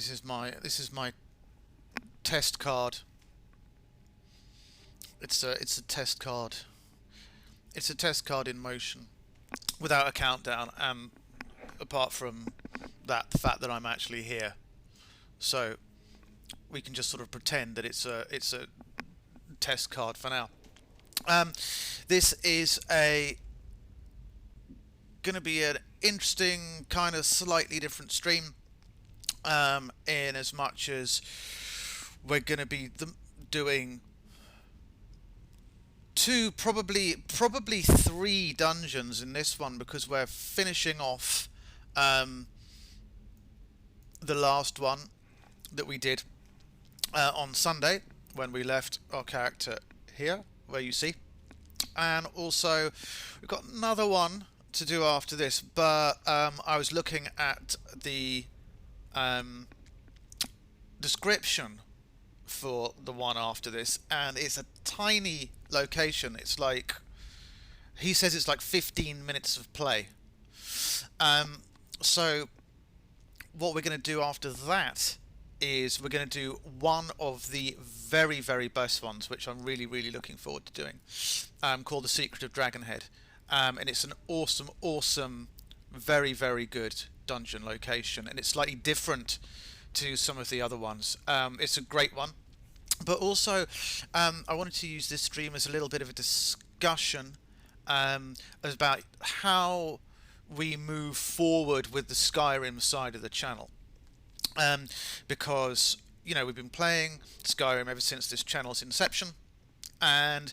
This is my test card. It's a test card. It's a test card in motion, without a countdown, and apart from that, the fact that I'm actually here. So we can just sort of pretend that it's a test card for now. This is going to be an interesting, kind of slightly different stream, in as much as we're going to be doing probably three dungeons in this one, because we're finishing off the last one that we did on Sunday, when we left our character here, where you see, and also we've got another one to do after this, but I was looking at the description for the one after this, and it's a tiny location. It's like, he says it's like 15 minutes of play. So what we're going to do after that is we're going to do one of the very, very best ones, which I'm really, really looking forward to doing, called The Secret of Dragonhead. And it's an awesome, very, very good dungeon location, and it's slightly different to some of the other ones. It's a great one, but also I wanted to use this stream as a little bit of a discussion about how we move forward with the Skyrim side of the channel, because we've been playing Skyrim ever since this channel's inception, and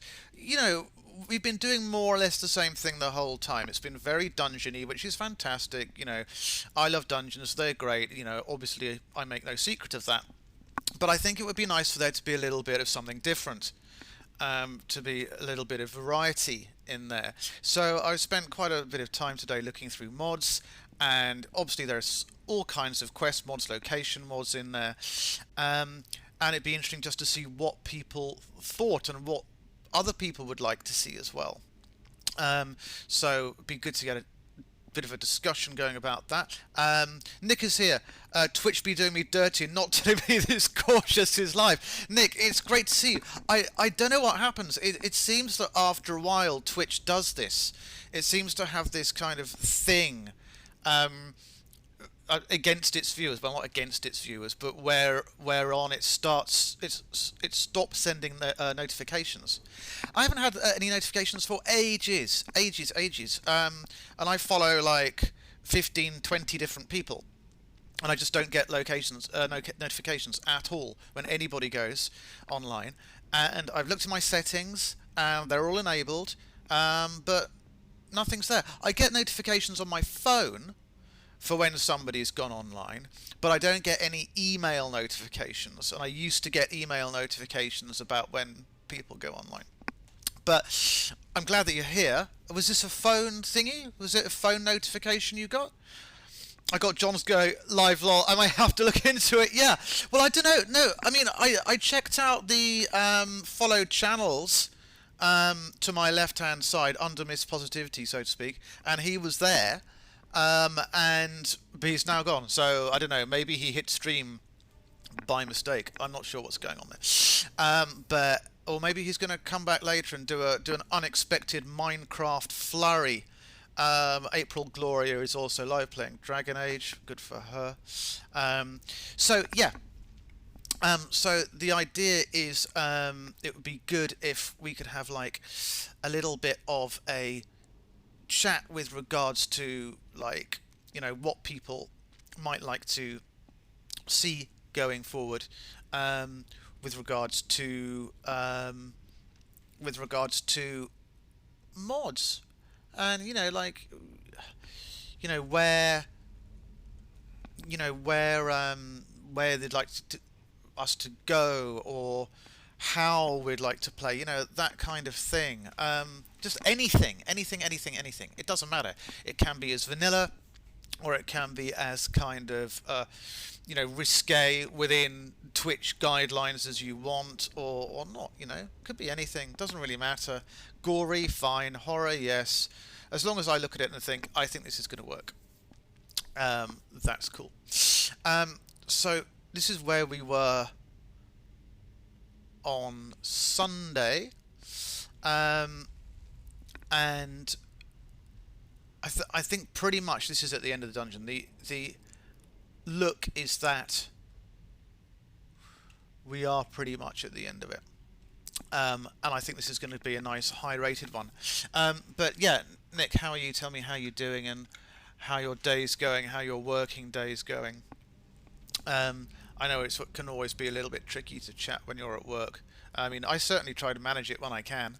we've been doing more or less the same thing the whole time. It's been very dungeony, which is fantastic. I love dungeons, they're great. Obviously I make no secret of that, but I think it would be nice for there to be a little bit of something different, to be a little bit of variety in there. So I spent quite a bit of time today looking through mods, and obviously there's all kinds of quest mods, location mods in there, and it'd be interesting just to see what people thought and what other people would like to see as well. So it'd be good to get a bit of a discussion going about that. Nick is here. Twitch be doing me dirty and not telling me this cautious is live. Nick, it's great to see you. I don't know what happens. It seems that after a while Twitch does this. It seems to have this kind of thing against its viewers. Well, not against its viewers, but whereon it stops sending the notifications. I haven't had any notifications for ages. And I follow like 15, 20 different people, and I just don't get notifications at all when anybody goes online. And I've looked at my settings, and they're all enabled, but nothing's there. I get notifications on my phone for when somebody's gone online, but I don't get any email notifications, and I used to get email notifications about when people go online. But I'm glad that you're here. Was this a phone thingy? Was it a phone notification you got? I got John's go live lol. I might have to look into it. Yeah. Well, I don't know. No, I mean, I checked out the followed channels to my left-hand side under Miss Positivity, so to speak, and he was there. But he's now gone, so I don't know, maybe he hit stream by mistake. I'm not sure what's going on there. Or maybe he's going to come back later and do an unexpected Minecraft flurry. April Gloria is also live playing Dragon Age. Good for her. So yeah. So the idea is, it would be good if we could have like a little bit of a chat with regards to what people might like to see going forward, with regards to mods, and where they'd like us to go, or how we'd like to play, that kind of thing. Just anything. It doesn't matter. It can be as vanilla, or it can be as kind of, risque within Twitch guidelines as you want, or not. Could be anything. Doesn't really matter. Gory, fine. Horror, yes. As long as I look at it and think, I think this is going to work. That's cool. So this is where we were on Sunday, and I think pretty much this is at the end of the dungeon. The look is that we are pretty much at the end of it. And I think this is going to be a nice high-rated one. But yeah, Nick, how are you? Tell me how you're doing and how your day's going, how your working day's going. I know it can always be a little bit tricky to chat when you're at work. I mean, I certainly try to manage it when I can.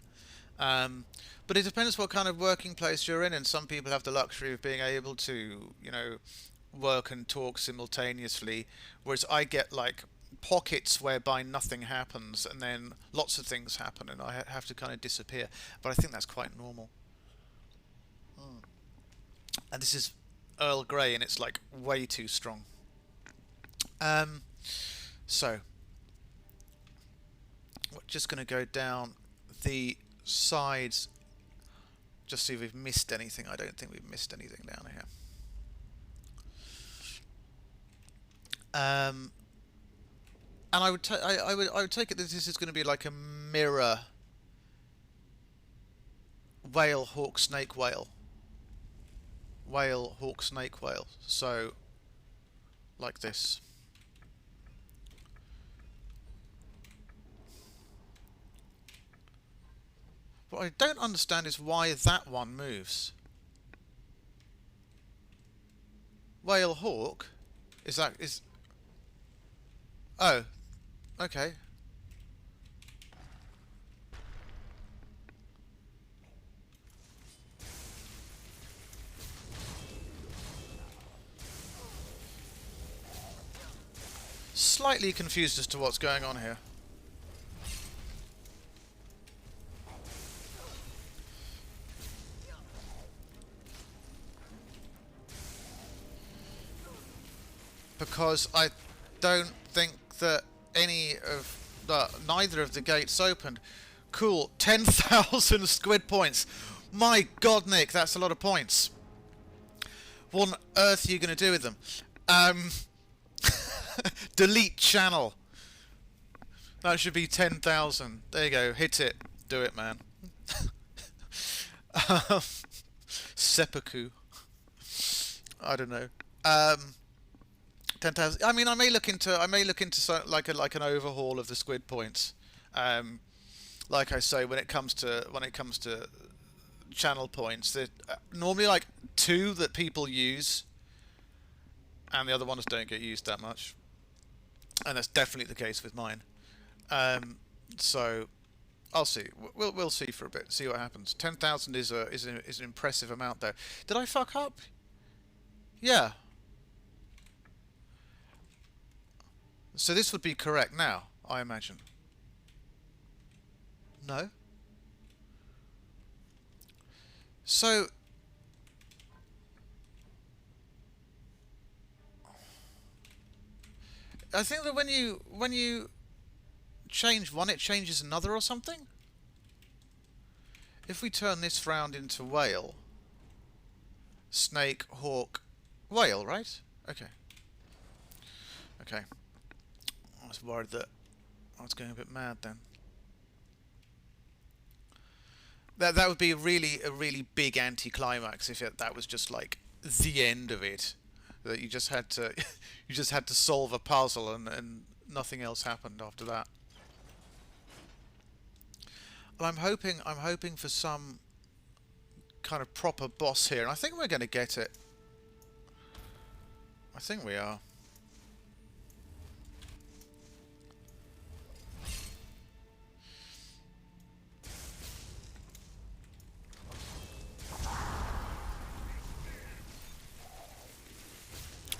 But it depends what kind of working place you're in, and some people have the luxury of being able to, you know, work and talk simultaneously, whereas I get like pockets whereby nothing happens and then lots of things happen and I have to kind of disappear. But I think that's quite normal. And this is Earl Grey and it's like way too strong. So we're just going to go down the sides, just see if we've missed anything. I don't think we've missed anything down here. And I would take it that this is going to be like a mirror whale, hawk, snake, whale. Whale, hawk, snake, whale. So like this. What I don't understand is why that one moves. Whale, hawk? Is... Oh, okay. Slightly confused as to what's going on here. Because I don't think that neither of the gates opened. Cool, 10,000 squid points. My God, Nick, that's a lot of points. What on earth are you going to do with them? Delete channel. That should be 10,000. There you go, hit it. Do it, man. Seppuku. I don't know. 10,000. I mean, I may look into like an overhaul of the squid points. Like I say, when it comes to channel points, that normally like 2 that people use, and the other ones don't get used that much. And that's definitely the case with mine. So I'll see. We'll see for a bit. See what happens. 10,000 is an impressive amount, though. Did I fuck up? Yeah. So this would be correct now, I imagine. No? So... I think that when you change one, it changes another or something? If we turn this round into whale... Snake, hawk, whale, right? Okay. Okay. I was worried that I was going a bit mad then. That would be a really big anticlimax if that was just like the end of it. That you just had to you just had to solve a puzzle and nothing else happened after that. Well, I'm hoping for some kind of proper boss here, and I think we're going to get it. I think we are.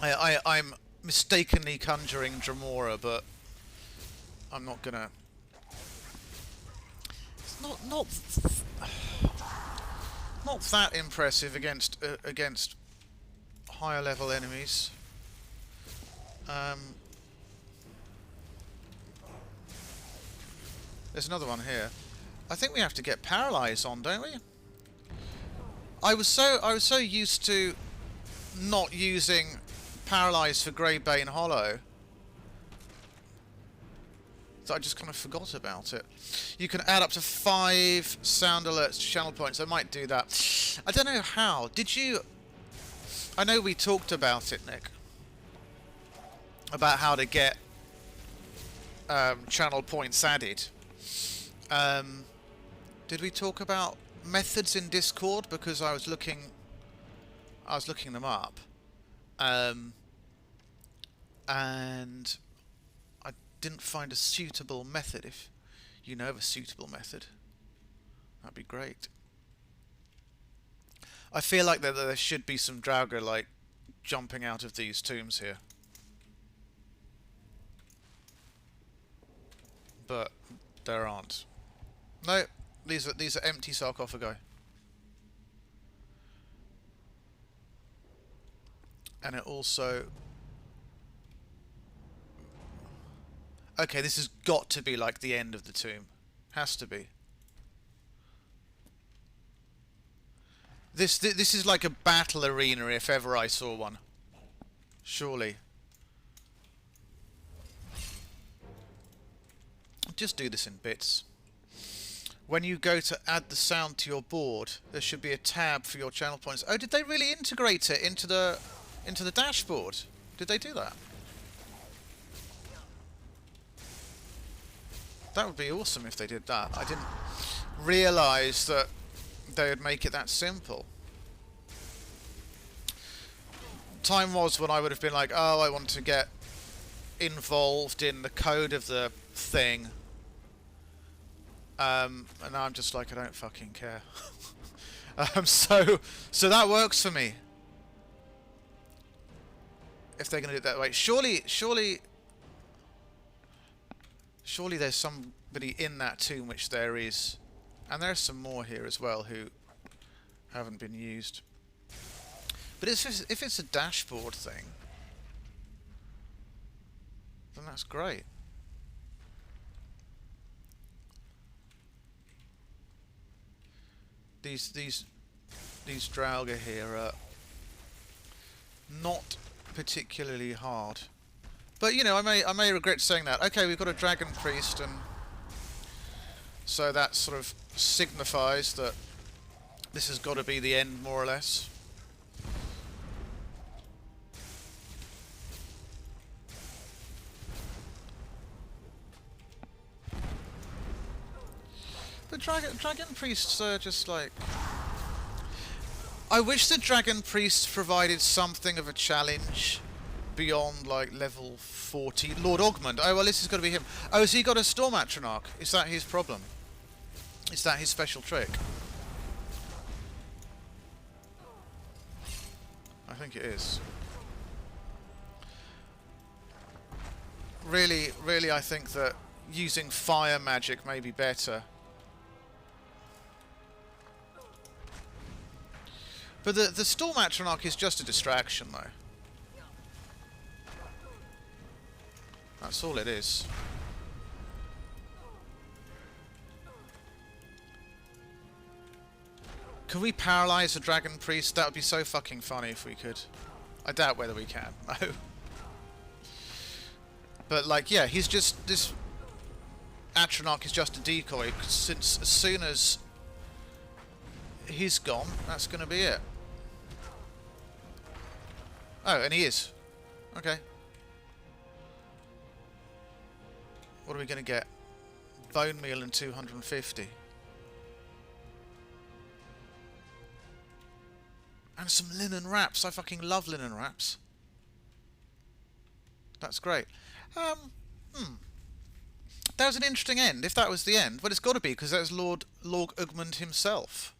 I'm mistakenly conjuring Dremora, but I'm not gonna. It's not that impressive against higher level enemies. There's another one here. I think we have to get paralyzed on, don't we? I was so used to not using Paralyzed for Greybane Hollow So I just kind of forgot about it. You can add up to 5 sound alerts to channel points. I might do that. I don't know how. Did you... I know we talked about it, Nick. About how to get channel points added. Did we talk about methods in Discord? Because I was looking them up. And I didn't find a suitable method. If you know of a suitable method, that'd be great. I feel like there should be some Draugr like jumping out of these tombs here, but there aren't. No, these are empty sarcophagi, and it also. Okay, this has got to be like the end of the tomb. Has to be. This is like a battle arena if ever I saw one. Surely. Just do this in bits. When you go to add the sound to your board, there should be a tab for your channel points. Oh, did they really integrate it into the dashboard? Did they do that? That would be awesome if they did that. I didn't realise that they would make it that simple. Time was when I would have been like, oh, I want to get involved in the code of the thing. And now I'm just like, I don't fucking care. So that works for me. If they're going to do it that way. Surely there's somebody in that tomb, which there is. And there's some more here as well who haven't been used. But if it's a dashboard thing, then that's great. These Draugr here are not particularly hard. But you know, I may regret saying that. Okay, we've got a dragon priest, and so that sort of signifies that this has got to be the end, more or less. The dragon priests are just like... I wish the dragon priests provided something of a challenge beyond like level 40. Lord Augment. Oh well, this has got to be him. Oh, has he got a Storm Atronach? Is that his problem? Is that his special trick? I think it is. Really, I think that using fire magic may be better. But the Storm Atronach is just a distraction, though. That's all it is. Can we paralyze a dragon priest? That would be so fucking funny if we could. I doubt whether we can. No. But like, yeah, he's just... This Atronach is just a decoy, since as soon as he's gone, that's going to be it. Oh, and he is. Okay. What are we going to get? Bone meal and 250. And some linen wraps. I fucking love linen wraps. That's great. That was an interesting end, if that was the end. But it's got to be, because that's Lord Ugmund himself.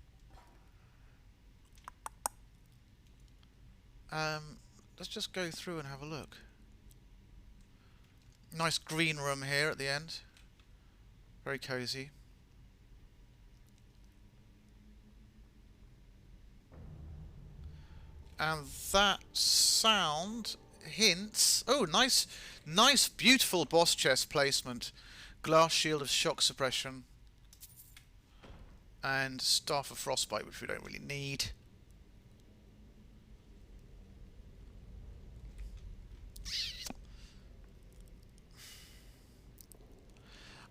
Let's just go through and have a look. Nice green room here at the end. Very cosy. And that sound hints... Oh, nice, beautiful boss chest placement. Glass shield of shock suppression. And Staff of Frostbite, which we don't really need.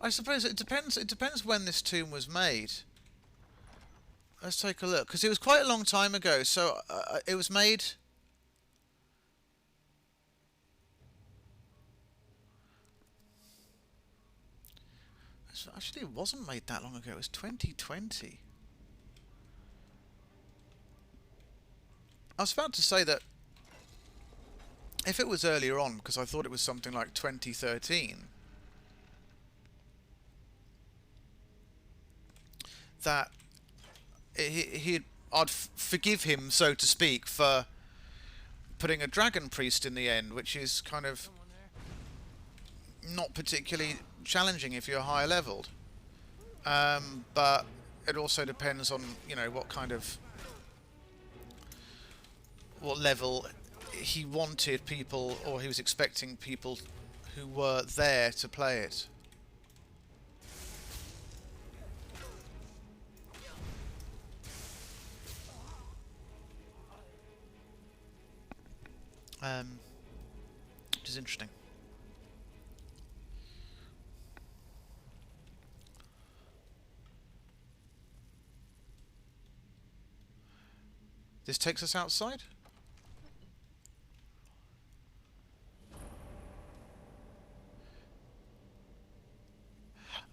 I suppose it depends. It depends when this tomb was made. Let's take a look, because it was quite a long time ago. So it was made. Actually, it wasn't made that long ago. It was 2020. I was about to say that if it was earlier on, because I thought it was something like 2013, that I'd forgive him, so to speak, for putting a dragon priest in the end, which is kind of not particularly challenging if you're higher leveled. But it also depends on, you know, what level he wanted people, or he was expecting people who were there to play it. Which is interesting. This takes us outside?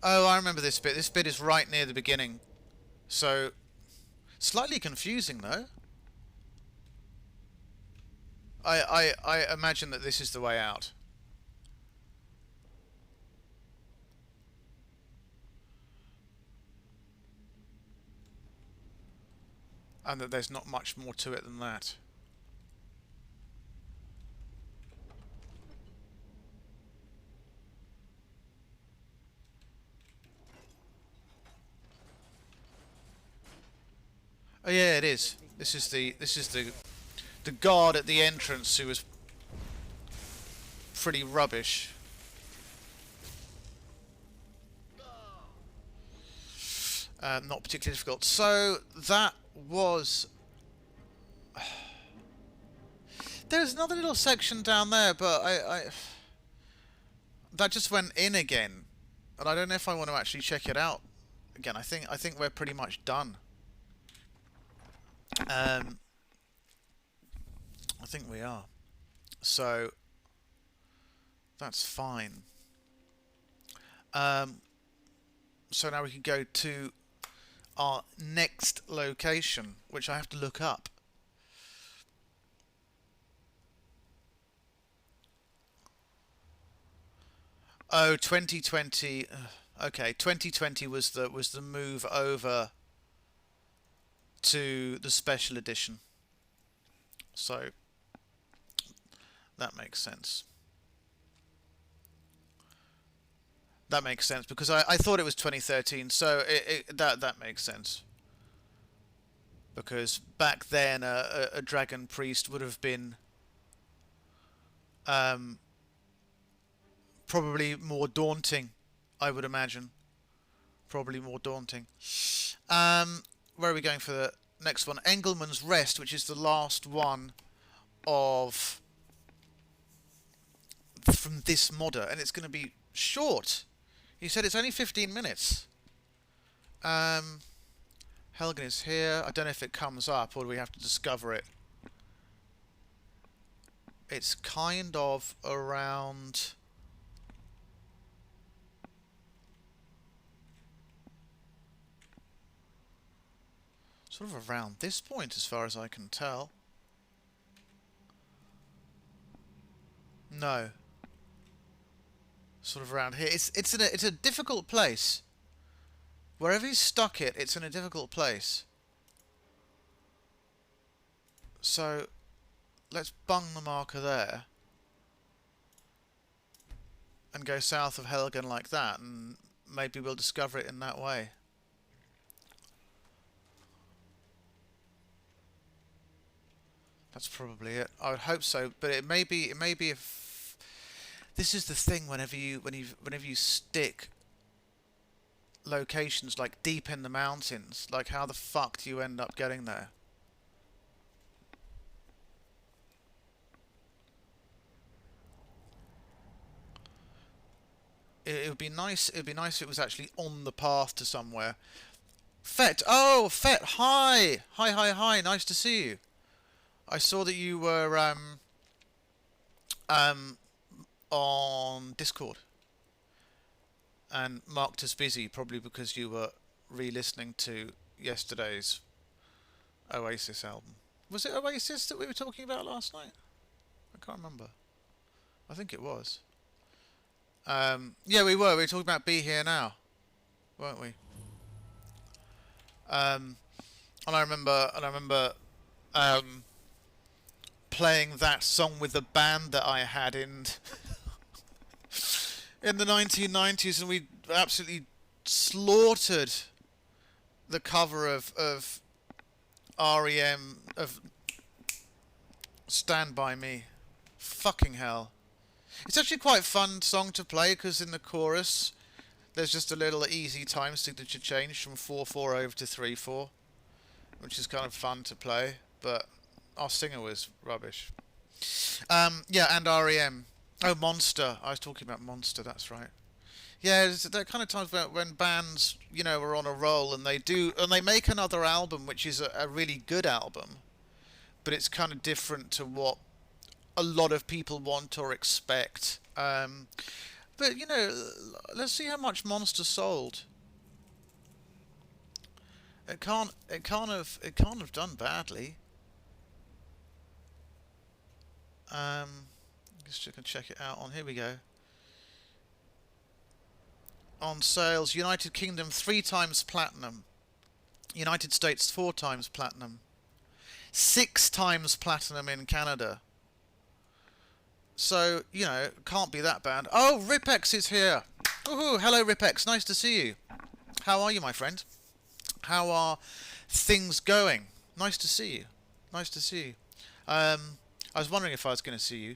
Oh, I remember this bit. This bit is right near the beginning. So, slightly confusing though. I imagine that this is the way out. And that there's not much more to it than that. Oh yeah, it is. This is the guard at the entrance who was pretty rubbish. Not particularly difficult. So that was. There's another little section down there, but that just went in again, and I don't know if I want to actually check it out again. I think we're pretty much done. I think we are. So that's fine. So now we can go to our next location, which I have to look up. Oh, 2020. Okay, 2020 was the move over to the special edition. So that makes sense. That makes sense because I thought it was 2013, so that makes sense. Because back then a dragon priest would have been probably more daunting, I would imagine. Probably more daunting. Where are we going for the next one? Engelmann's Rest, which is the last one of from this modder, and it's going to be short. He said it's only 15 minutes. Helgen is here. I don't know if it comes up or do we have to discover it. It's kind of around. Sort of around this point, as far as I can tell. No. Sort of around here. It's a difficult place. Wherever you stuck it, it's in a difficult place. So let's bung the marker there. And go south of Helgen like that, and maybe we'll discover it in that way. That's probably it. I would hope so, but it may be if this is the thing. Whenever you stick locations like deep in the mountains, like how the fuck do you end up getting there? it would be nice. It would be nice if it was actually on the path to somewhere. Fet, oh Fet, hi, hi, hi, hi. Nice to see you. I saw that you were on Discord and marked as busy, probably because you were re-listening to yesterday's Oasis album. Was it Oasis that we were talking about last night? I can't remember. I think it was. Yeah, we were. We were talking about Be Here Now, weren't we? And I remember playing that song with the band that I had in in the 1990s, and we absolutely slaughtered the cover of REM of Stand By Me. Fucking hell. It's actually quite a fun song to play because in the chorus there's just a little easy time signature change from 4/4 over to 3/4, which is kind of fun to play, but our singer was rubbish. Yeah, and REM. Oh, Monster. I was talking about Monster, that's right. Yeah, it's that kind of times when bands, you know, are on a roll and they make another album which is a really good album, but it's kind of different to what a lot of people want or expect. But you know, let's see how much Monster sold. It can't have done badly. Just can check it out on. Here we go. On sales, United Kingdom 3 times platinum, United States 4 times platinum, 6 times platinum in Canada. So, you know, can't be that bad. Oh, Ripex is here. Woohoo! Hello, Ripex. Nice to see you. How are you, my friend? How are things going? Nice to see you. Nice to see you. I was wondering if I was going to see you,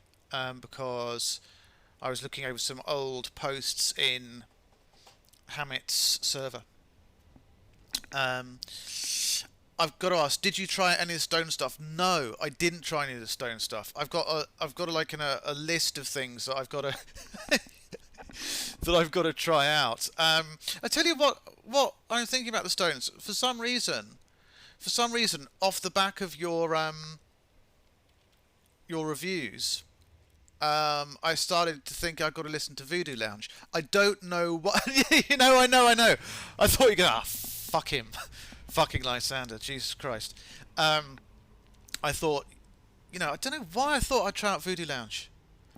because I was looking over some old posts in Hamit's server. I've got to ask, did you try any of the stone stuff? No, I didn't try any of the stone stuff. I've got like a list of things that I've got to that I've got to try out. I tell you what I'm thinking about the stones. For some reason, off the back of your reviews, I started to think I've got to listen to Voodoo Lounge. I don't know what. You know, I know. I thought you'd go, fuck him. Fucking Lysander, Jesus Christ. I thought, you know, I don't know why I thought I'd try out Voodoo Lounge.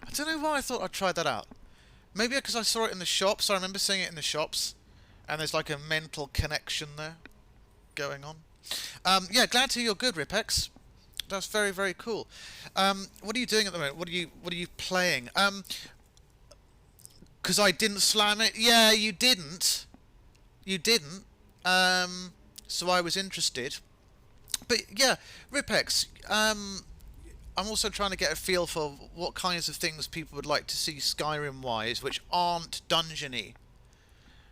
I don't know why I thought I'd try that out. Maybe because I saw it in the shops. I remember seeing it in the shops. And there's like a mental connection there going on. Yeah, glad to hear you're good, Ripex. That's very, very cool. What are you doing at the moment? What are you playing? Because I didn't slam it. Yeah, you didn't. You didn't. So I was interested. But yeah, Ripex, I'm also trying to get a feel for what kinds of things people would like to see Skyrim-wise, which aren't dungeony.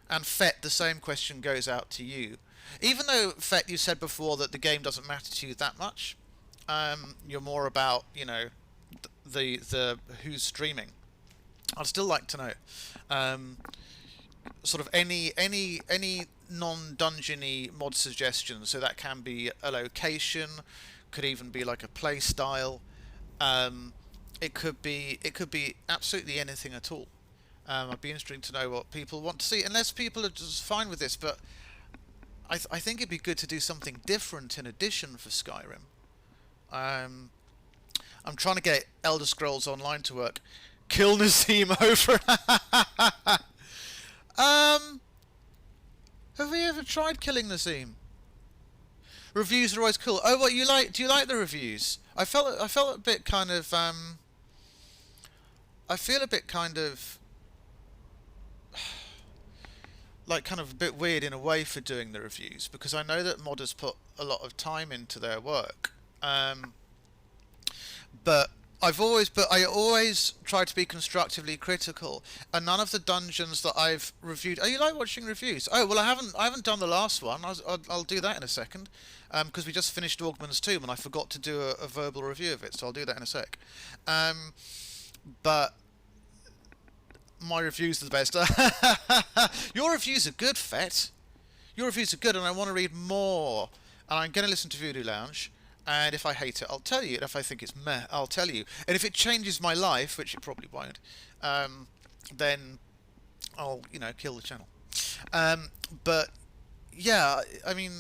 And Fet, the same question goes out to you. Even though, Fet, you said before that the game doesn't matter to you that much, you're more about, you know, the who's streaming. I'd still like to know, sort of any non-dungeony mod suggestions. So that can be a location, could even be like a play style. It could be absolutely anything at all. I'd be interested to know what people want to see, unless people are just fine with this. But I think it'd be good to do something different in addition for Skyrim. I'm trying to get Elder Scrolls Online to work. Kill Nazim over. Have we ever tried killing Nazim? Reviews are always cool. Oh, what you like? Do you like the reviews? I felt a bit kind of I feel a bit kind of like kind of a bit weird in a way for doing the reviews, because I know that modders put a lot of time into their work. But I always try to be constructively critical, and none of the dungeons that I've reviewed. Oh, you like watching reviews? Oh, well, I haven't done the last one. I'll do that in a second, because we just finished Augman's Tomb, and I forgot to do a verbal review of it, so I'll do that in a sec. But my reviews are the best. Your reviews are good, Fet. Your reviews are good, and I want to read more. And I'm going to listen to Voodoo Lounge. And if I hate it, I'll tell you. And if I think it's meh, I'll tell you. And if it changes my life, which it probably won't, then I'll, kill the channel. But yeah, I mean,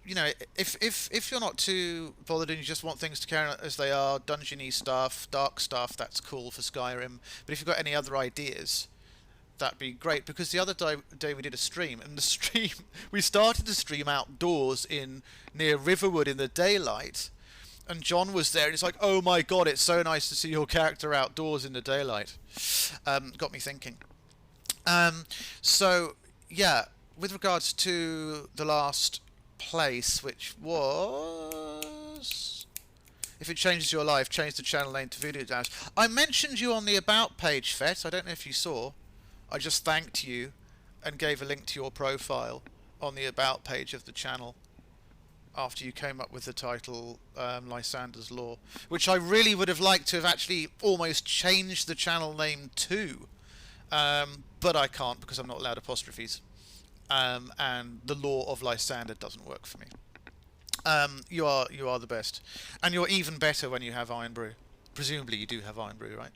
if you're not too bothered and you just want things to carry on as they are, dungeony stuff, dark stuff, that's cool for Skyrim. But if you've got any other ideas, that'd be great. Because the other day we did a stream, and the stream we started the stream outdoors near Riverwood in the daylight, and John was there, and he's like, "Oh my god, it's so nice to see your character outdoors in the daylight." Got me thinking. So yeah, with regards to the last place, which was, if it changes your life, change the channel name to Voodoo Lounge. I mentioned you on the About page, Fet. I don't know if you saw. I just thanked you and gave a link to your profile on the About page of the channel after you came up with the title Lysander's Law, which I really would have liked to have actually almost changed the channel name to, but I can't because I'm not allowed apostrophes, and the law of Lysander doesn't work for me. You are the best, and you're even better when you have Iron Brew. Presumably you do have Iron Brew, right?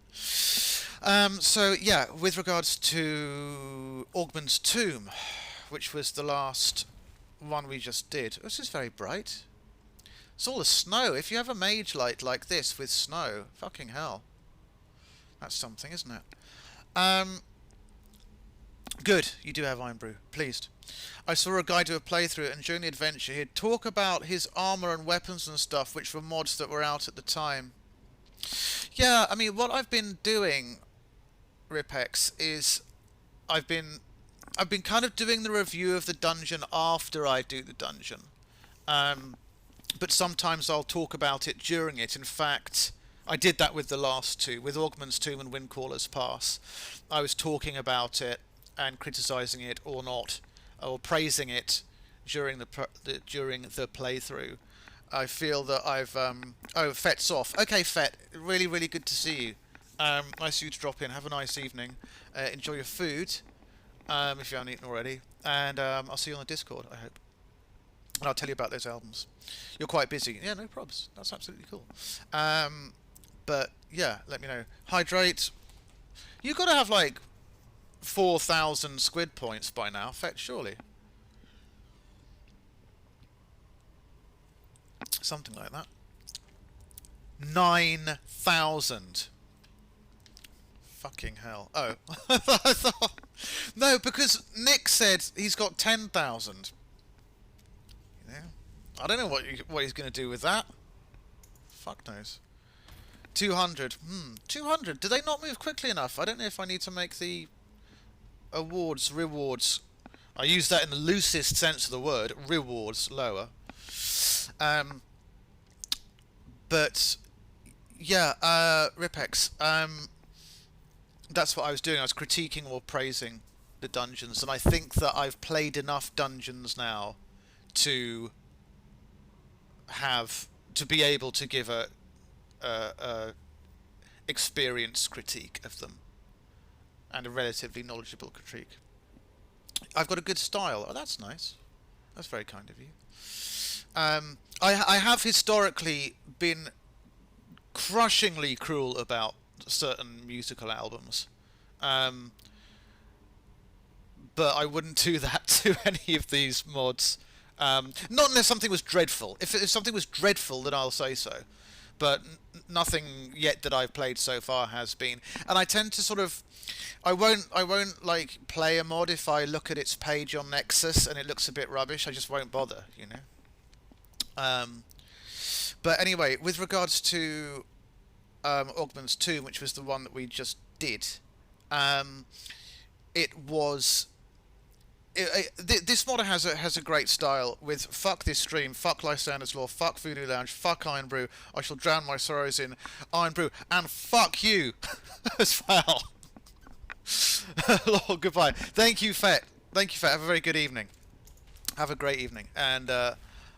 So yeah, with regards to Augman's Tomb, which was the last one we just did. This is very bright. It's all the snow. If you have a mage light like this with snow, fucking hell. That's something, isn't it? Good, you do have Iron Brew. Pleased. I saw a guy do a playthrough, and during the adventure he'd talk about his armor and weapons and stuff, which were mods that were out at the time. Yeah, I mean, what I've been doing, Ripex, is I've been kind of doing the review of the dungeon after I do the dungeon. But sometimes I'll talk about it during it. In fact, I did that with the last two, with Augman's Tomb and Windcaller's Pass. I was talking about it and criticising it or not, or praising it during the playthrough. I feel that I've oh, Fet's off. Okay, Fet, really, really good to see you. Nice of you to drop in. Have a nice evening. Enjoy your food, if you haven't eaten already. And I'll see you on the Discord, I hope. And I'll tell you about those albums. You're quite busy. Yeah, no probs. That's absolutely cool. But yeah, let me know. Hydrate. You've got to have like 4,000 squid points by now, Fet, surely. Something like that. 9,000. Fucking hell. Oh. I thought... No, because Nick said he's got 10,000. Yeah. I don't know what he's going to do with that. Fuck knows. 200. 200. Do they not move quickly enough? I don't know if I need to make the rewards. I use that in the loosest sense of the word. Rewards lower. But yeah, Ripex. That's what I was doing. I was critiquing or praising the dungeons, and I think that I've played enough dungeons now to be able to give a experienced critique of them, and a relatively knowledgeable critique. I've got a good style. Oh, that's nice. That's very kind of you. I have historically been crushingly cruel about certain musical albums, but I wouldn't do that to any of these mods. Not unless something was dreadful. If something was dreadful, then I'll say so. But nothing yet that I've played so far has been. And I tend to sort of, I won't like play a mod if I look at its page on Nexus and it looks a bit rubbish. I just won't bother, you know. But anyway, with regards to Augman's Tomb, which was the one that we just did, this mod has a great style with fuck this stream, fuck Lysander's Law, fuck Voodoo Lounge, fuck Iron Brew, I shall drown my sorrows in Iron Brew, and fuck you as well. Lord, goodbye. Thank you, Fet. Thank you, Fet. Have a very good evening. Have a great evening, and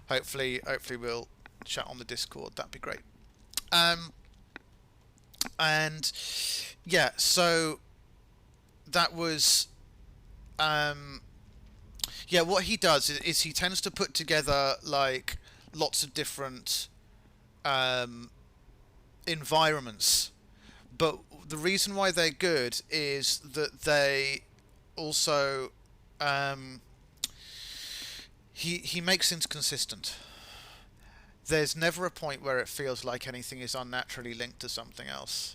hopefully we'll chat on the Discord. That'd be great. And yeah, so that was yeah. What he does is he tends to put together like lots of different um, environments, but the reason why they're good is that they also um, he makes things consistent. There's never a point where it feels like anything is unnaturally linked to something else.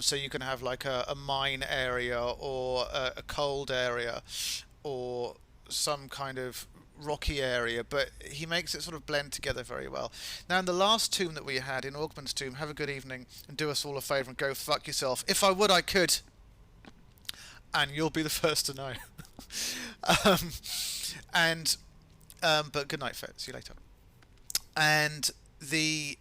So you can have like a mine area or a cold area or some kind of rocky area, but he makes it sort of blend together very well. Now, in the last tomb that we had, in Augment's tomb, have a good evening and do us all a favour and go fuck yourself. If I would, I could. And you'll be the first to know. um, and but good night, folks. See you later. And the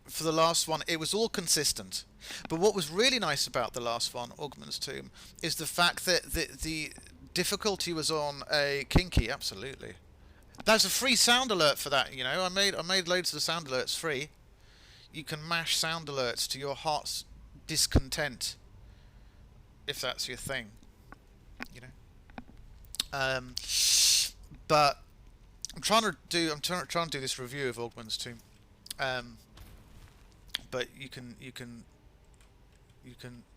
for the last one, it was all consistent. But what was really nice about the last one, Augment's Tomb, is the fact that the difficulty was on a kinky. Absolutely, there's a free sound alert for that. You know, I made loads of the sound alerts free. You can mash sound alerts to your heart's discontent, if that's your thing. You know, but I'm trying to do this review of Augment's Tomb, but you can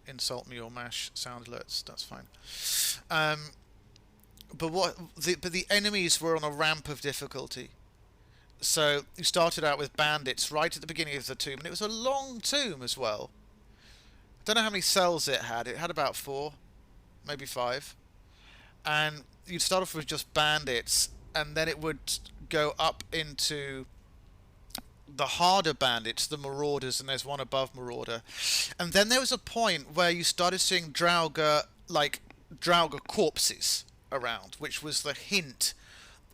insult me or mash sound alerts. That's fine. But the enemies were on a ramp of difficulty. So you started out with bandits right at the beginning of the tomb, and it was a long tomb as well. I don't know how many cells it had. It had about 4, maybe 5, and you'd start off with just bandits, and then it would go up into the harder bandits, the marauders, and there's one above marauder. And then there was a point where you started seeing Draugr corpses around, which was the hint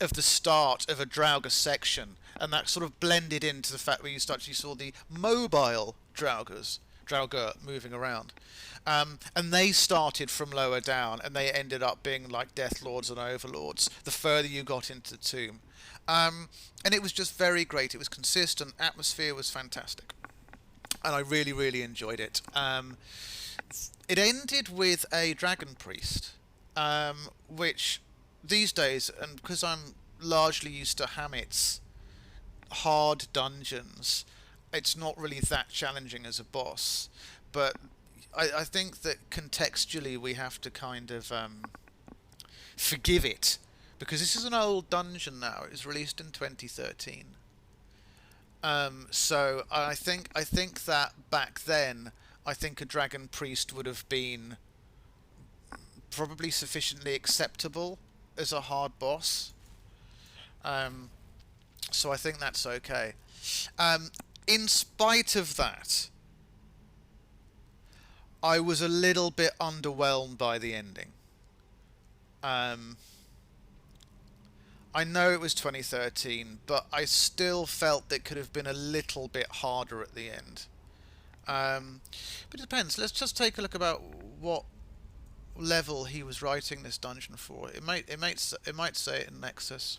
of the start of a Draugr section, and that sort of blended into the fact where you saw the mobile Draugr moving around. And they started from lower down, and they ended up being like Death Lords and Overlords the further you got into the tomb. And it was just very great. It was consistent. Atmosphere was fantastic. And I really, really enjoyed it. It ended with a Dragon Priest, which these days, and because I'm largely used to Hammett's hard dungeons, it's not really that challenging as a boss. But I think that contextually we have to kind of forgive it, because this is an old dungeon now. It was released in 2013. So I think that back then, I think a Dragon Priest would have been probably sufficiently acceptable as a hard boss. So I think that's okay. In spite of that, I was a little bit underwhelmed by the ending. I know it was 2013, but I still felt it could have been a little bit harder at the end. But it depends. Let's just take a look about what level he was writing this dungeon for. It might say it in Nexus.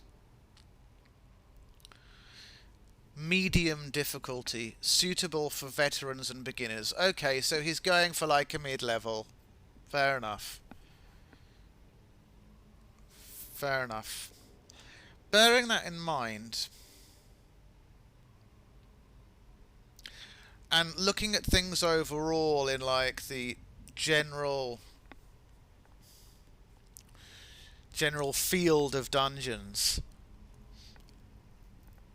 Medium difficulty, suitable for veterans and beginners. Okay, so he's going for like a mid-level. Fair enough. Fair enough. Bearing that in mind, and looking at things overall in like the general field of dungeons,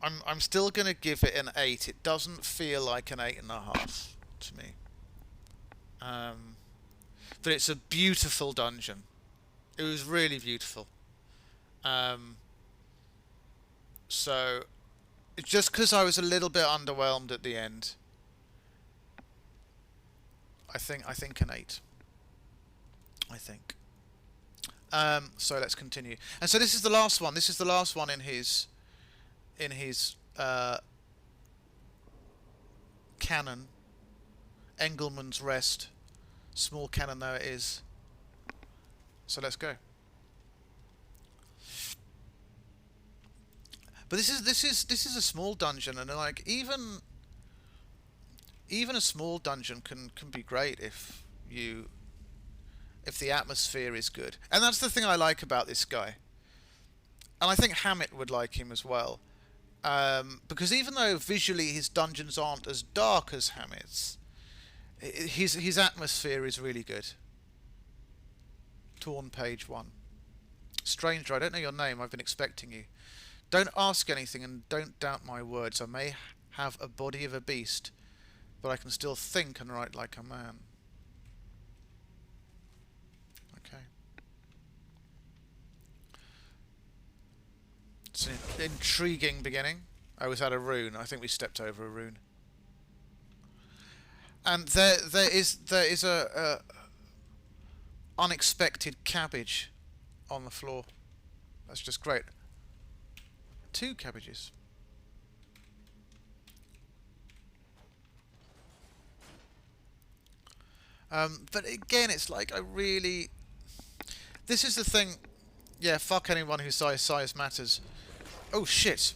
I'm still gonna give it an 8. It doesn't feel like an 8.5 to me. But it's a beautiful dungeon. It was really beautiful. So just because I was a little bit underwhelmed at the end, I think an 8. I think. So let's continue. And so this is the last one. This is the last one in his canon. Engelmann's Rest. Small canon though it is. So let's go. But this is a small dungeon, and like even a small dungeon can be great if you if the atmosphere is good. And that's the thing I like about this guy. And I think Hammett would like him as well. Because even though visually his dungeons aren't as dark as Hammett's, his atmosphere is really good. Torn page 1. Stranger, I don't know your name, I've been expecting you. Don't ask anything and don't doubt my words. I may have a body of a beast, but I can still think and write like a man. Okay. It's an intriguing beginning. Oh, was that a rune? I think we stepped over a rune. And there is a unexpected cabbage on the floor. That's just great. 2 cabbages. But again, it's like this is the thing. Yeah, fuck anyone who says size matters. Oh shit.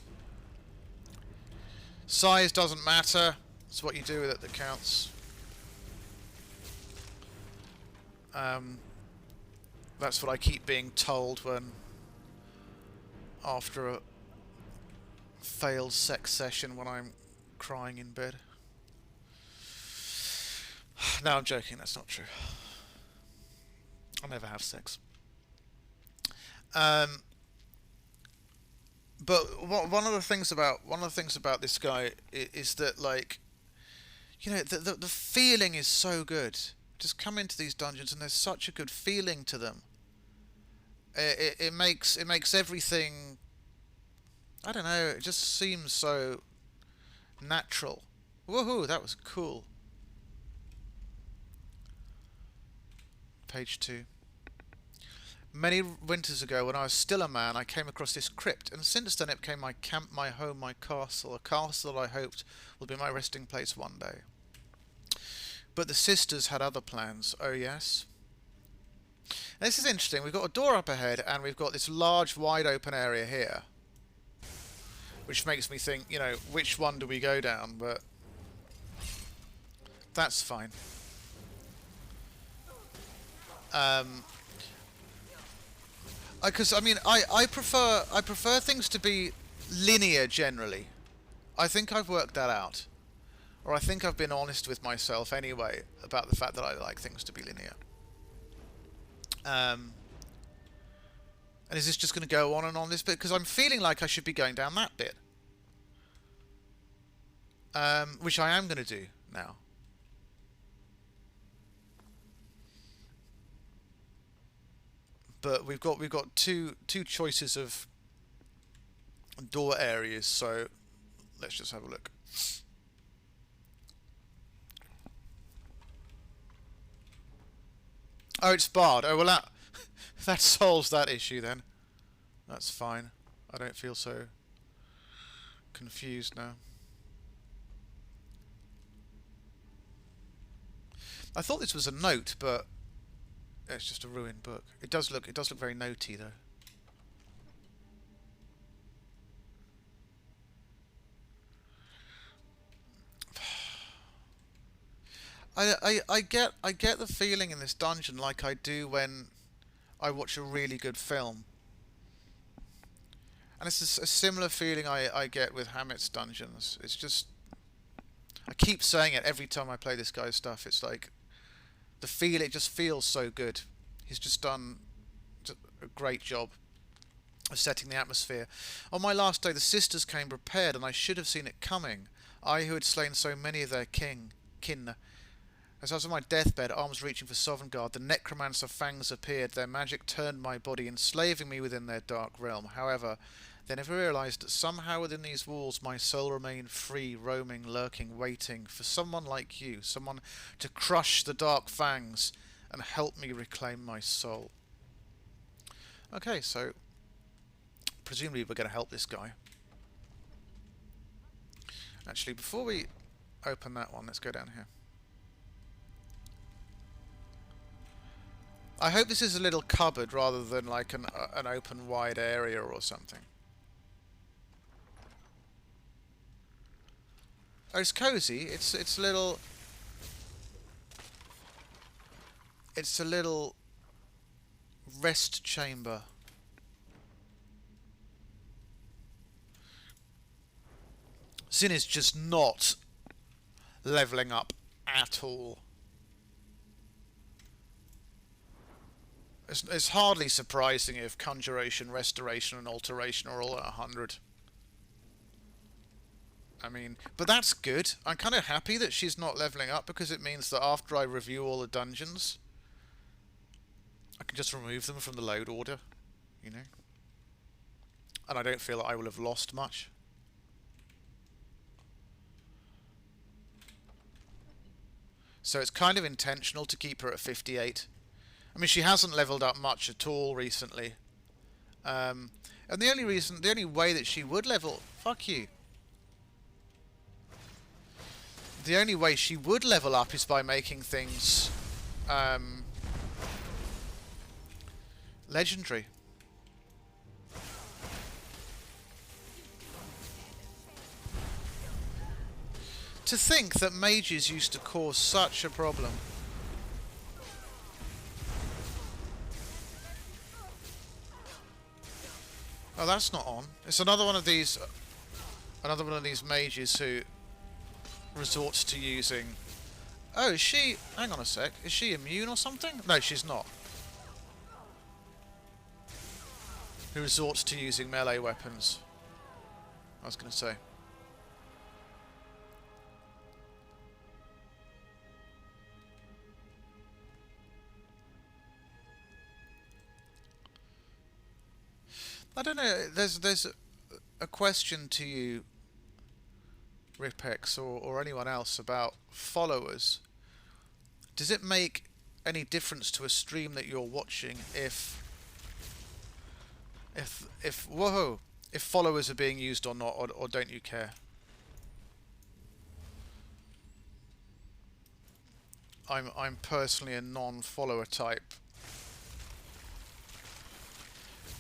Size doesn't matter. It's what you do with it that counts. That's what I keep being told when after a failed sex session when I'm crying in bed. No, I'm joking. That's not true. I'll never have sex. But one of the things about this guy is that, like, you know, the feeling is so good. Just come into these dungeons and there's such a good feeling to them. It makes everything, I don't know, it just seems so natural. Woohoo, that was cool. Page 2. Many winters ago, when I was still a man, I came across this crypt, and since then it became my camp, my home, my castle, a castle that I hoped would be my resting place one day. But the sisters had other plans. Oh yes? And this is interesting. We've got a door up ahead, and we've got this large, wide open area here. Which makes me think, you know, which one do we go down? But that's fine. Because I mean, I prefer things to be linear generally. I think I've worked that out, or I think I've been honest with myself anyway about the fact that I like things to be linear. And is this just going to go on and on this bit? Because I'm feeling like I should be going down that bit, which I am going to do now. But we've got two choices of door areas, so let's just have a look. Oh, it's barred. Oh well, that solves that issue then. That's fine. I don't feel so confused now. I thought this was a note, but it's just a ruined book. It does look very notey though. I get the feeling in this dungeon like I do when I watch a really good film. And it's a similar feeling I get with Hammett's dungeons. It's just, I keep saying it every time I play this guy's stuff. It's like it just feels so good. He's just done a great job of setting the atmosphere. On my last day, the sisters came prepared, and I should have seen it coming. I who had slain so many of their kin. As I was on my deathbed, arms reaching for Sovngarde, the necromancer fangs appeared. Their magic turned my body, enslaving me within their dark realm. However, they never realized that somehow within these walls my soul remained free, roaming, lurking, waiting for someone like you, someone to crush the dark fangs and help me reclaim my soul. Okay, so presumably we're going to help this guy. Actually, before we open that one, let's go down here. I hope this is a little cupboard rather than like an open wide area or something. Oh, it's cozy. It's a little Rest chamber. Sin is just not leveling up at all. It's hardly surprising if Conjuration, Restoration and Alteration are all at 100. I mean, but that's good. I'm kind of happy that she's not leveling up, because it means that after I review all the dungeons, I can just remove them from the load order, you know? And I don't feel that I will have lost much. So it's kind of intentional to keep her at 58. I mean, she hasn't leveled up much at all recently. And the only way that she would level... Fuck you. The only way she would level up is by making things... legendary. To think that mages used to cause such a problem. Oh, that's not on. It's another one of these mages who resorts to using... Oh, is she... Hang on a sec. Is she immune or something? No, she's not. Who resorts to using melee weapons. I was going to say. I don't know. There's a question to you, Ripex, or anyone else, about followers. Does it make any difference to a stream that you're watching if followers are being used or not, or don't you care? I'm personally a non-follower type.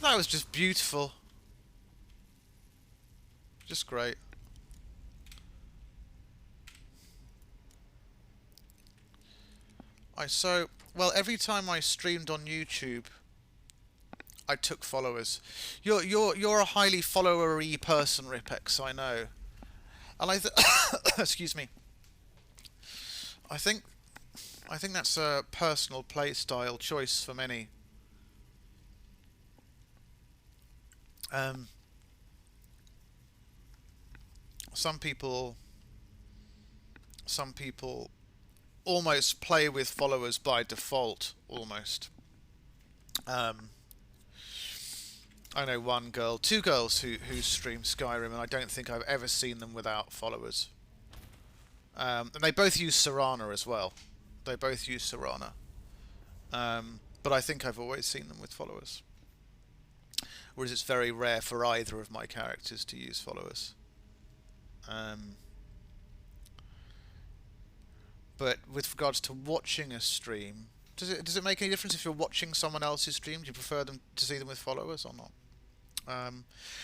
That was just beautiful. Just great. Well, every time I streamed on YouTube, I took followers. You're a highly follower-y person, Ripex, I know. And excuse me. I think that's a personal playstyle choice for many. Some people almost play with followers by default, almost. I know two girls who stream Skyrim, and I don't think I've ever seen them without followers. And they both use Serana as well. They both use Serana. But I think I've always seen them with followers. Whereas it's very rare for either of my characters to use followers. But with regards to watching a stream, does it make any difference if you're watching someone else's stream? Do you prefer them to see them with followers or not?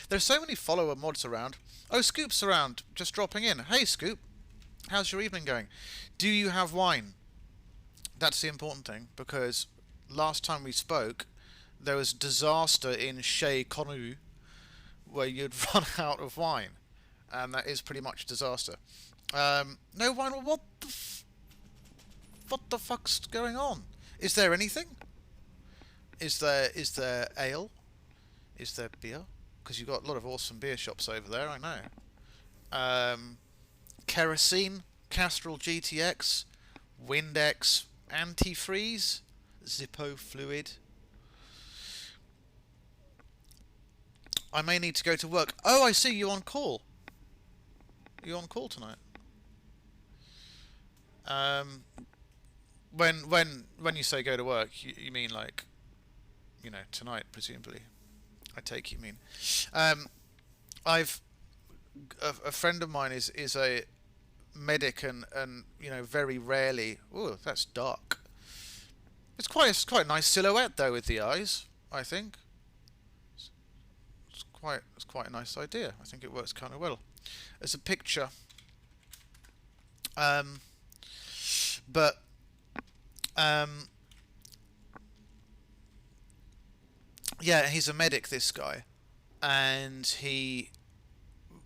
There's so many follower mods around. Oh, Scoop's around, just dropping in. Hey, Scoop. How's your evening going? Do you have wine? That's the important thing, because last time we spoke, there was disaster in Chez Connu, where you'd run out of wine, and that is pretty much a disaster. No wine. What the fuck's going on? Is there anything? Is there ale? Is there beer? Because you've got a lot of awesome beer shops over there, I know. Kerosene, Castrol GTX, Windex, antifreeze, Zippo fluid. I may need to go to work. Oh, I see you on call. You on call tonight? When you say go to work, you mean like, you know, tonight, presumably. I take you mean. I've a friend of mine is a medic, and you know, very rarely. Oh, that's dark. It's quite a nice silhouette though with the eyes. I think it's quite a nice idea. I think it works kind of well as a picture. Yeah, he's a medic, this guy, and he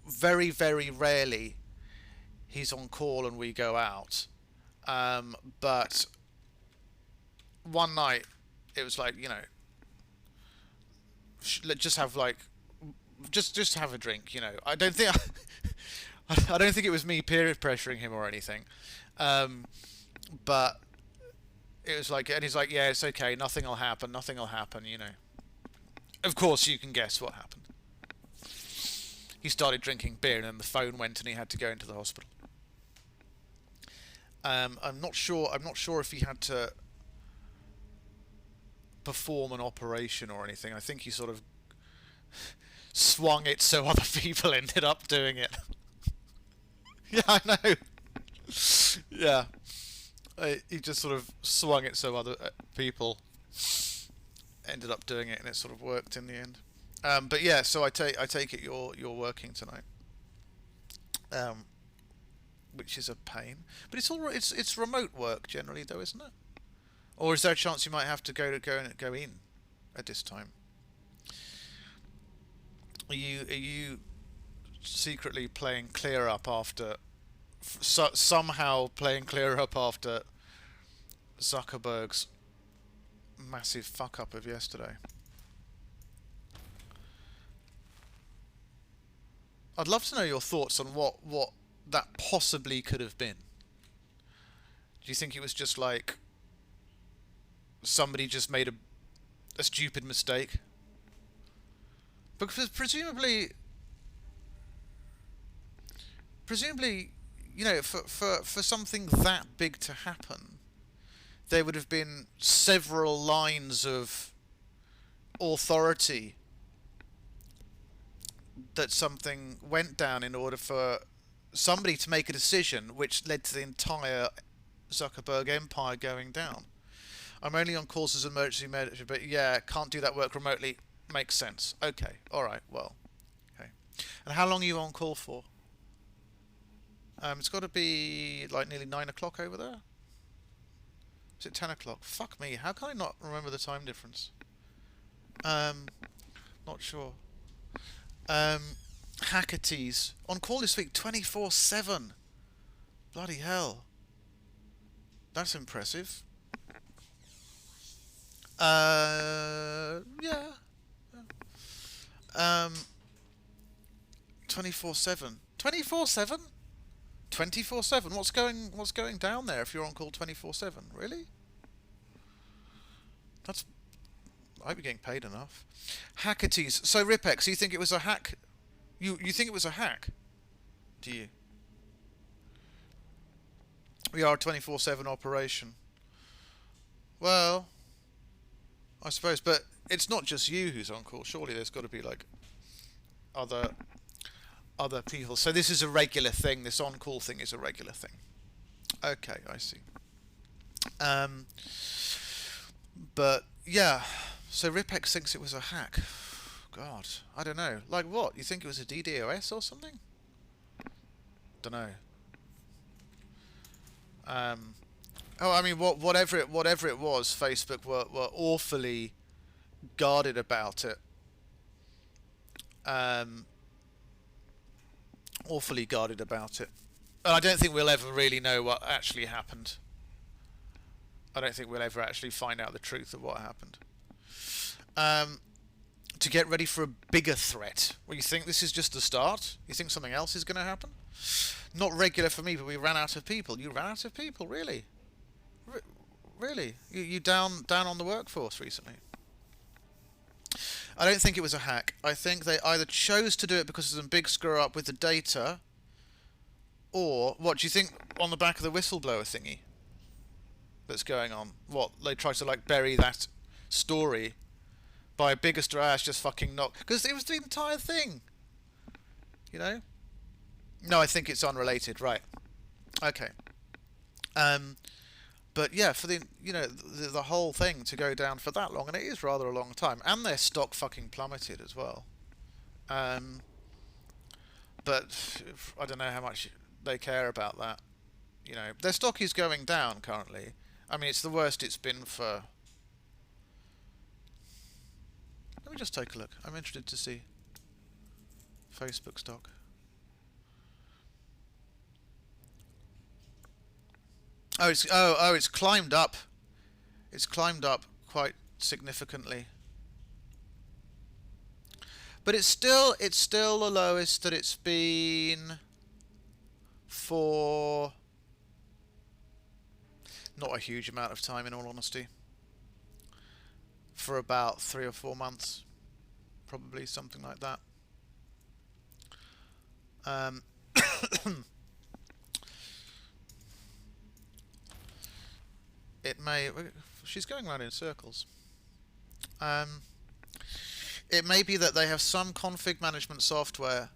very, very rarely he's on call and we go out. But one night it was like, just have like just have a drink. I don't think I don't think it was me peer pressuring him or anything, but it was like, and he's like, yeah, it's okay, nothing will happen, nothing will happen. Of course, you can guess what happened. He started drinking beer, and then the phone went, and he had to go into the hospital. I'm not sure. I'm not sure if he had to perform an operation or anything. I think he sort of swung it so other people ended up doing it. Yeah, I know. Yeah, he just sort of swung it so other people ended up doing it, and it sort of worked in the end. But yeah, so I take it you're working tonight, which is a pain. But it's remote work generally, though, isn't it? Or is there a chance you might have to go in at this time? Are you secretly playing clear up after somehow playing clear up after Zuckerberg's massive fuck up of yesterday? I'd love to know your thoughts on what that possibly could have been. Do you think it was just like somebody just made a stupid mistake? Because presumably, for something that big to happen, there would have been several lines of authority that something went down in order for somebody to make a decision which led to the entire Zuckerberg empire going down. I'm only on calls as emergency manager, but yeah, can't do that work remotely. Makes sense. Okay, alright, well. Okay. And how long are you on call for? It's got to be like nearly 9 o'clock over there. Is it 10 o'clock? Fuck me, how can I not remember the time difference? Not sure. Hackatees. On call this week 24/7. Bloody hell. That's impressive. Yeah. 24/7. 24/7? 24/7? What's going down there if you're on call 24/7? Really? That's... I hope you're getting paid enough. Hackatees. So Ripex, you think it was a hack? You think it was a hack? Do you? We are a 24/7 operation. Well, I suppose, but it's not just you who's on call. Surely there's got to be like other people. So this is a regular thing. This on-call thing is a regular thing. Okay, I see. But yeah, so Ripex thinks it was a hack. God, I don't know. Like what? You think it was a DDoS or something? Don't know. Oh, I mean, whatever it was, Facebook were awfully guarded about it. Awfully guarded about it. And I don't think we'll ever really know what actually happened. I don't think we'll ever actually find out the truth of what happened. To get ready for a bigger threat. Well, you think this is just the start? You think something else is going to happen? Not regular for me, but we ran out of people. You ran out of people, really? Really? You down on the workforce recently? I don't think it was a hack. I think they either chose to do it because of some big screw up with the data, or what do you think on the back of the whistleblower thingy that's going on? What, they tried to like bury that story by a bigger ass just fucking knock, because it was the entire thing, you know? No, I think it's unrelated, right? Okay. But yeah, for the whole thing to go down for that long, and it is rather a long time, and their stock fucking plummeted as well. But I don't know how much they care about that. You know, their stock is going down currently. I mean, it's the worst it's been for Let me just take a look. I'm interested to see Facebook stock. Oh, it's climbed up. It's climbed up quite significantly. But it's still the lowest that it's been for not a huge amount of time, in all honesty. For about 3 or 4 months, probably something like that. It may. She's going around in circles. It may be that they have some config management software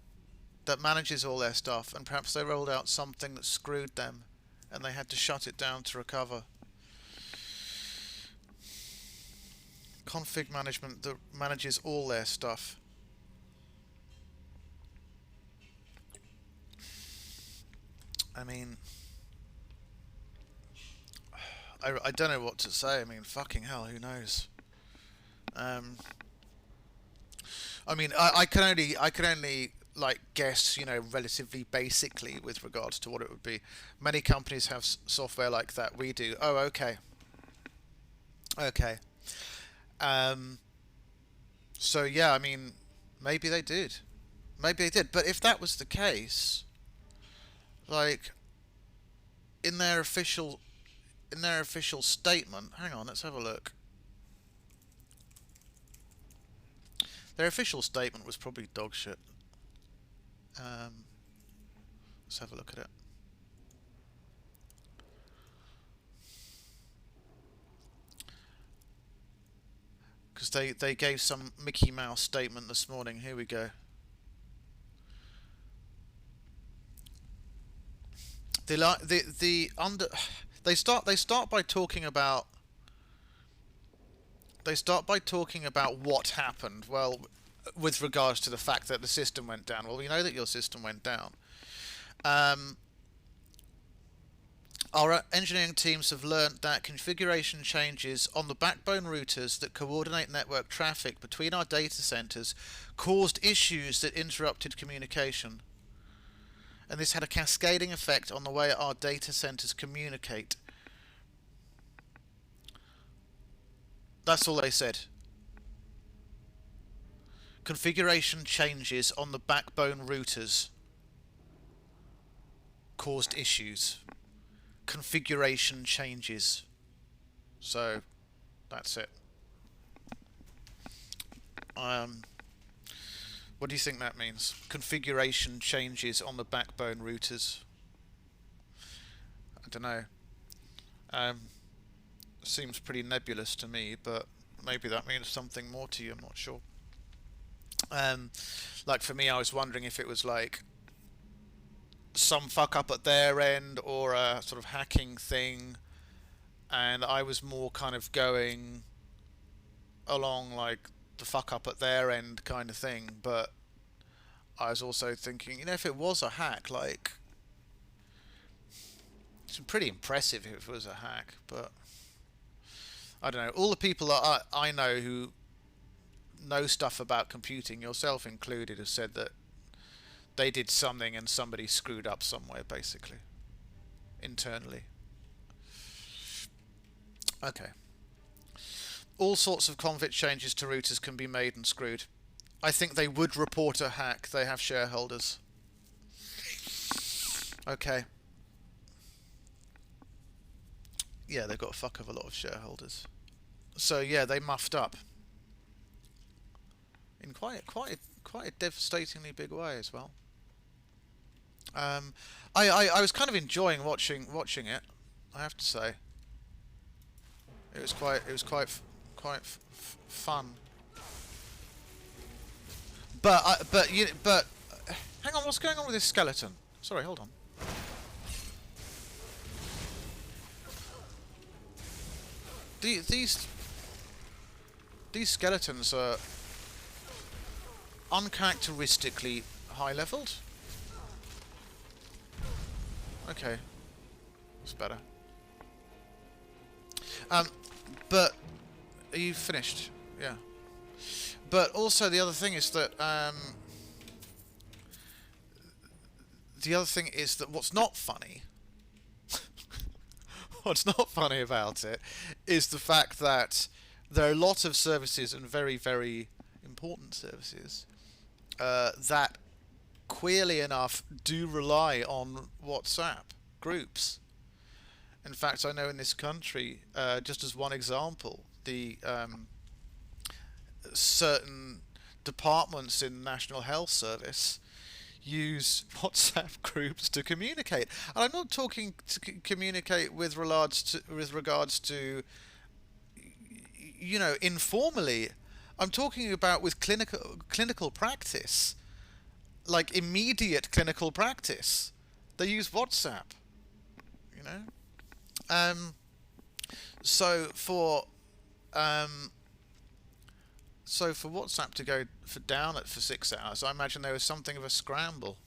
that manages all their stuff, and perhaps they rolled out something that screwed them, and they had to shut it down to recover. Config management that manages all their stuff. I mean, I don't know what to say. I mean, fucking hell, who knows? I mean, I can only like guess, you know, relatively basically with regards to what it would be. Many companies have software like that. We do. Oh, okay. Okay. So yeah, I mean, maybe they did. Maybe they did. But if that was the case, like, in their official statement, hang on, let's have a look. Their official statement was probably dog shit. Let's have a look at it. Because they gave some Mickey Mouse statement this morning. Here we go. They start by talking about what happened. Well, with regards to the fact that the system went down. Well, we know that your system went down. Our engineering teams have learnt that configuration changes on the backbone routers that coordinate network traffic between our data centers caused issues that interrupted communication. And this had a cascading effect on the way our data centers communicate. That's all they said. Configuration changes on the backbone routers caused issues. Configuration changes. So, that's it. What do you think that means? Configuration changes on the backbone routers. I don't know. Seems pretty nebulous to me, but maybe that means something more to you. I'm not sure. Like for me, I was wondering if it was like some fuck up at their end or a sort of hacking thing, and I was more kind of going along like the fuck up at their end kind of thing. But I was also thinking, you know, if it was a hack, like, it's pretty impressive if it was a hack. But I don't know. All the people that I know who know stuff about computing, yourself included, have said that they did something and somebody screwed up somewhere, basically, internally. Okay. All sorts of config changes to routers can be made and screwed. I think they would report a hack. They have shareholders. Okay. Yeah, they've got a fuck of a lot of shareholders. So yeah, they muffed up in quite a devastatingly big way as well. I was kind of enjoying watching it. I have to say, it was quite fun. But hang on, what's going on with this skeleton? Sorry, hold on. These skeletons are uncharacteristically high-leveled. Okay, that's better. But are you finished? Yeah. But also the other thing is that what's not funny, what's not funny about it, is the fact that there are a lot of services and very, very important services that, queerly enough, do rely on WhatsApp groups. In fact, I know in this country, just as one example, the certain departments in the National Health Service use WhatsApp groups to communicate. And I'm not talking to communicate with regards to informally. I'm talking about with clinical practice, like immediate clinical practice. They use WhatsApp. You know. So for WhatsApp to go down for 6 hours, I imagine there was something of a scramble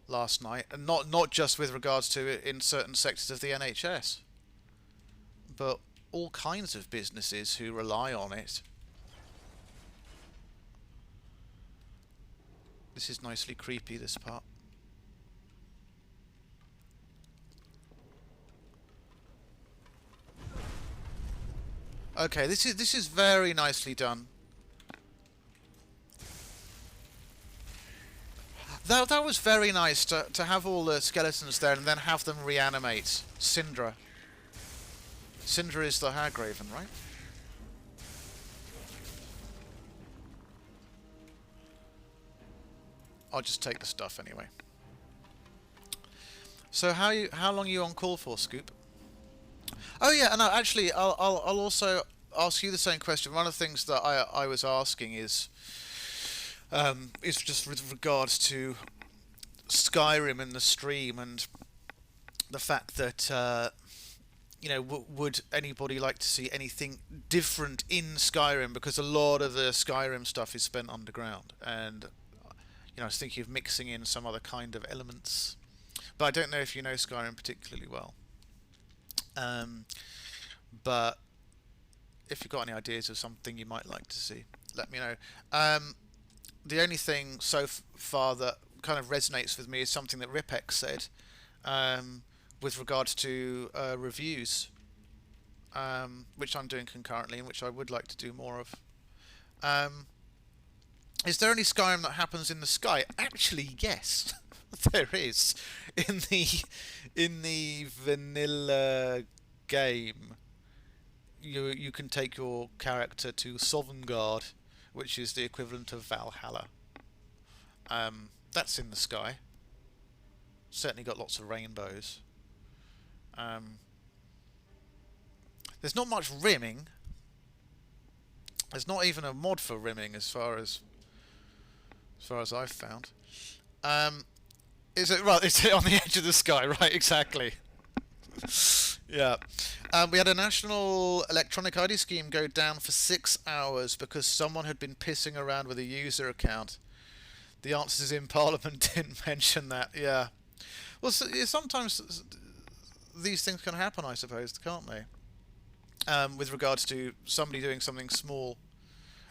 last night, and not just with regards to it in certain sectors of the NHS, but all kinds of businesses who rely on it. This is nicely creepy, this part. Okay, this is very nicely done. That was very nice to have all the skeletons there and then have them reanimate Syndra. Syndra is the Hagraven, right? I'll just take the stuff anyway. So how long are you on call for, Scoop? Oh yeah, and actually, I'll also ask you the same question. One of the things that I was asking is just with regards to Skyrim in the stream and the fact that would anybody like to see anything different in Skyrim, because a lot of the Skyrim stuff is spent underground, and I was thinking of mixing in some other kind of elements, but I don't know if you know Skyrim particularly well. But if you've got any ideas of something you might like to see, let me know. The only thing so far that kind of resonates with me is something that Ripex said with regards to reviews, which I'm doing concurrently and which I would like to do more of. Is there any Skyrim that happens in the sky? Actually, yes, there is. In the vanilla game, you can take your character to Sovngarde, which is the equivalent of Valhalla. That's in the sky. Certainly got lots of rainbows. There's not much rimming. There's not even a mod for rimming as far as I've found. Is it right? Is it on the edge of the sky? Right, exactly. Yeah. We had a national electronic ID scheme go down for 6 hours because someone had been pissing around with a user account. The answers in Parliament didn't mention that. Yeah. Well, sometimes these things can happen, I suppose, can't they? With regards to somebody doing something small,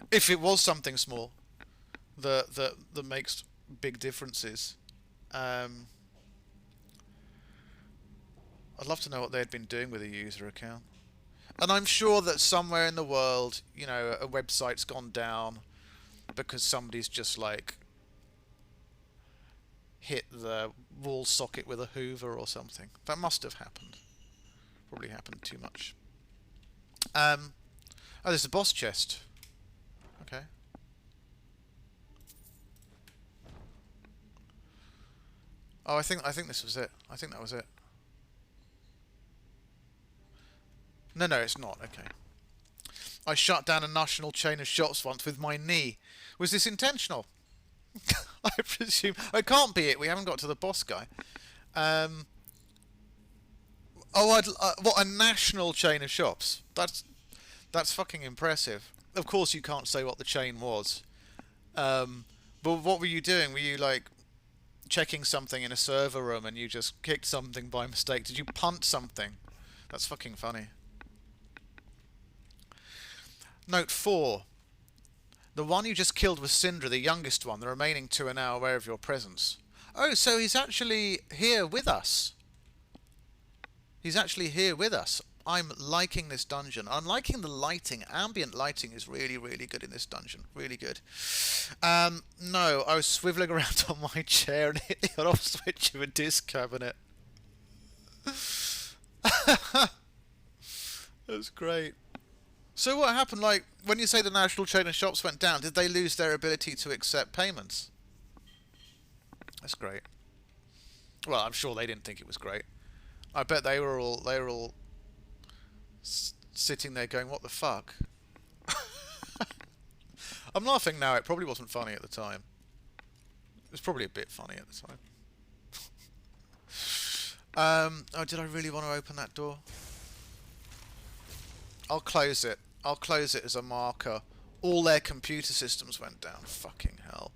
if it was something small that makes big differences. I'd love to know what they'd been doing with a user account. And I'm sure that somewhere in the world, a website's gone down because somebody's just like hit the wall socket with a hoover or something. That must have happened. Probably happened too much. Oh, there's a boss chest. Okay. Oh, I think this was it. I think that was it. No, it's not. Okay. I shut down a national chain of shops once with my knee. Was this intentional? I presume. It can't be it. We haven't got to the boss guy. What, a national chain of shops? That's fucking impressive. Of course you can't say what the chain was. But what were you doing? Were you like checking something in a server room and you just kicked something by mistake? Did you punt something? That's fucking funny. Note 4. The one you just killed was Syndra, the youngest one. The remaining two are now aware of your presence. Oh, so he's actually here with us. He's actually here with us. I'm liking this dungeon. I'm liking the lighting. Ambient lighting is really, really good in this dungeon. Really good. No, I was swiveling around on my chair and hit the on-off switch of a disc cabinet. That's great. So what happened, like, when you say the national chain of shops went down, did they lose their ability to accept payments? That's great. Well, I'm sure they didn't think it was great. I bet they were all sitting there going, what the fuck? I'm laughing now, it probably wasn't funny at the time. It was probably a bit funny at the time. Oh, did I really want to open that door? I'll close it. I'll close it as a marker. All their computer systems went down. Fucking hell.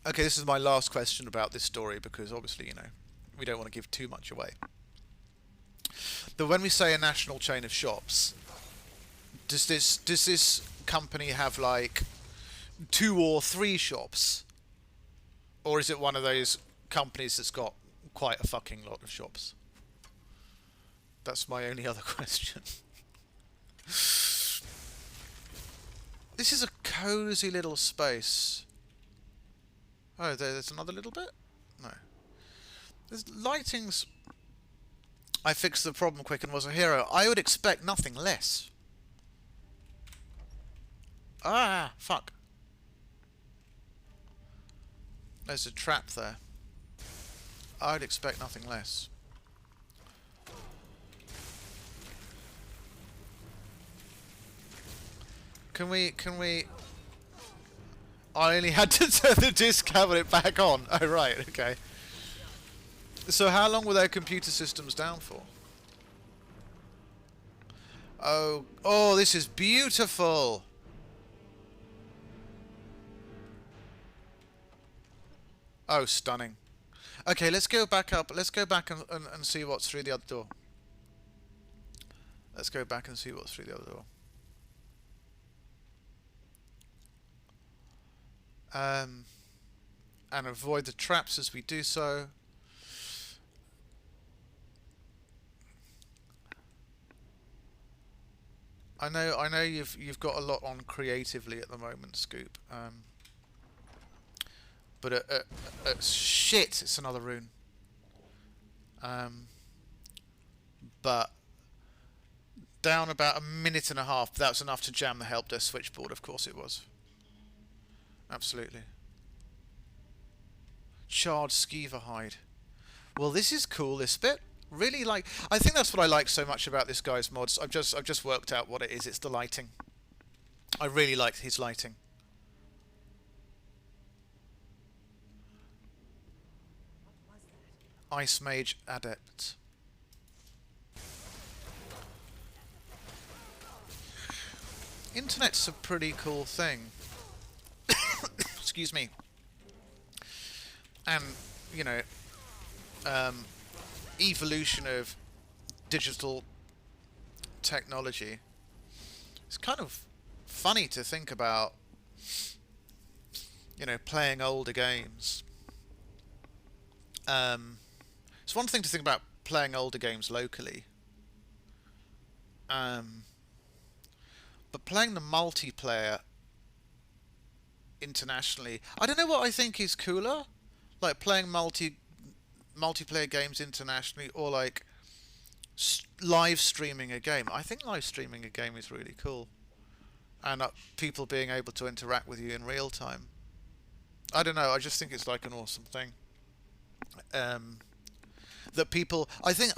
Okay, this is my last question about this story because obviously, you know, we don't want to give too much away. But when we say a national chain of shops, does this company have like 2 or 3 shops? Or is it one of those companies that's got quite a fucking lot of shops? That's my only other question. This is a cozy little space. Oh, there's another little bit? No. There's lightings. I fixed the problem quick and was a hero. I would expect nothing less. Ah, fuck. There's a trap there. I would expect nothing less. Can we... I only had to turn the disc cabinet back on. Oh, right, okay. So how long were their computer systems down for? Oh, this is beautiful. Oh, stunning. Okay, let's go back up. Let's go back and see what's through the other door. Let's go back and see what's through the other door. And avoid the traps as we do so. I know you've got a lot on creatively at the moment, Scoop. But shit, it's another rune. But down about a minute and a half. That was enough to jam the help desk switchboard. Of course it was. Absolutely. Charred skeever hide. Well, this is cool. This bit really like. I think that's what I like so much about this guy's mods. I've just worked out what it is. It's the lighting. I really like his lighting. Ice Mage Adept. Internet's a pretty cool thing. Excuse me. And, you know, evolution of digital technology. It's kind of funny to think about, you know, playing older games. It's one thing to think about playing older games locally. But playing the multiplayer internationally, I don't know what I think is cooler, like playing multiplayer games internationally, or like live streaming a game. I think live streaming a game is really cool, and people being able to interact with you in real time. I don't know. I just think it's like an awesome thing. That people, I think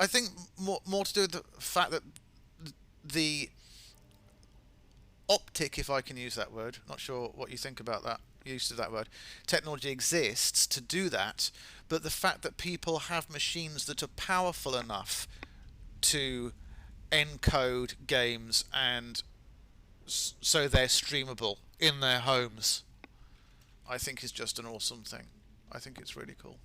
more to do with the fact that the optic, if I can use that word, not sure what you think about that use of that word, technology exists to do that, but the fact that people have machines that are powerful enough to encode games and so they're streamable in their homes, I think is just an awesome thing. I think it's really cool.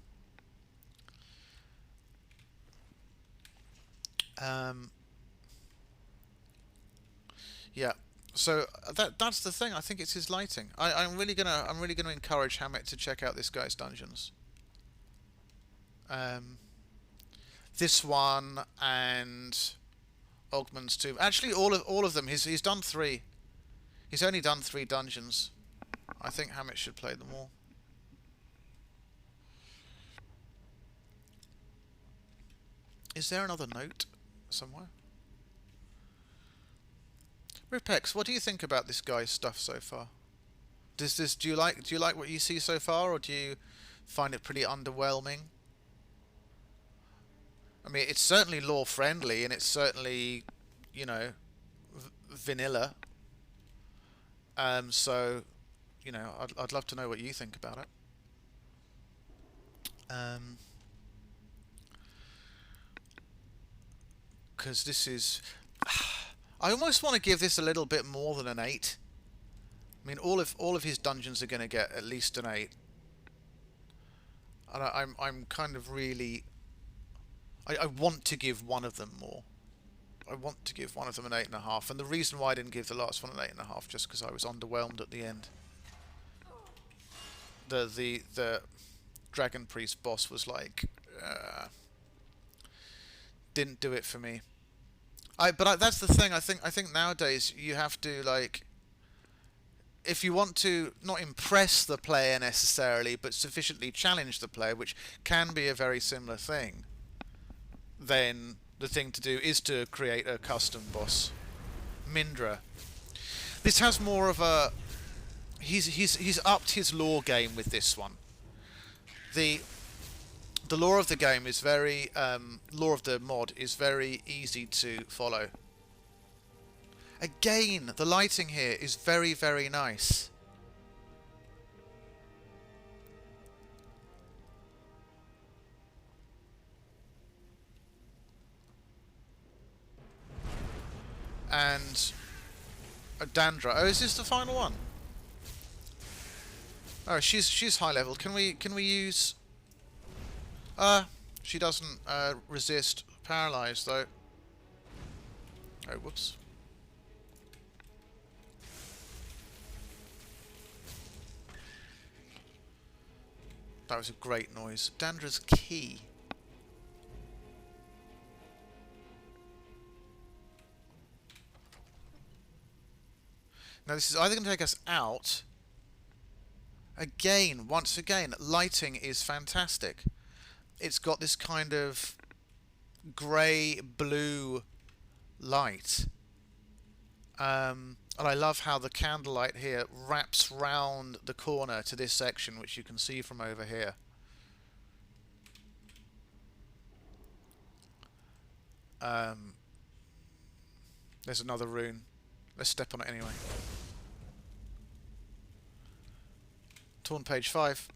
Yeah. So that's the thing. I think it's his lighting. I'm really gonna encourage Hammett to check out this guy's dungeons. Um, this one and Ogman's too. Actually, all of them. He's done 3. He's only done 3 dungeons. I think Hammett should play them all. Is there another note somewhere? Ripex, what do you think about this guy's stuff so far? Do you like what you see so far, or do you find it pretty underwhelming? I mean, it's certainly lore friendly, and it's certainly, you know, vanilla. So, you know, I'd love to know what you think about it. Because this is, I almost want to give this a little bit more than an 8. I mean, all of his dungeons are going to get at least an 8, and I'm kind of really, I want to give one of them more. I want to give one of them an 8.5, and the reason why I didn't give the last one an 8.5 just because I was underwhelmed at the end. The Dragon Priest boss was like, didn't do it for me. That's the thing. I think nowadays you have to, like, if you want to not impress the player necessarily, but sufficiently challenge the player, which can be a very similar thing, then the thing to do is to create a custom boss. Mindra. This has more of a, he's upped his lore game with this one. The lore of the game is very, lore of the mod is very easy to follow. Again, the lighting here is very, very nice. And Dandra. Oh, is this the final one? Oh, she's high level. Can we use? She doesn't resist paralyze though. Oh, whoops. That was a great noise. Dandra's key. Now this is either going to take us out. Again, once again, lighting is fantastic. It's got this kind of grey-blue light. And I love how the candlelight here wraps round the corner to this section, which you can see from over here. There's another rune. Let's step on it anyway. Torn page 5.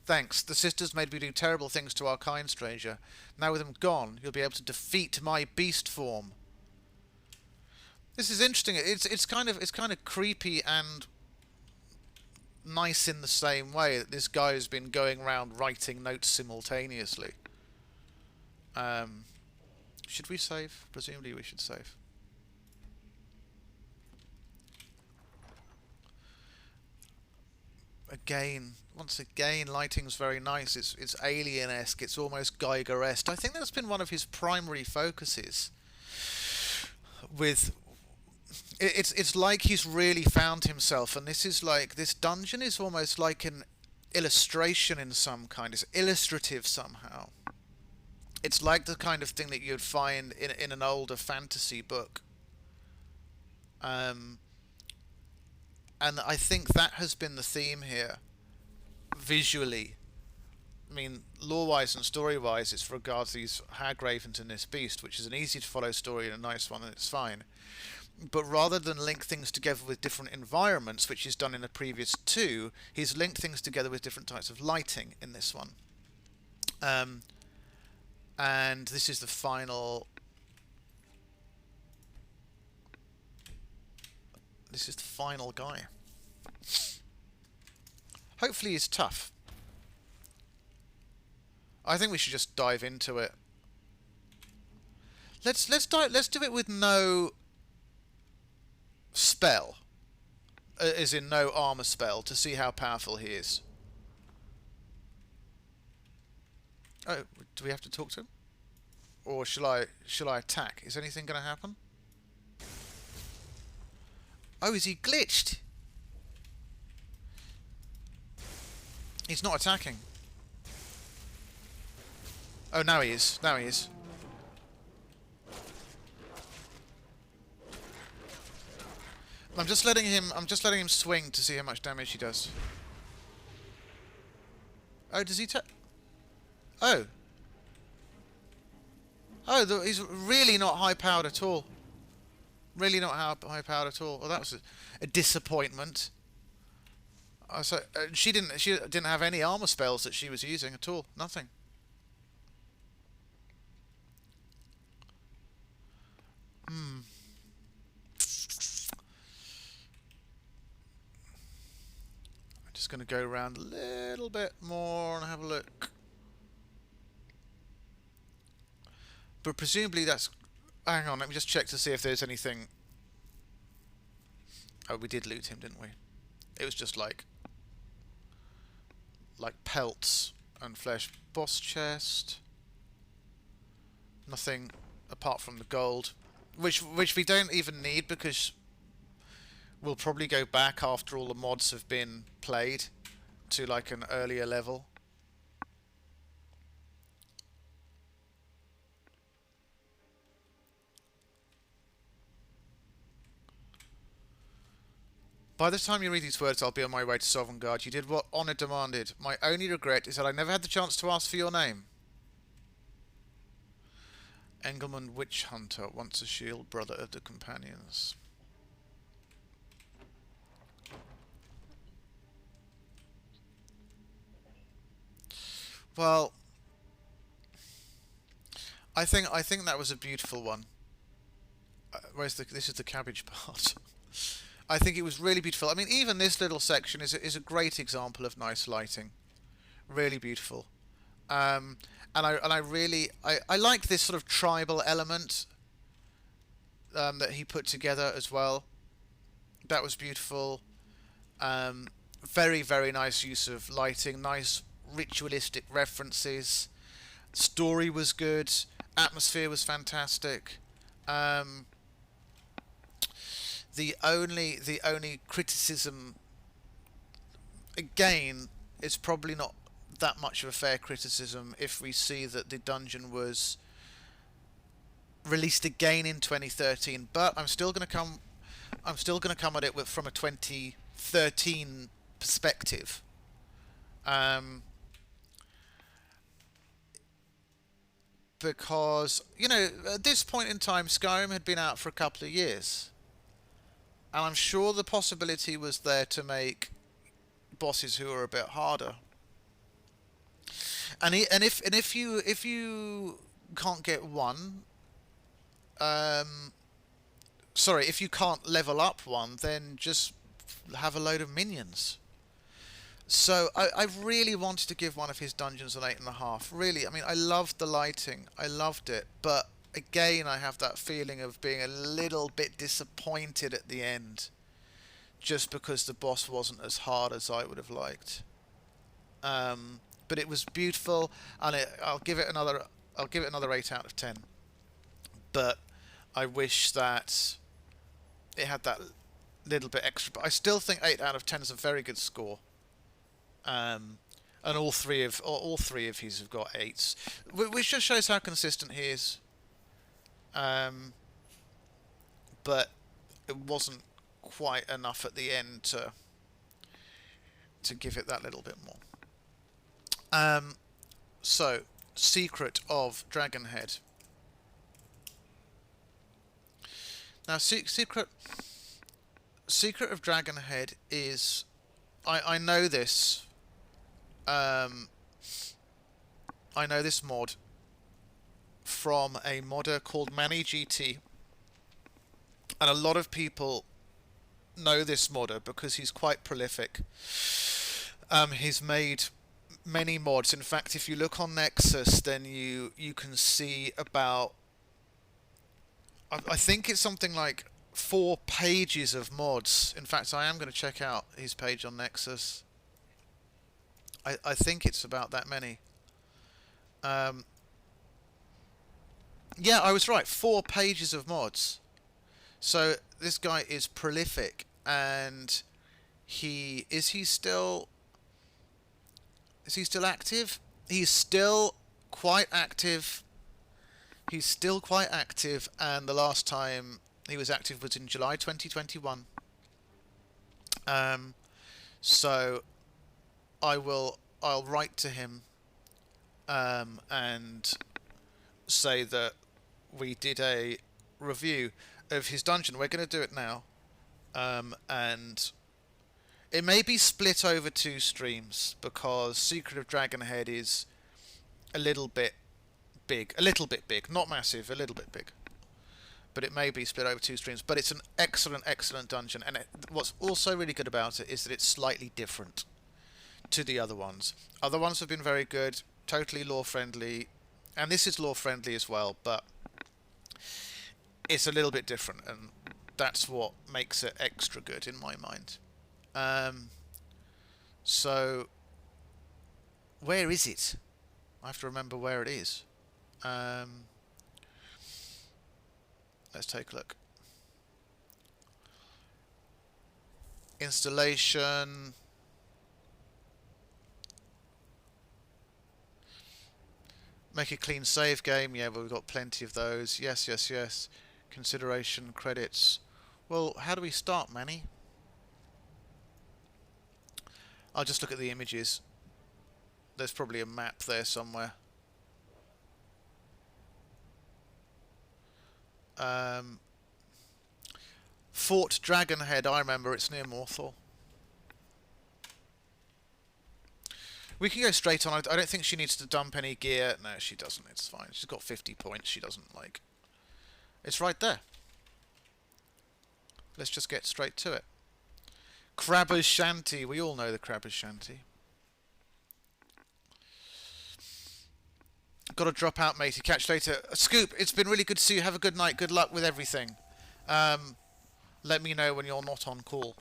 Thanks. The sisters made me do terrible things to our kind stranger. Now with them gone, you'll be able to defeat my beast form. This is interesting. It's kind of creepy and nice in the same way that this guy has been going around writing notes simultaneously. Should we save? Presumably we should save. Again, once again, lighting's very nice. It's alien-esque. It's almost Geiger-esque. I think that's been one of his primary focuses. It's like he's really found himself, and this is like, this dungeon is almost like an illustration in some kind. It's illustrative somehow. It's like the kind of thing that you'd find in an older fantasy book. And I think that has been the theme here, visually. I mean, lore-wise and story-wise, it's regards these hag ravens in this beast, which is an easy-to-follow story and a nice one, and it's fine. But rather than link things together with different environments, which he's done in the previous 2, he's linked things together with different types of lighting in this one. And this is the final... This is the final guy. Hopefully he's tough. I think we should just dive into it. Let's do it with no spell, as in no armor spell, to see how powerful he is. Oh, do we have to talk to him? Or shall I attack? Is anything going to happen? Oh, is he glitched? He's not attacking. Oh, now he is. Now he is. I'm just letting him swing to see how much damage he does. Oh, does he Oh. Oh, he's really not high powered at all. Really not high powered at all. Well, that was a disappointment. So she didn't have any armor spells that she was using at all. Nothing. I'm just going to go around a little bit more and have a look. But presumably that's... Hang on, let me just check to see if there's anything... Oh, we did loot him, didn't we? It was just like pelts and flesh. Boss chest. Nothing apart from the gold. Which we don't even need because we'll probably go back after all the mods have been played to like an earlier level. By the time you read these words, I'll be on my way to Sovngarde. You did what honor demanded. My only regret is that I never had the chance to ask for your name. Engelmann, witch hunter, once a shield brother of the companions. Well, I think that was a beautiful one. This is the cabbage part. I think it was really beautiful. I mean, even this little section is a great example of nice lighting. Really beautiful. And I really like this sort of tribal element that he put together as well. That was beautiful. Very, very nice use of lighting. Nice ritualistic references. Story was good. Atmosphere was fantastic. The only criticism, again, is probably not that much of a fair criticism if we see that the dungeon was released again in 2013. But I'm still going to come at it from a 2013 perspective. Because, you know, at this point in time, Skyrim had been out for a couple of years. And I'm sure the possibility was there to make bosses who are a bit harder. And if you can't get one, sorry, if you can't level up one, then just have a load of minions. So I really wanted to give one of his dungeons an 8.5. Really, I mean, I loved the lighting, I loved it, but again, I have that feeling of being a little bit disappointed at the end, just because the boss wasn't as hard as I would have liked. But it was beautiful, and I'll give it another 8 out of 10. But I wish that it had that little bit extra. But I still think 8 out of 10 is a very good score. And all three of his have got 8s, which just shows how consistent he is. But it wasn't quite enough at the end to give it that little bit more. So, Secret of Dragonhead. Now, Secret of Dragonhead is... I know this. I know this mod from a modder called MannyGT, and a lot of people know this modder because he's quite prolific. He's made many mods. In fact, if you look on Nexus, then you can see about, I think it's something like 4 pages of mods. In fact, I am going to check out his page on Nexus. I think it's about that many. Yeah, I was right. 4 pages of mods. So this guy is prolific, and is he still active? He's still quite active. He's still quite active, and the last time he was active was in July 2021. So I'll write to him and say that we did a review of his dungeon. We're going to do it now, and it may be split over 2 streams because Secret of Dragonhead is a little bit big, not massive, a little bit big, but it may be split over 2 streams. But it's an excellent dungeon, and what's also really good about it is that it's slightly different to the other ones. Other ones have been very good, totally lore friendly, and this is lore friendly as well, but it's a little bit different, and that's what makes it extra good in my mind. So where is it? I have to remember where it is. Let's take a look. Installation. Make a clean save game. Yeah, well, we've got plenty of those. Yes. Consideration, credits. Well, how do we start, Manny? I'll just look at the images. There's probably a map there somewhere. Fort Dragonhead, I remember, it's near Morthal. We can go straight on. I don't think she needs to dump any gear. No, she doesn't. It's fine. She's got 50 points. She doesn't like... It's right there. Let's just get straight to it. Crabber's Shanty. We all know the Crabber's Shanty. Got to drop out, matey. Catch you later. Scoop, it's been really good to see you. Have a good night. Good luck with everything. Let me know when you're not on call.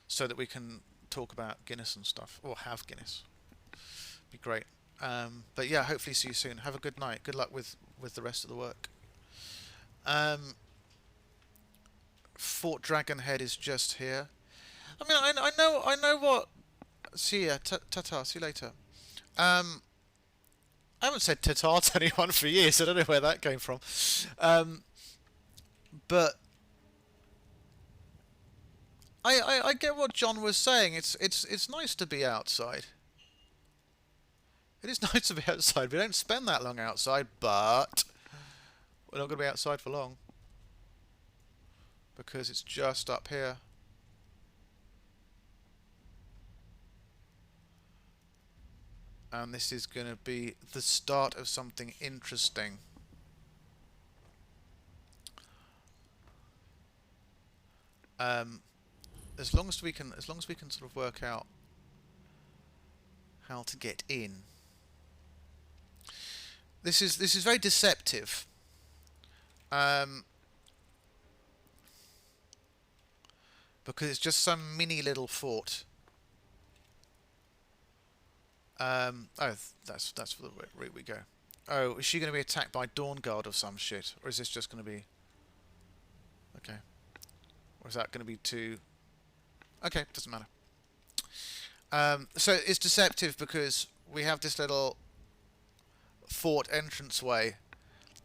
So that we can talk about Guinness and stuff. Or have Guinness. Be great. But yeah, hopefully see you soon. Have a good night. Good luck with the rest of the work. Fort Dragonhead is just here. I mean, I know what... See ya. Ta-ta. See you later. I haven't said ta-ta to anyone for years. I don't know where that came from. But I get what John was saying. It's nice to be outside. It is nice to be outside. We don't spend that long outside, but we're not going to be outside for long because it's just up here. And this is going to be the start of something interesting. As long as we can sort of work out how to get in. This is very deceptive. Because it's just some mini little fort. Oh, that's for the route we go. Oh, is she going to be attacked by Dawn Guard or some shit? Or is this just going to be... Okay. Or is that going to be too... Okay, doesn't matter. So it's deceptive because we have this little fort entranceway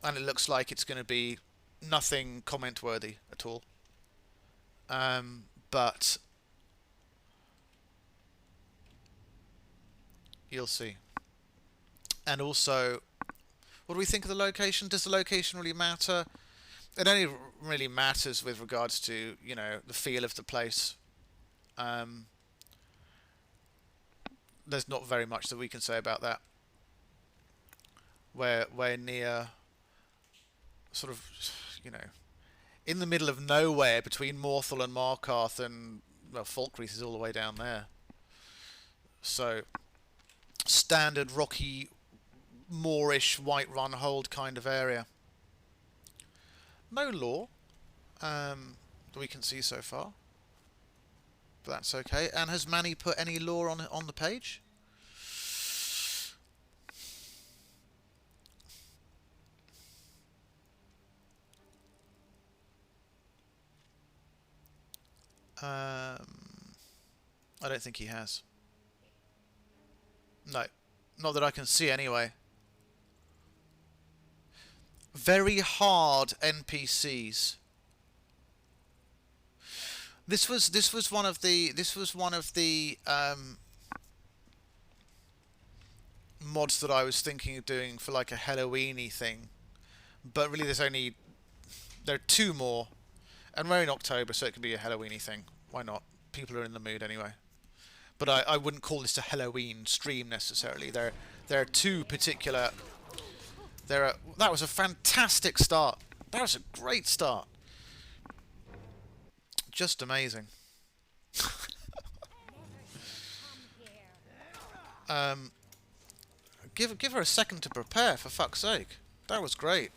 and it looks like it's going to be nothing comment-worthy at all. But... You'll see. And also, what do we think of the location? Does the location really matter? It only really matters with regards to, you know, the feel of the place. There's not very much that we can say about that. We're near, sort of, you know, in the middle of nowhere between Morthal and Markarth, and, well, Falkreath is all the way down there. So... standard rocky Moorish Whiterun hold kind of area. No lore that we can see so far. But that's okay. And has Manny put any lore on the page? I don't think he has. No. Not that I can see anyway. Very hard NPCs. This was one of the mods that I was thinking of doing for like a Halloween-y thing. But really there are 2 more. And we're in October, so it could be a Halloween-y thing. Why not? People are in the mood anyway. But I wouldn't call this a Halloween stream necessarily. There are 2 particular. That was a fantastic start. That was a great start. Just amazing. Give her a second to prepare, for fuck's sake. That was great.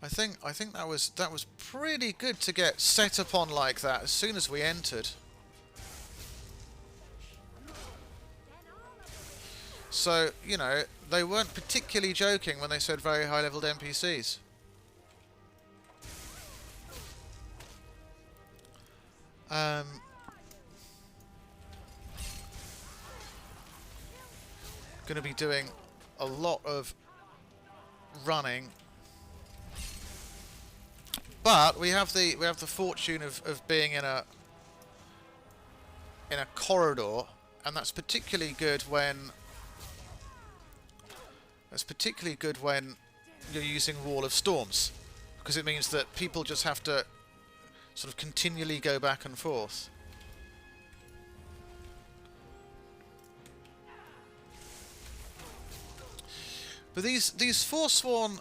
I think that was pretty good to get set upon like that as soon as we entered. So, you know, they weren't particularly joking when they said very high-leveled NPCs. Going to be doing a lot of running, but we have the fortune of being in a corridor, and that's particularly good when you're using Wall of Storms, because it means that people just have to sort of continually go back and forth. But these Forsworn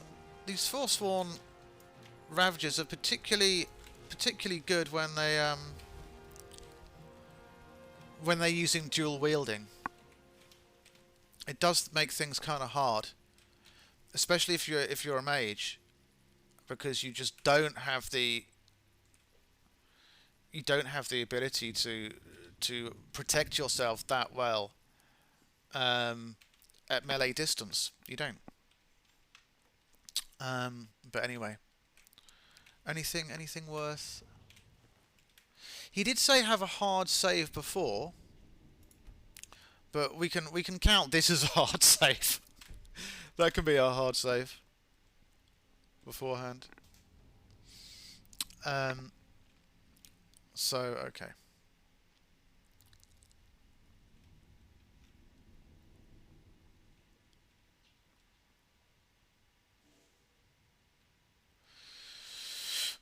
Ravagers are particularly good when they're using dual wielding. It does make things kind of hard, especially if you're a mage, because you just don't have the ability to protect yourself that well at melee distance. You don't. But anyway, anything worth? He did say have a hard save before, but we can count this as a hard save. That can be our hard save beforehand. So okay.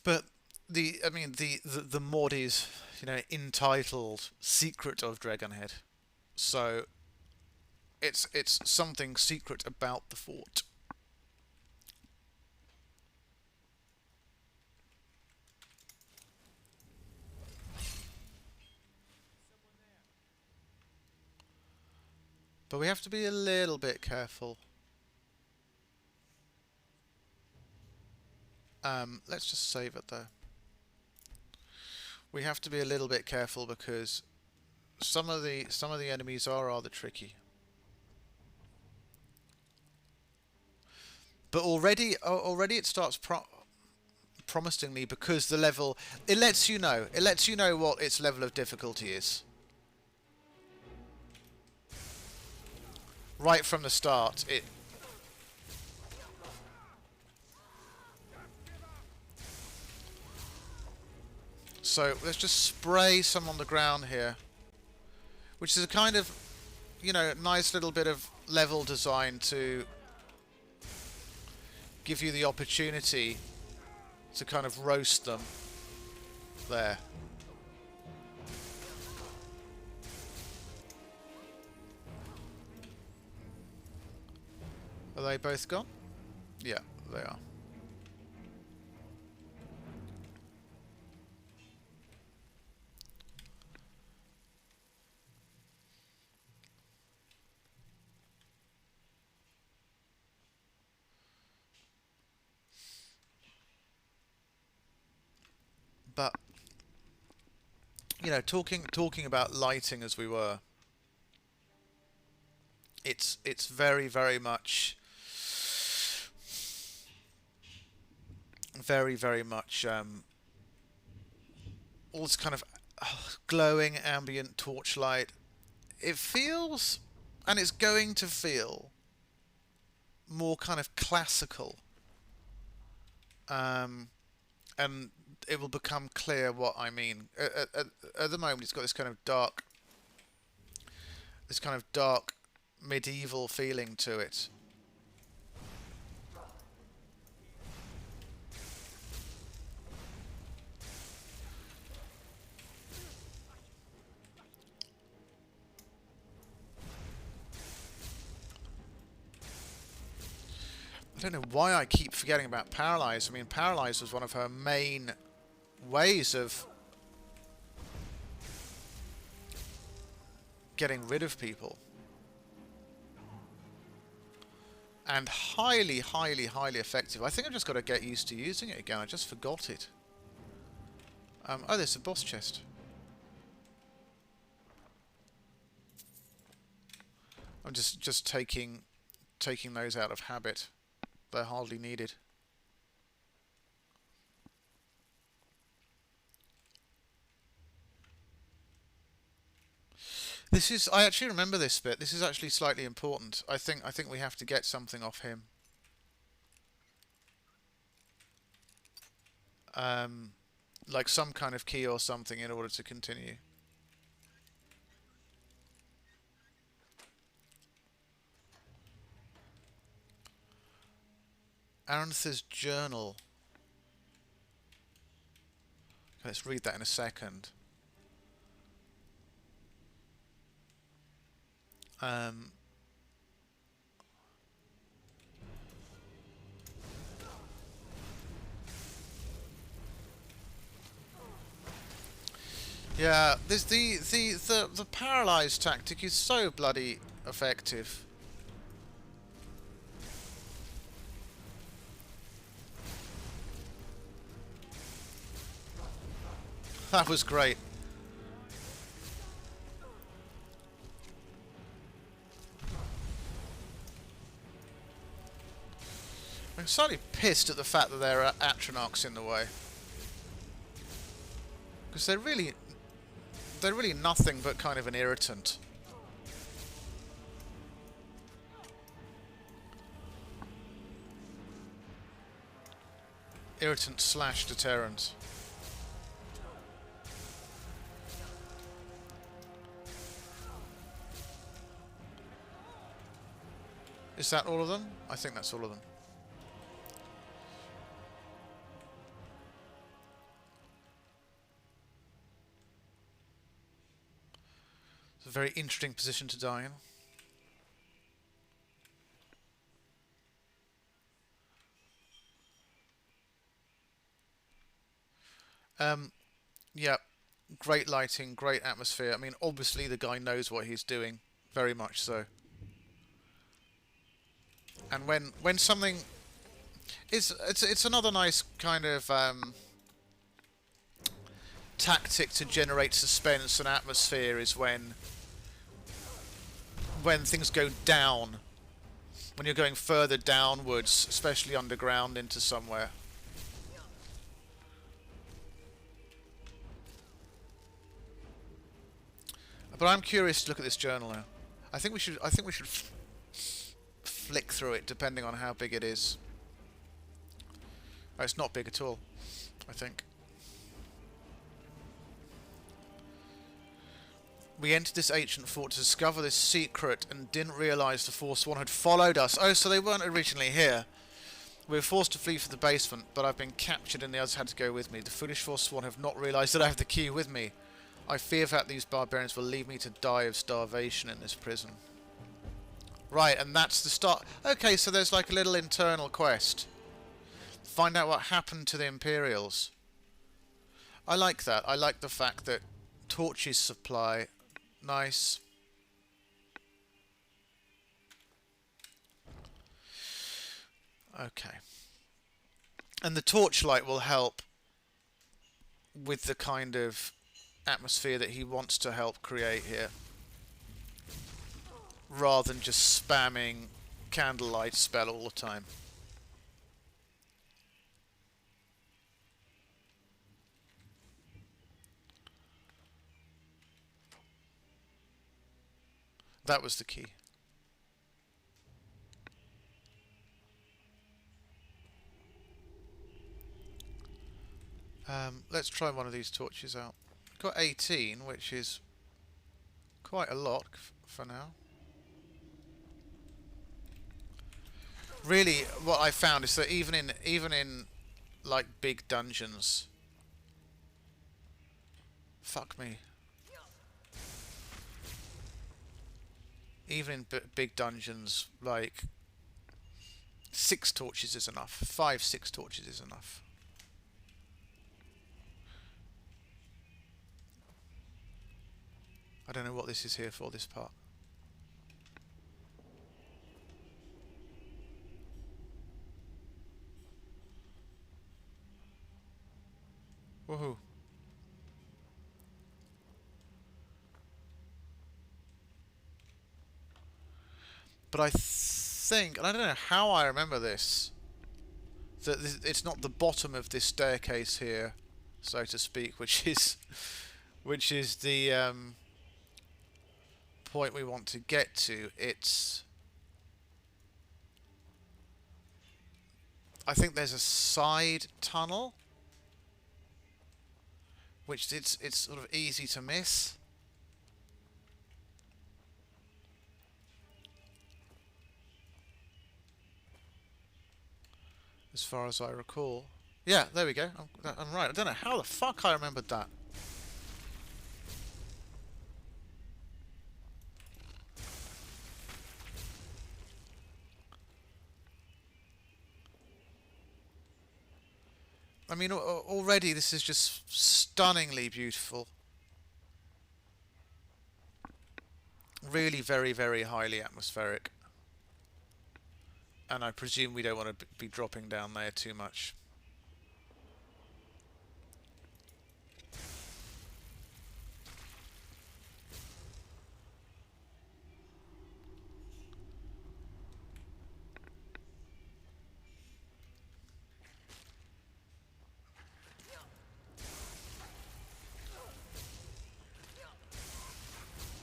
But the mod is, you know, entitled Secret of Dragonhead, so it's something secret about the fort. But we have to be a little bit careful. Let's just save it though. We have to be a little bit careful because some of the enemies are rather tricky. But already it starts promising me, because the level, it lets you know what its level of difficulty is right from the start. So let's just spray some on the ground here, which is a kind of, you know, nice little bit of level design to give you the opportunity to kind of roast them there. Are they both gone? Yeah, they are. But you know, talking about lighting as we were, it's very very much all this kind of glowing ambient torchlight. It feels, and it's going to feel, more kind of classical, and it will become clear what I mean. At the moment, it's got this kind of dark medieval feeling to it. I don't know why I keep forgetting about Paralyze. I mean, Paralyze was one of her main ways of getting rid of people. And highly, highly, highly effective. I think I've just got to get used to using it again. I just forgot it. Oh, there's a boss chest. I'm just taking those out of habit. They're hardly needed. This is, I actually remember this bit. This is actually slightly important. I think we have to get something off him. Like some kind of key or something in order to continue. Arantha's journal. Let's read that in a second. Yeah, this the paralyze tactic is so bloody effective. That was great. I'm slightly pissed at the fact that there are Atronachs in the way, because they're really nothing but kind of an irritant. Irritant / deterrent. Is that all of them? I think that's all of them. It's a very interesting position to die in. Yeah, great lighting, great atmosphere. I mean, obviously the guy knows what he's doing, very much so. And when something it's another nice kind of tactic to generate suspense and atmosphere is when things go down, when you're going further downwards, especially underground into somewhere. But I'm curious to look at this journal now. I think we should flick through it, depending on how big it is. Oh, it's not big at all, I think. We entered this ancient fort to discover this secret and didn't realise the Forsworn had followed us. Oh, so they weren't originally here. We were forced to flee for the basement, but I've been captured and the others had to go with me. The foolish Forsworn have not realised that I have the key with me. I fear that these barbarians will leave me to die of starvation in this prison. Right, and that's the start. Okay, so there's like a little internal quest. Find out what happened to the Imperials. I like that. I like the fact that torches supply. Nice. Okay. And the torchlight will help with the kind of atmosphere that he wants to help create here, rather than just spamming candlelight spell all the time. That was the key. Let's try one of these torches out. Got 18, which is quite a lot for now. Really, what I found is that even in like big dungeons, fuck me. Even in big dungeons, like 6 torches is enough. 5, 6 torches is enough. I don't know what this is here for, this part. Woohoo. But I think, and I don't know how I remember this, that it's not the bottom of this staircase here, so to speak, which is the point we want to get to. It's, I think there's a side tunnel, which it's sort of easy to miss. As far as I recall. Yeah, there we go. I'm right. I don't know how the fuck I remembered that. I mean, already this is just stunningly beautiful. Really very, very highly atmospheric. And I presume we don't want to be dropping down there too much.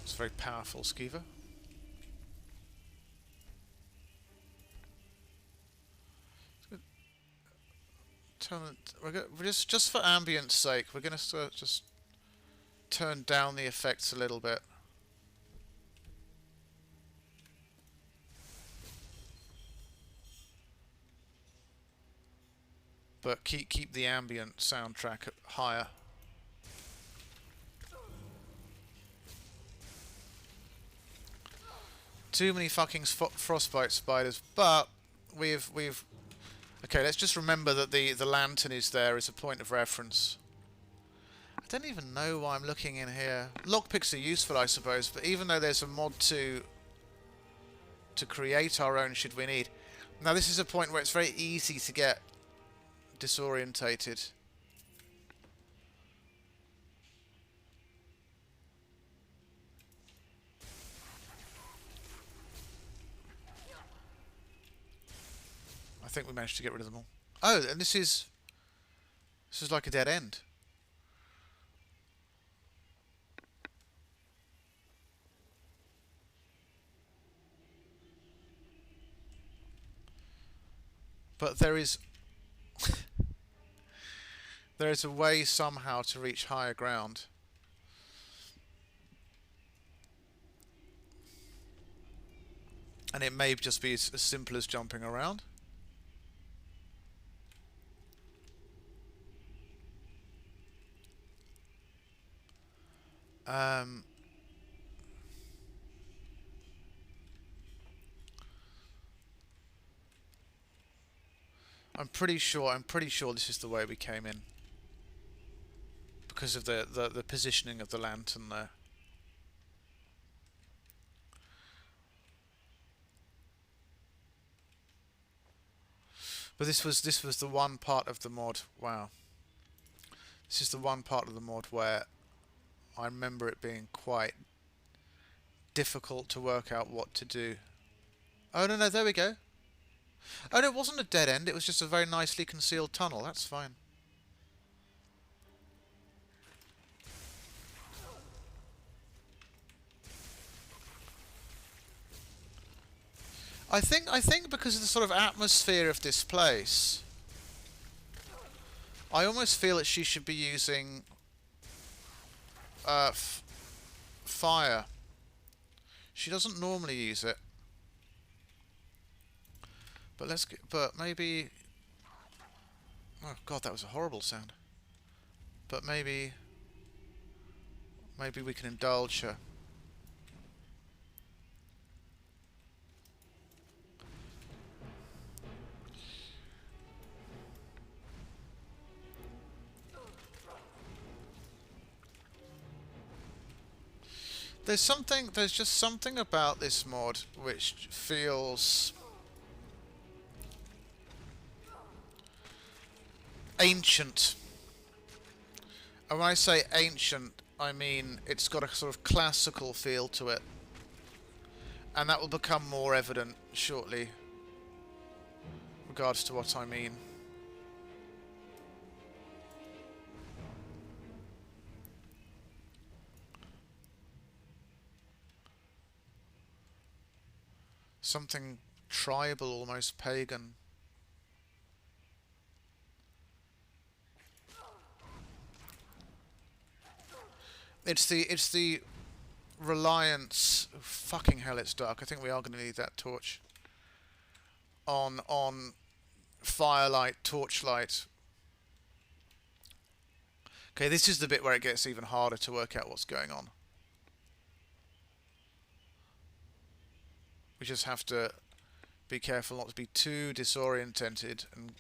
It's very powerful, Skeever. We're just for ambience sake, we're gonna just turn down the effects a little bit. But keep the ambient soundtrack higher. Too many fucking frostbite spiders, but we've okay, let's just remember that the lantern is there as a point of reference. I don't even know why I'm looking in here. Lockpicks are useful, I suppose, but even though there's a mod to create our own should we need. Now this is a point where it's very easy to get disorientated. I think we managed to get rid of them all. Oh, and this is like a dead end. But there is there is a way somehow to reach higher ground. And it may just be as simple as jumping around. I'm pretty sure this is the way we came in. Because of the positioning of the lantern there. But this was the one part of the mod. Wow. This is the one part of the mod where I remember it being quite difficult to work out what to do. Oh, no, no, there we go. Oh, no, it wasn't a dead end. It was just a very nicely concealed tunnel. That's fine. I think because of the sort of atmosphere of this place, I almost feel that she should be using fire. She doesn't normally use it. But but maybe... Oh god, that was a horrible sound. But maybe we can indulge her. There's just something about this mod which feels ancient. And when I say ancient, I mean it's got a sort of classical feel to it. And that will become more evident shortly, regards to what I mean. Something tribal, almost pagan. It's the reliance. Oh, fucking hell, it's dark. I think we are going to need that torch. On firelight, torchlight. Okay, this is the bit where it gets even harder to work out what's going on. We just have to be careful not to be too disoriented and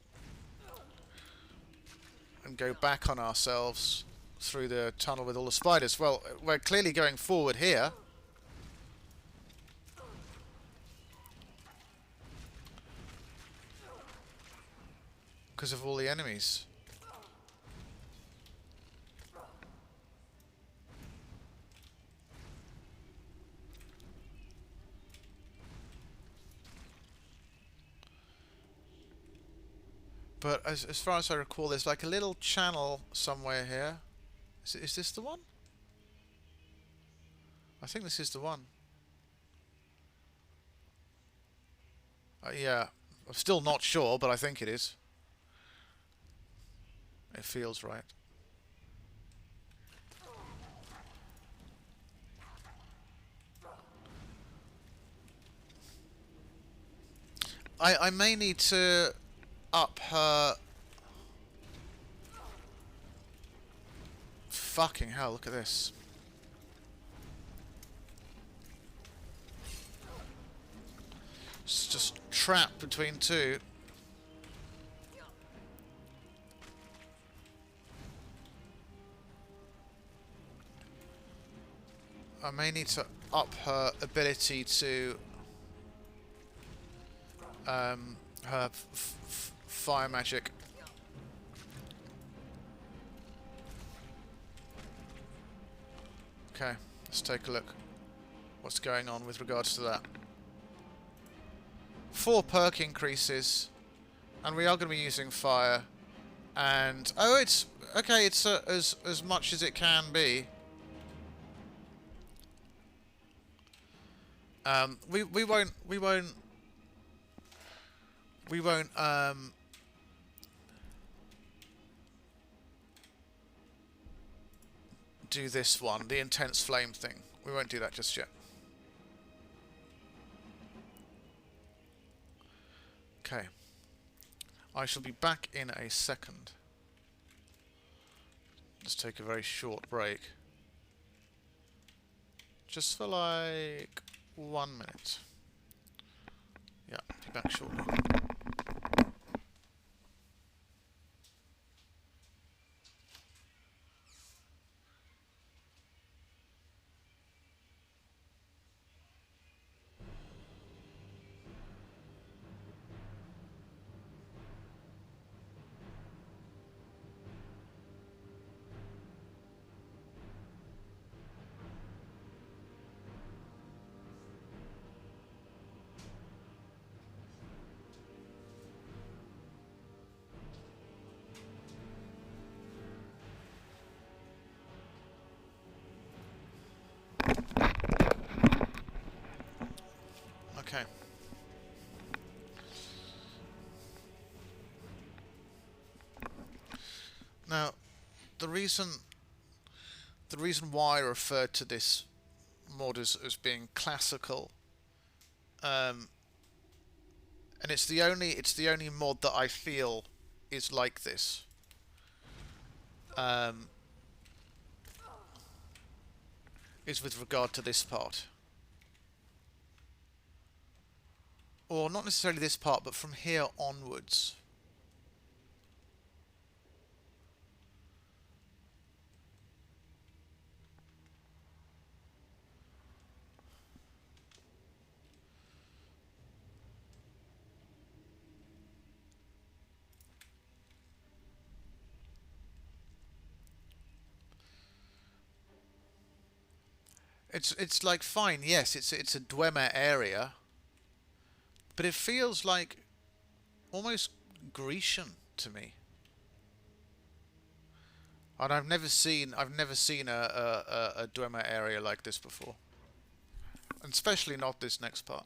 go back on ourselves through the tunnel with all the spiders. Well, we're clearly going forward here. Because of all the enemies. But as far as I recall, there's like a little channel somewhere here. Is this the one? I think this is the one. Yeah, I'm still not sure, but I think it is. It feels right. I may need to up her... Fucking hell, look at this. It's just trapped between two. I may need to up her ability to her fire magic. Okay, let's take a look. What's going on with regards to that? 4 perk increases, and we are going to be using fire. And oh, it's okay. It's as much as it can be. We won't do this one, the intense flame thing. We won't do that just yet. Okay. I shall be back in a second. Let's take a very short break. Just for like 1 minute. Yeah, be back shortly. Now, the reason the reason why I referred to this mod as being classical, um, and it's the only mod that I feel is like this. Is with regard to this part. Or not necessarily this part, but from here onwards. It's like fine, yes, it's a Dwemer area, but it feels like almost Grecian to me. And I've never seen a Dwemer area like this before, and especially not this next part.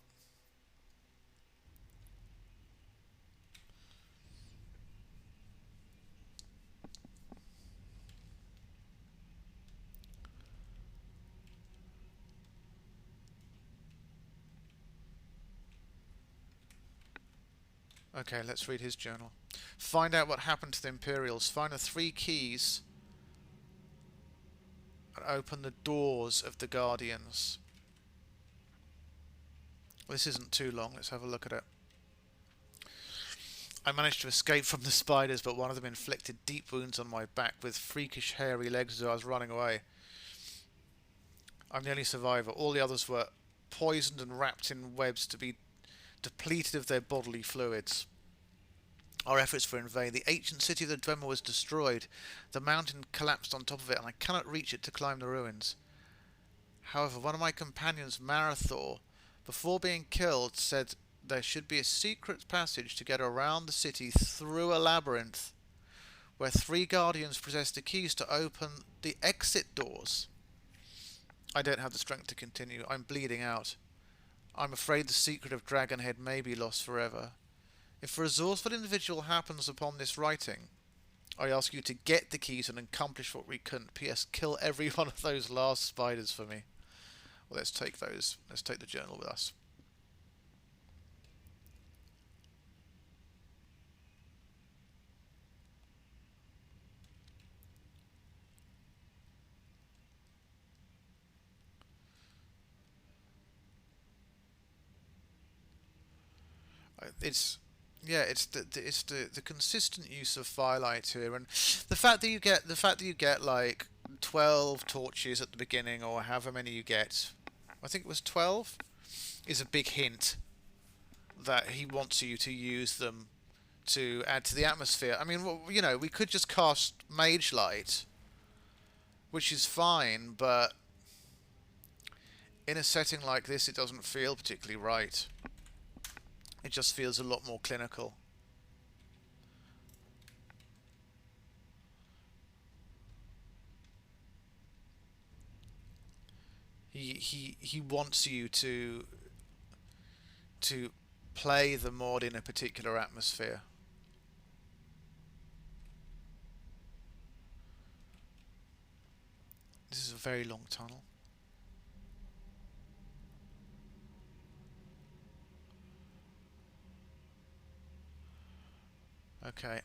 Okay, let's read his journal. Find out what happened to the Imperials. Find the 3 keys and open the doors of the Guardians. This isn't too long. Let's have a look at it. I managed to escape from the spiders, but one of them inflicted deep wounds on my back with freakish hairy legs as I was running away. I'm the only survivor. All the others were poisoned and wrapped in webs to be depleted of their bodily fluids. Our efforts were in vain. The ancient city of the Dwemer was destroyed. The mountain collapsed on top of it, and I cannot reach it to climb the ruins. However, one of my companions, Marathor, before being killed, said there should be a secret passage to get around the city through a labyrinth, where 3 guardians possess the keys to open the exit doors. I don't have the strength to continue. I'm bleeding out. I'm afraid the secret of Dragonhead may be lost forever. If a resourceful individual happens upon this writing, I ask you to get the keys and accomplish what we couldn't. P.S. Kill every one of those last spiders for me. Well, let's take those. Let's take the journal with us. It's the consistent use of firelight here, and the fact that you get like 12 torches at the beginning, or however many you get. I think it was 12, is a big hint that he wants you to use them to add to the atmosphere. I mean, well, you know, we could just cast Mage Light, which is fine, but in a setting like this, it doesn't feel particularly right. It just feels a lot more clinical. He wants you to play the mod in a particular atmosphere. This is a very long tunnel. Okay.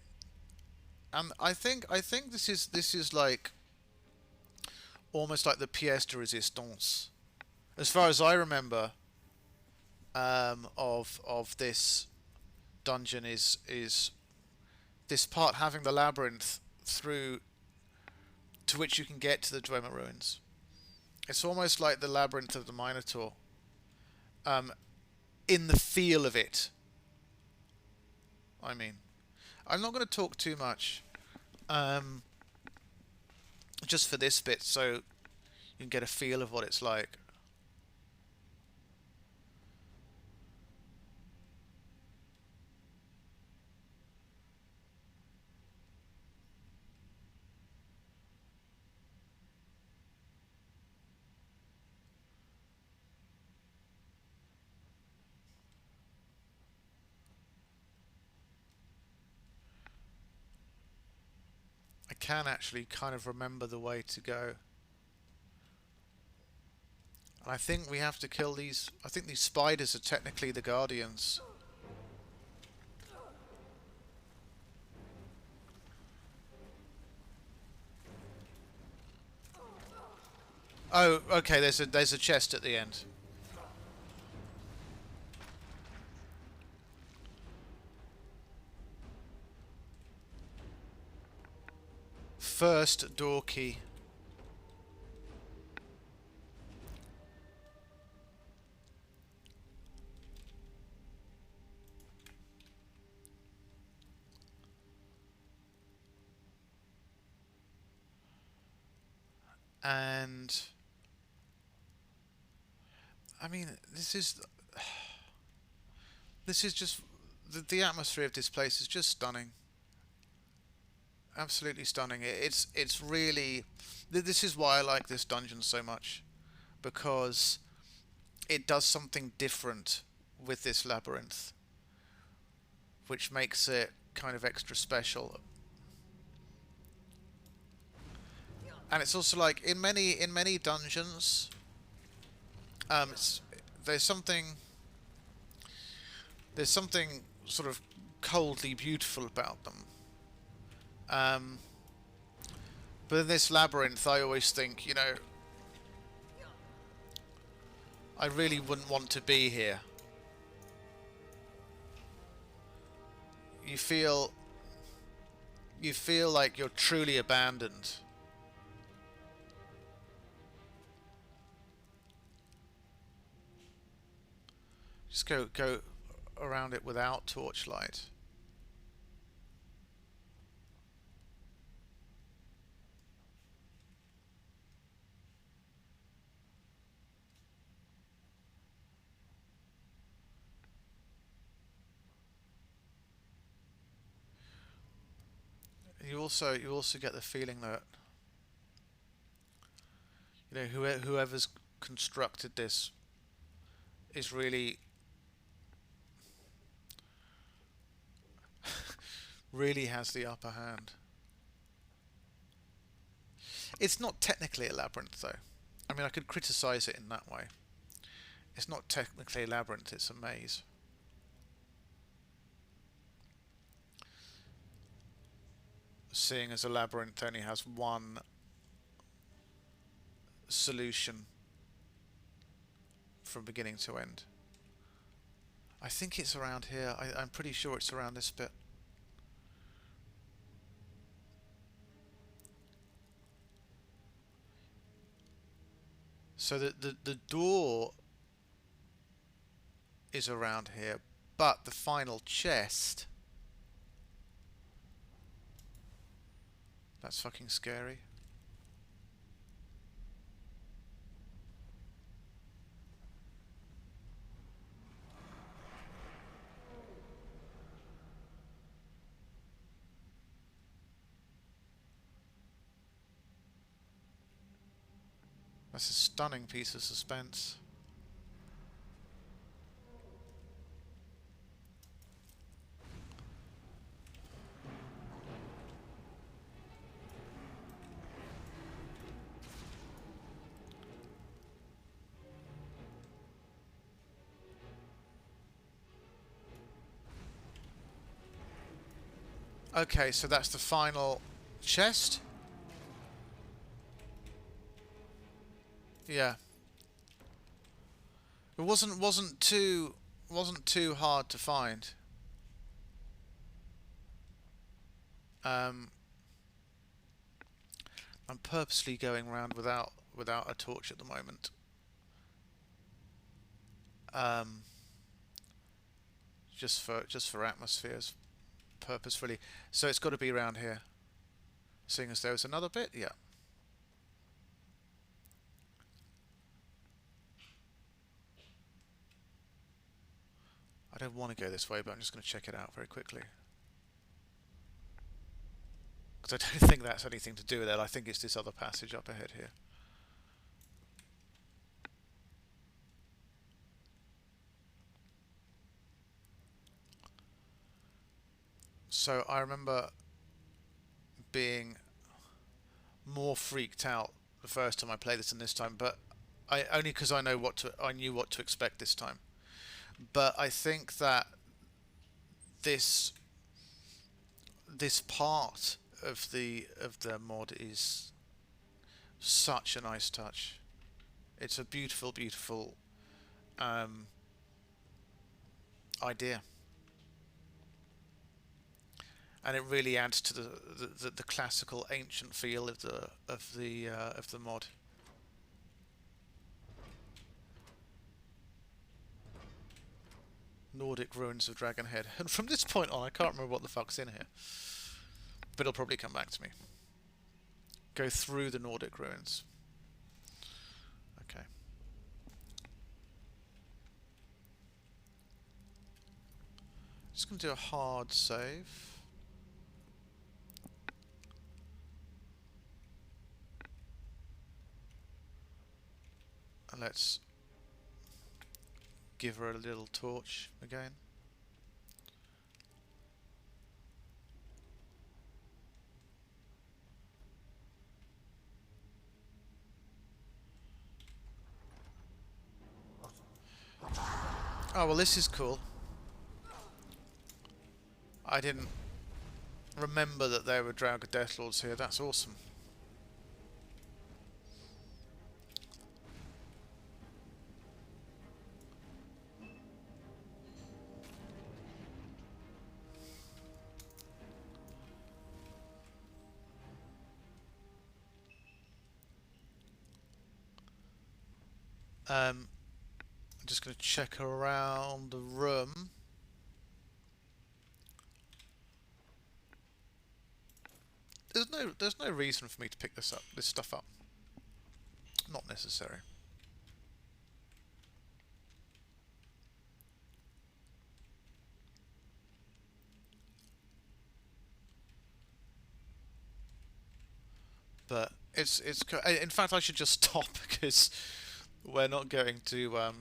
I think this is like almost like the pièce de résistance, as far as I remember, of this dungeon is this part having the labyrinth through to which you can get to the Dwemer ruins. It's almost like the labyrinth of the Minotaur, in the feel of it. I mean, I'm not going to talk too much, just for this bit, so you can get a feel of what it's like. I can actually kind of remember the way to go. And I think we have to kill these... I think these spiders are technically the guardians. Oh, okay, there's a chest at the end. First door key. And I mean, this is just the atmosphere of this place is just stunning. Absolutely stunning. It's really this is why I like this dungeon so much, because it does something different with this labyrinth, which makes it kind of extra special. And it's also like in many dungeons, there's something sort of coldly beautiful about them. But in this labyrinth, I always think, you know, I really wouldn't want to be here. You feel like you're truly abandoned. Just go around it without torchlight. You also get the feeling that, you know, whoever's constructed this is really really has the upper hand. It's not technically a labyrinth, though. I mean, I could criticize it in that way. It's not technically a labyrinth, it's a maze. Seeing as a labyrinth only has one solution from beginning to end. I think it's around here. I'm pretty sure it's around this bit. So the door is around here, but the final chest... That's fucking scary. That's a stunning piece of suspense. Okay, so that's the final chest. Yeah. It wasn't too hard to find. I'm purposely going around without a torch at the moment. Just for atmospheres, purposefully. So it's got to be around here. Seeing as there was another bit, yeah. I don't want to go this way, but I'm just going to check it out very quickly. Because I don't think that's anything to do with it. I think it's this other passage up ahead here. So I remember being more freaked out the first time I played this than this time, but only because I knew what to expect this time. But I think that this part of the mod is such a nice touch. It's a beautiful, beautiful idea, and it really adds to the classical, ancient feel of the mod. Nordic ruins of Dragonhead, and from this point on, I can't remember what the fuck's in here, but it'll probably come back to me. Go through the Nordic ruins. Okay. Just gonna do a hard save. And let's give her a little torch again. Oh, well, this is cool. I didn't remember that there were Draugr Deathlords here. That's awesome. I'm just going to check around the room. There's no reason for me to pick this stuff up. Not necessary. But it's in fact I should just stop because we're not going to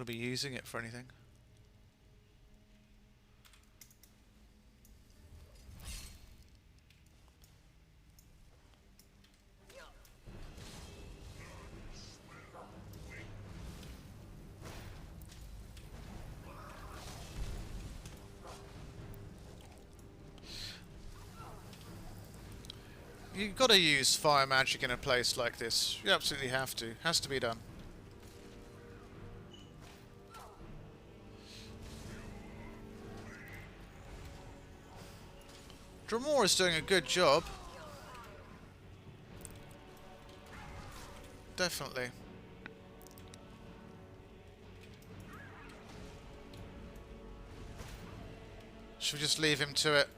be using it for anything. You've got to use fire magic in a place like this. You absolutely have to. Has to be done. Dremor is doing a good job. Definitely. Should we just leave him to it?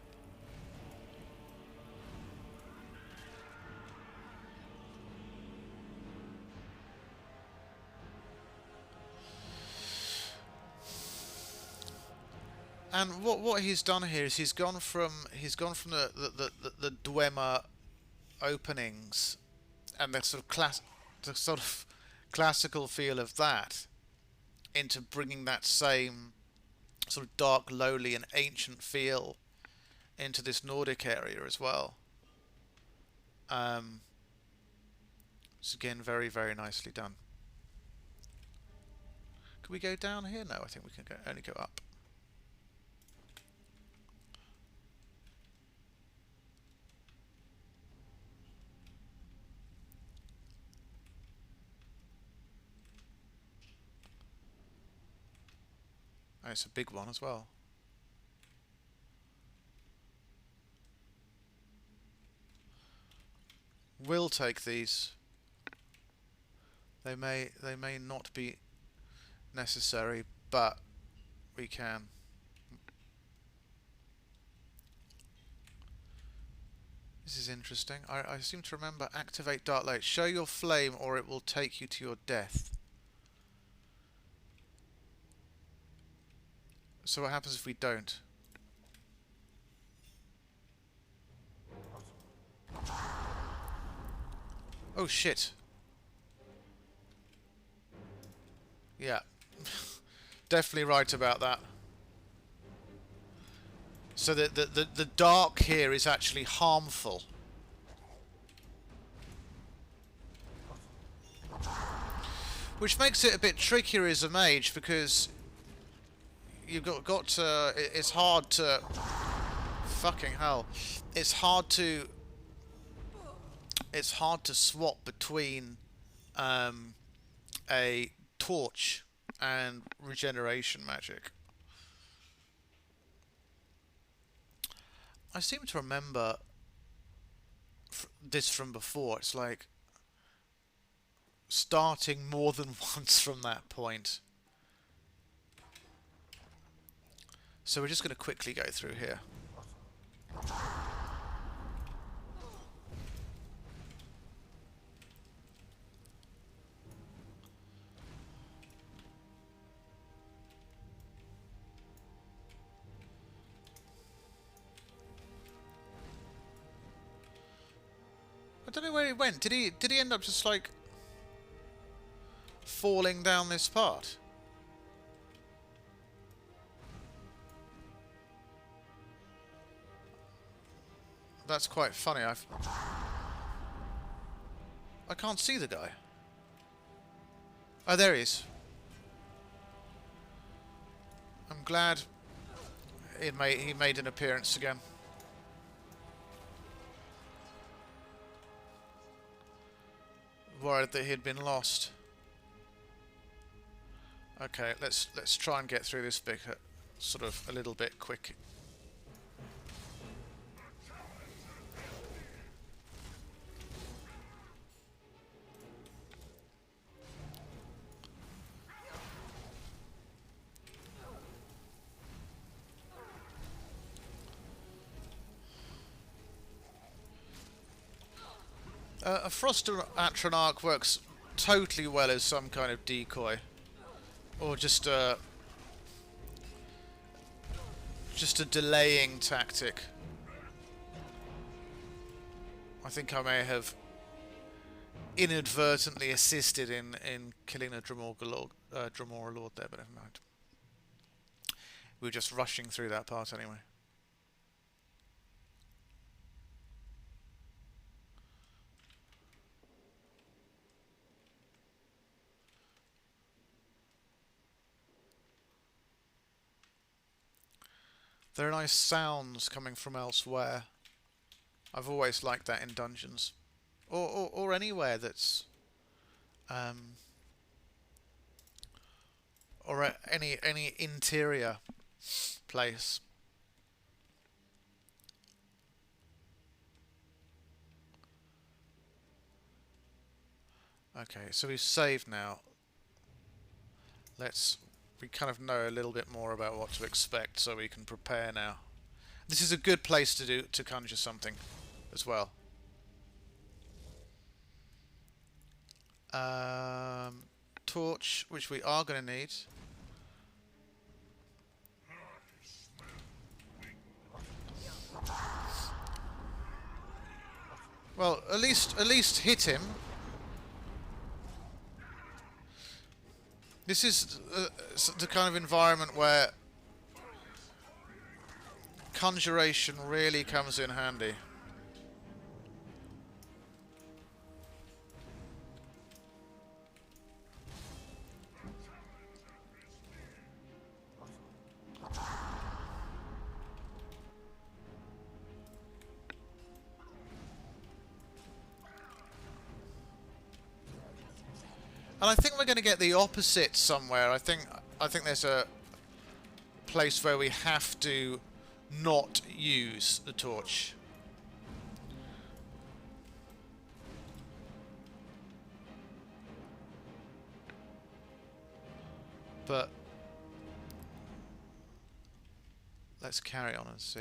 And what he's done here is he's gone from the Dwemer openings and the sort of classical feel of that into bringing that same sort of dark, lowly, and ancient feel into this Nordic area as well. It's again very, very nicely done. Can we go down here? No, I think we can only go up. Oh, it's a big one as well. We'll take these. They may not be necessary, but we can. This is interesting. I seem to remember activate dark light. Show your flame or it will take you to your death. So what happens if we don't? Oh shit. Yeah. Definitely right about that. So the dark here is actually harmful. Which makes it a bit trickier as a mage, because you've got to... It's hard to... Fucking hell. It's hard to swap between a torch and regeneration magic. I seem to remember this from before. It's like starting more than once from that point. So we're just going to quickly go through here. I don't know where he went. Did he end up just like falling down this part? That's quite funny. I can't see the guy. Oh, there he is. I'm glad he made an appearance again. Worried that he'd been lost. Okay, let's try and get through this bit sort of a little bit quick. A Frost Atronach works totally well as some kind of decoy, or just a delaying tactic. I think I may have inadvertently assisted in killing a Dromora Lord there, but never mind. We were just rushing through that part anyway. There are nice sounds coming from elsewhere. I've always liked that in dungeons, or anywhere that's, or any interior place. Okay, so we've saved now. We kind of know a little bit more about what to expect, so we can prepare now. This is a good place to conjure something as well. Torch, which we are going to need. Well, at least hit him. This is the kind of environment where conjuration really comes in handy. And I think we're going to get the opposite somewhere. I think there's a place where we have to not use the torch. But let's carry on and see.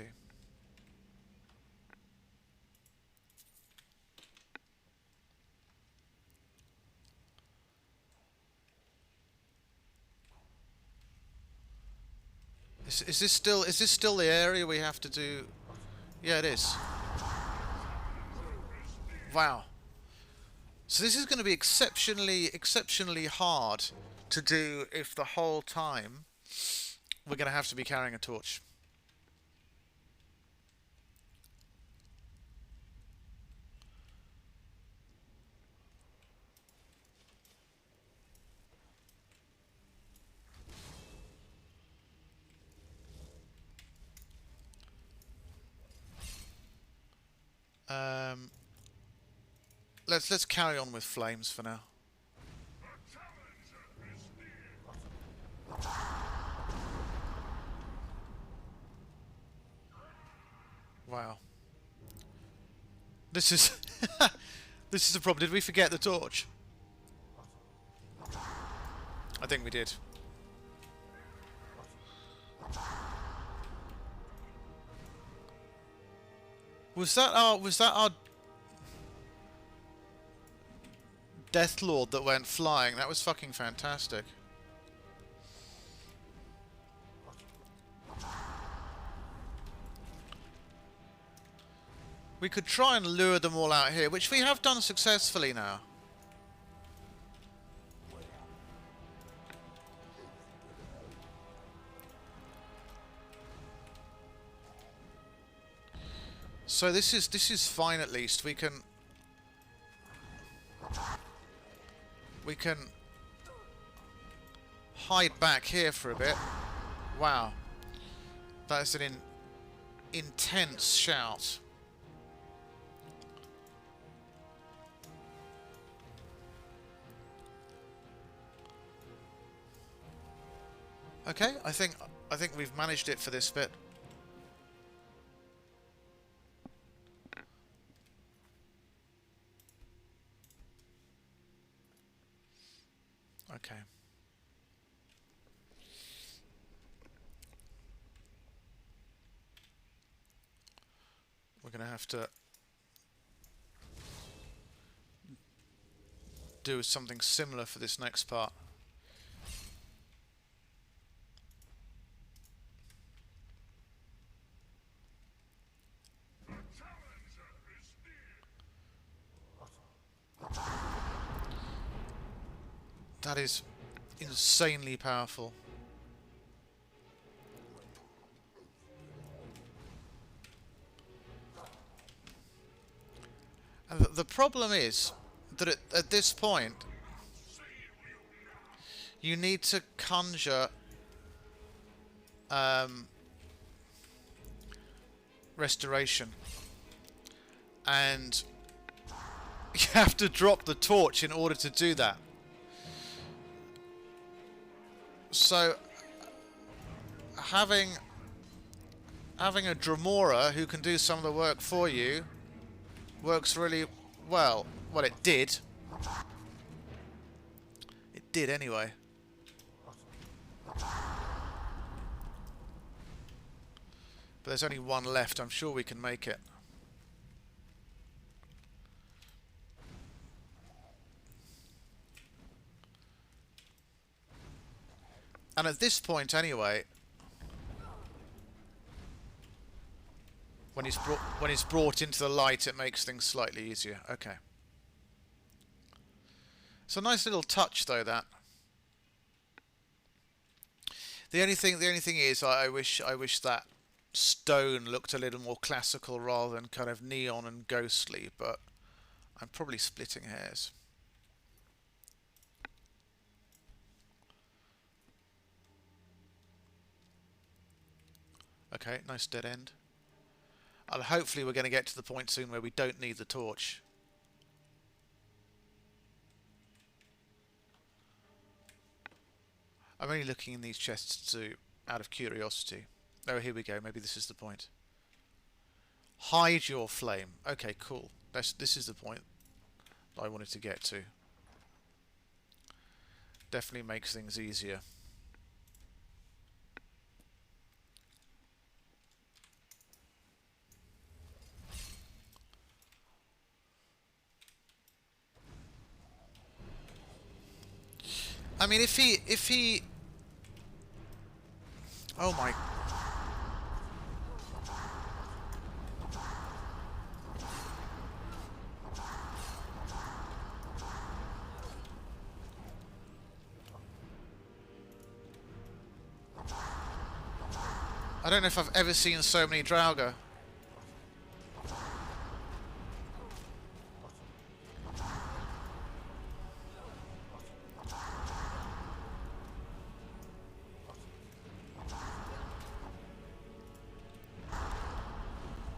Is this still the area we have to do? Yeah, it is. Wow. So this is going to be exceptionally hard to do if the whole time we're going to have to be carrying a torch. Let's carry on with flames for now. Wow. This is this is a problem. Did we forget the torch? I think we did. Was that our Death Lord that went flying? That was fucking fantastic. We could try and lure them all out here, which we have done successfully now. So this is fine at least. We can hide back here for a bit. Wow. That's an intense shout. Okay, I think we've managed it for this bit. Okay. We're going to have to do something similar for this next part. That is insanely powerful. And the problem is that at this point you need to conjure restoration, and you have to drop the torch in order to do that. So having a Dramora who can do some of the work for you works really well. Well, it did. It did anyway. But there's only one left. I'm sure we can make it. And at this point, anyway, when he's brought into the light, it makes things slightly easier. Okay. It's a nice little touch, though. That. The only thing is, I wish that stone looked a little more classical rather than kind of neon and ghostly. But I'm probably splitting hairs. Okay, nice dead end. And hopefully we're going to get to the point soon where we don't need the torch. I'm only looking in these chests out of curiosity. Oh, here we go. Maybe this is the point. Hide your flame. Okay, cool. This is the point I wanted to get to. Definitely makes things easier. I mean, if he... Oh my... I don't know if I've ever seen so many Draugr.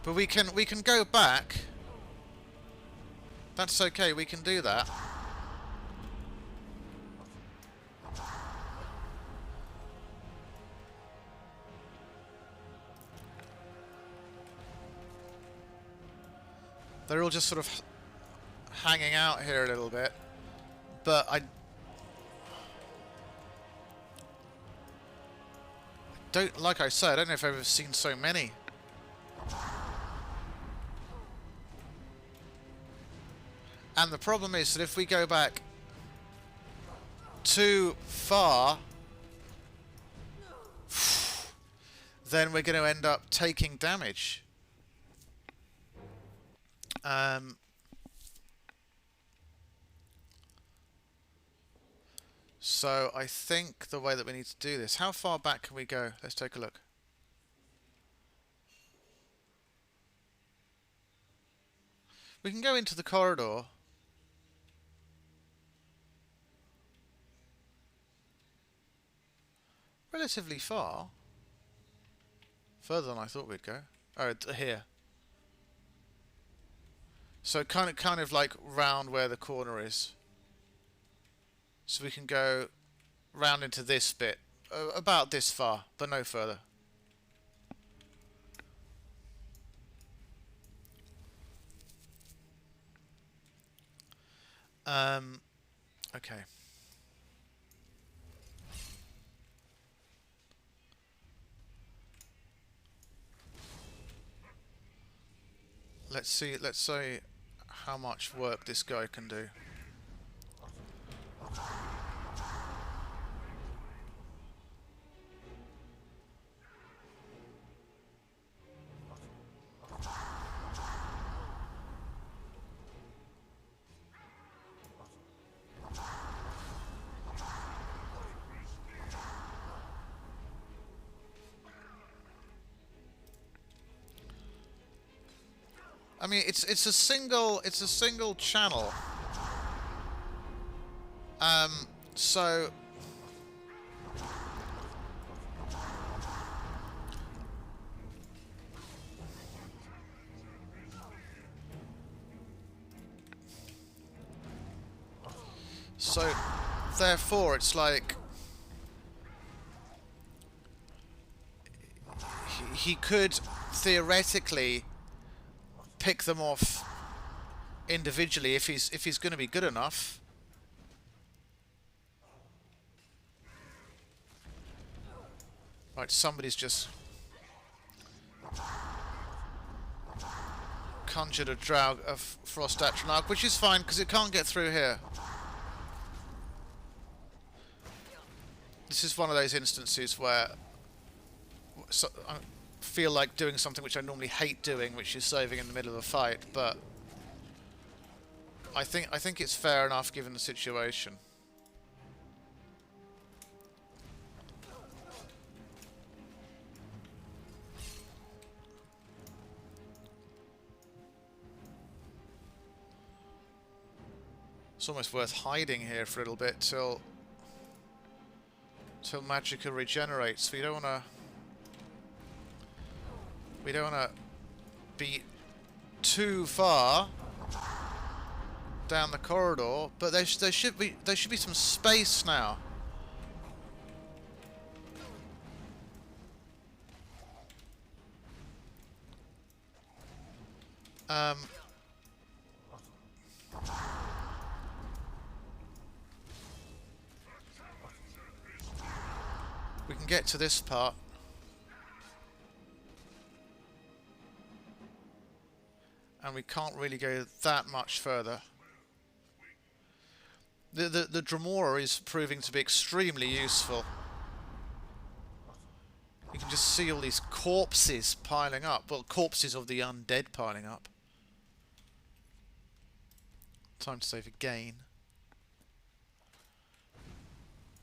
But we can go back That's okay, we can do that. They're all just sort of hanging out here a little bit. But I don't, like I said, I don't know if I've ever seen so many. And the problem is that if we go back too far, then we're going to end up taking damage. So I think the way that we need to do this... How far back can we go? Let's take a look. We can go into the corridor. Relatively far. Further than I thought we'd go. Oh, here. So kind of like round where the corner is. So we can go round into this bit. About this far, but no further. Okay. Let's see how much work this guy can do. I mean, it's a single channel. So therefore it's like he could theoretically pick them off individually if he's going to be good enough. Right, somebody's just conjured a frost atronach, which is fine because it can't get through here. This is one of those instances where I feel like doing something which I normally hate doing, which is saving in the middle of a fight, but I think it's fair enough given the situation. It's almost worth hiding here for a little bit till Magicka regenerates. We don't want to be too far down the corridor, but there should be some space now. We can get to this part. And we can't really go that much further. The Dremora is proving to be extremely useful. You can just see all these corpses piling up. Well, corpses of the undead piling up. Time to save again.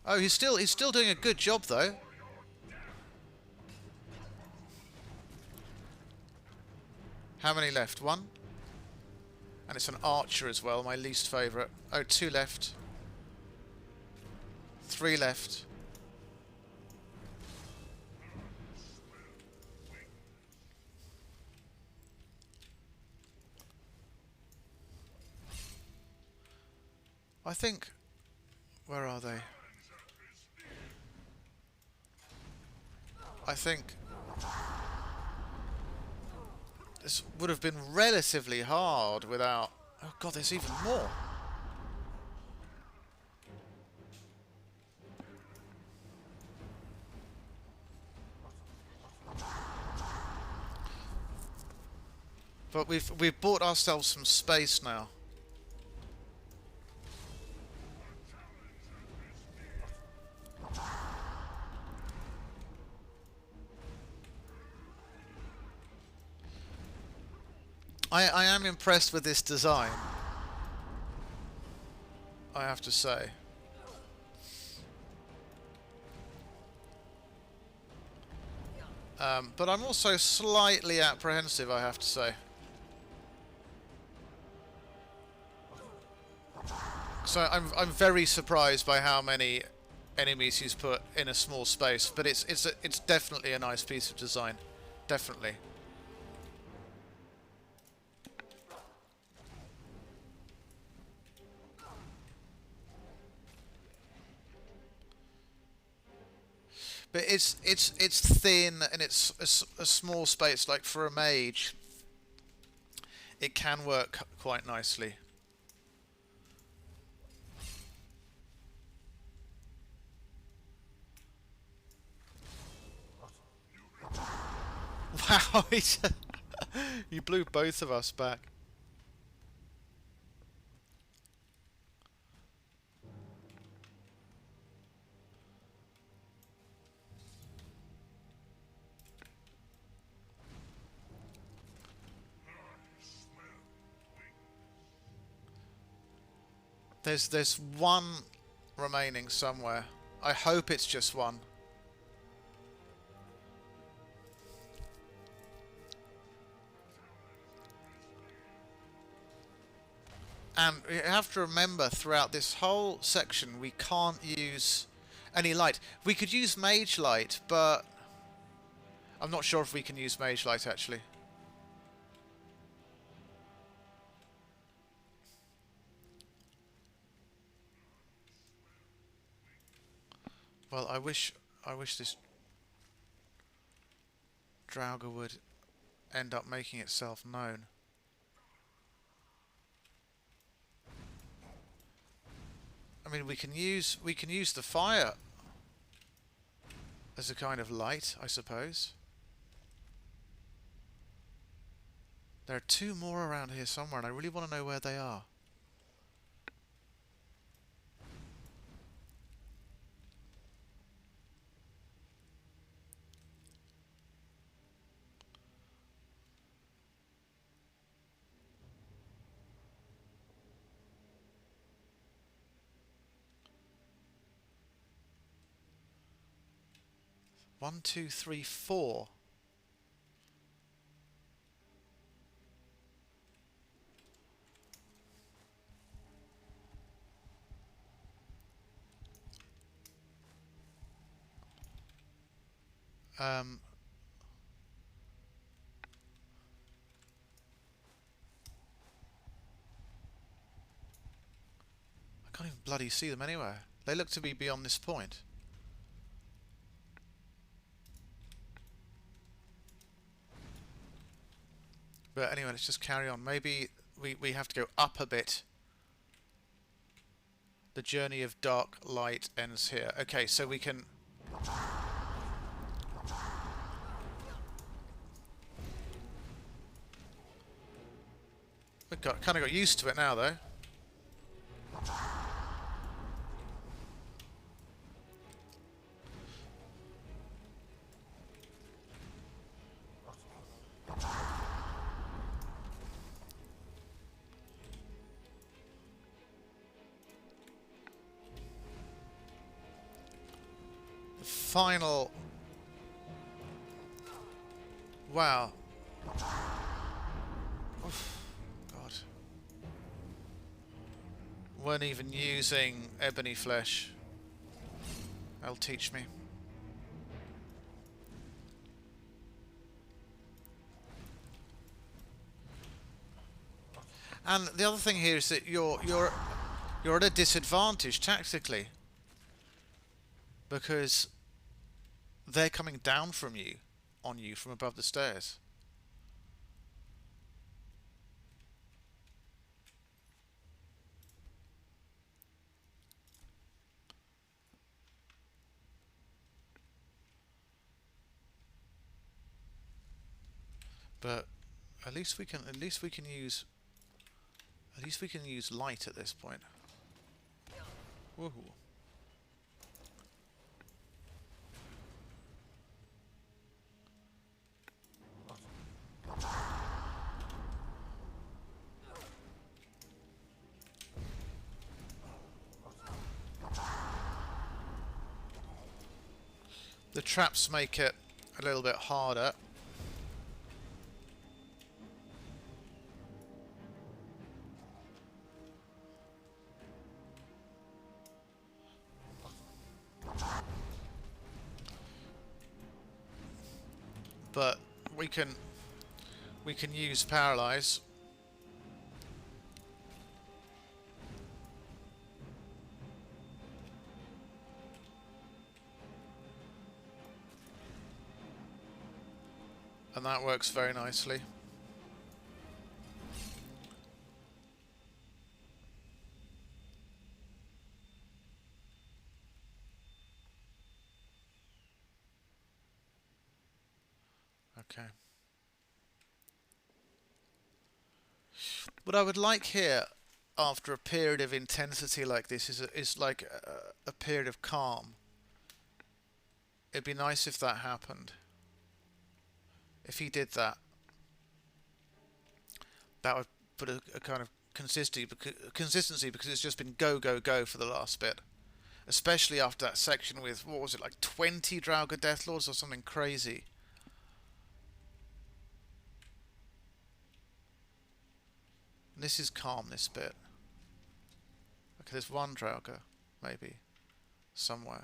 Oh, he's still doing a good job though. How many left? One? And it's an archer as well, my least favourite. Oh, 2 left. 3 left. I think... Where are they? I think... This would have been relatively hard without... Oh god, there's even more. But we've bought ourselves some space now. I am impressed with this design, I have to say. But I'm also slightly apprehensive, I have to say. So I'm very surprised by how many enemies he's put in a small space, but it's definitely a nice piece of design, definitely. But it's thin and it's a small space. Like for a mage, it can work quite nicely. Wow, you blew both of us back. There's one remaining somewhere. I hope it's just one. And you have to remember, throughout this whole section, we can't use any light. We could use mage light, but I'm not sure if we can use mage light, actually. Well, I wish this Draugr would end up making itself known. I mean, we can use the fire as a kind of light, I suppose. There are two more around here somewhere, and I really want to know where they are. One, two, three, four. I can't even bloody see them anywhere. They look to be beyond this point. But anyway, let's just carry on. Maybe we have to go up a bit. The journey of dark light ends here. Okay, so we can... We've kind of got used to it now, though. Final... Wow. Oof. God. Weren't even using ebony flesh. That'll teach me. And the other thing here is that you're You're at a disadvantage tactically because they're coming down from you, on you from above the stairs. But at least we can use light at this point. Woohoo. The traps make it a little bit harder. But we can use paralyze. And that works very nicely. Okay. What I would like here, after a period of intensity like this, is like a period of calm. It'd be nice if that happened. If he did that, that would put a kind of consistency because it's just been go go go for the last bit, especially after that section with, what was it, like 20 Draugr Deathlords or something crazy. And this is calm, this bit. Okay, there's one Draugr, maybe, somewhere.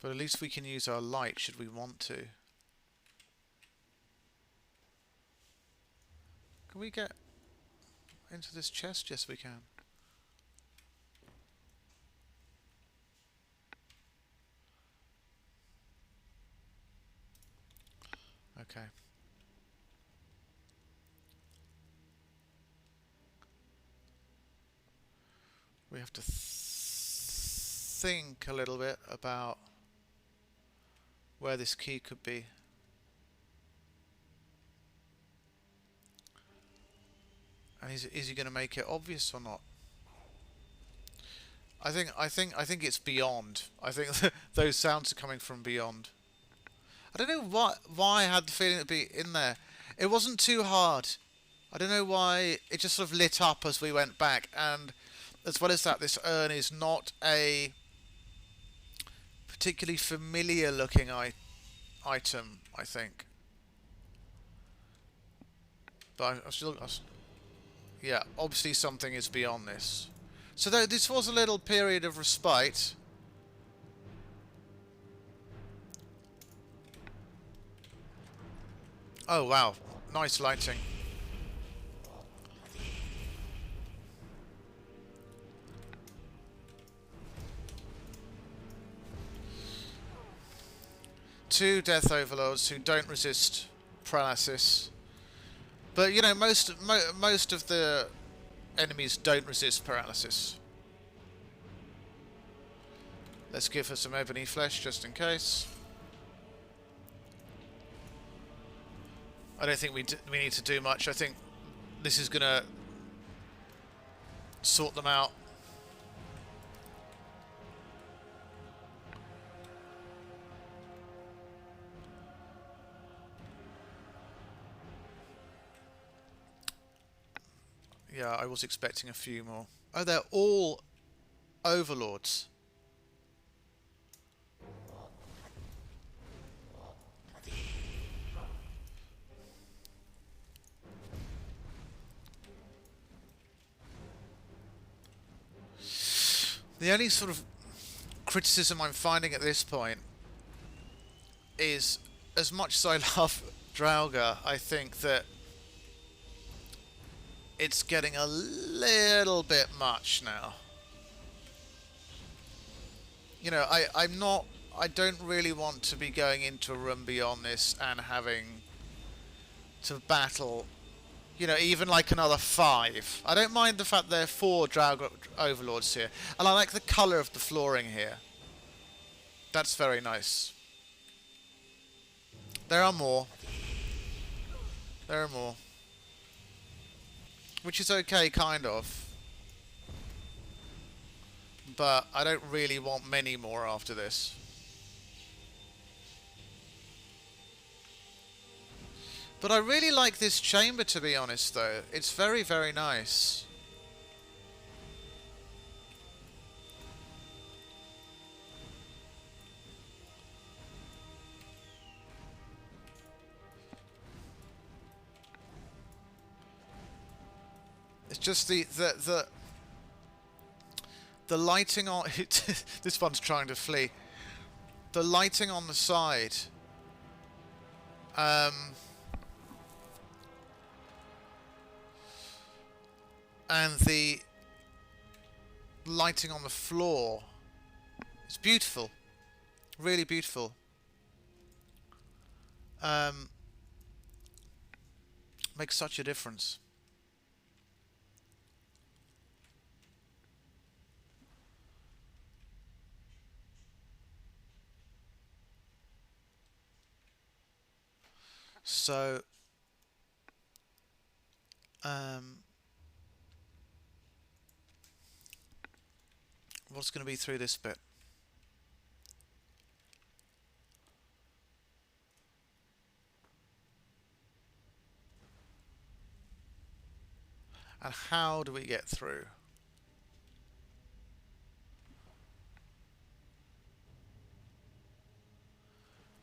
But at least we can use our light should we want to. Can we get into this chest? Yes, we can. Okay. We have to think a little bit about where this key could be. And is he going to make it obvious or not? I think it's beyond. I think those sounds are coming from beyond. I don't know why I had the feeling it'd be in there. It wasn't too hard. I don't know why it just sort of lit up as we went back, and as well as that, this urn is not a particularly familiar looking item, I think. But yeah, obviously something is beyond this. So this was a little period of respite. Oh wow, nice lighting. Two Death Overlords who don't resist paralysis. But you know, most of the enemies don't resist paralysis. Let's give her some ebony flesh just in case. I don't think we need to do much. I think this is gonna sort them out. Yeah, I was expecting a few more. Oh, they're all overlords. The only sort of criticism I'm finding at this point is, as much as I love Draugr, I think that it's getting a little bit much now. You know, I don't really want to be going into a room beyond this and having to battle, you know, even like another 5. I don't mind the fact there are 4 Draugr overlords here, and I like the colour of the flooring here. That's very nice. There are more. There are more. Which is okay, kind of. But I don't really want many more after this. But I really like this chamber, to be honest, though. It's very, very nice. It's just the lighting on it. This one's trying to flee. The lighting on the side. And the lighting on the floor. It's beautiful. Really beautiful. Makes such a difference. So, what's going to be through this bit? And how do we get through?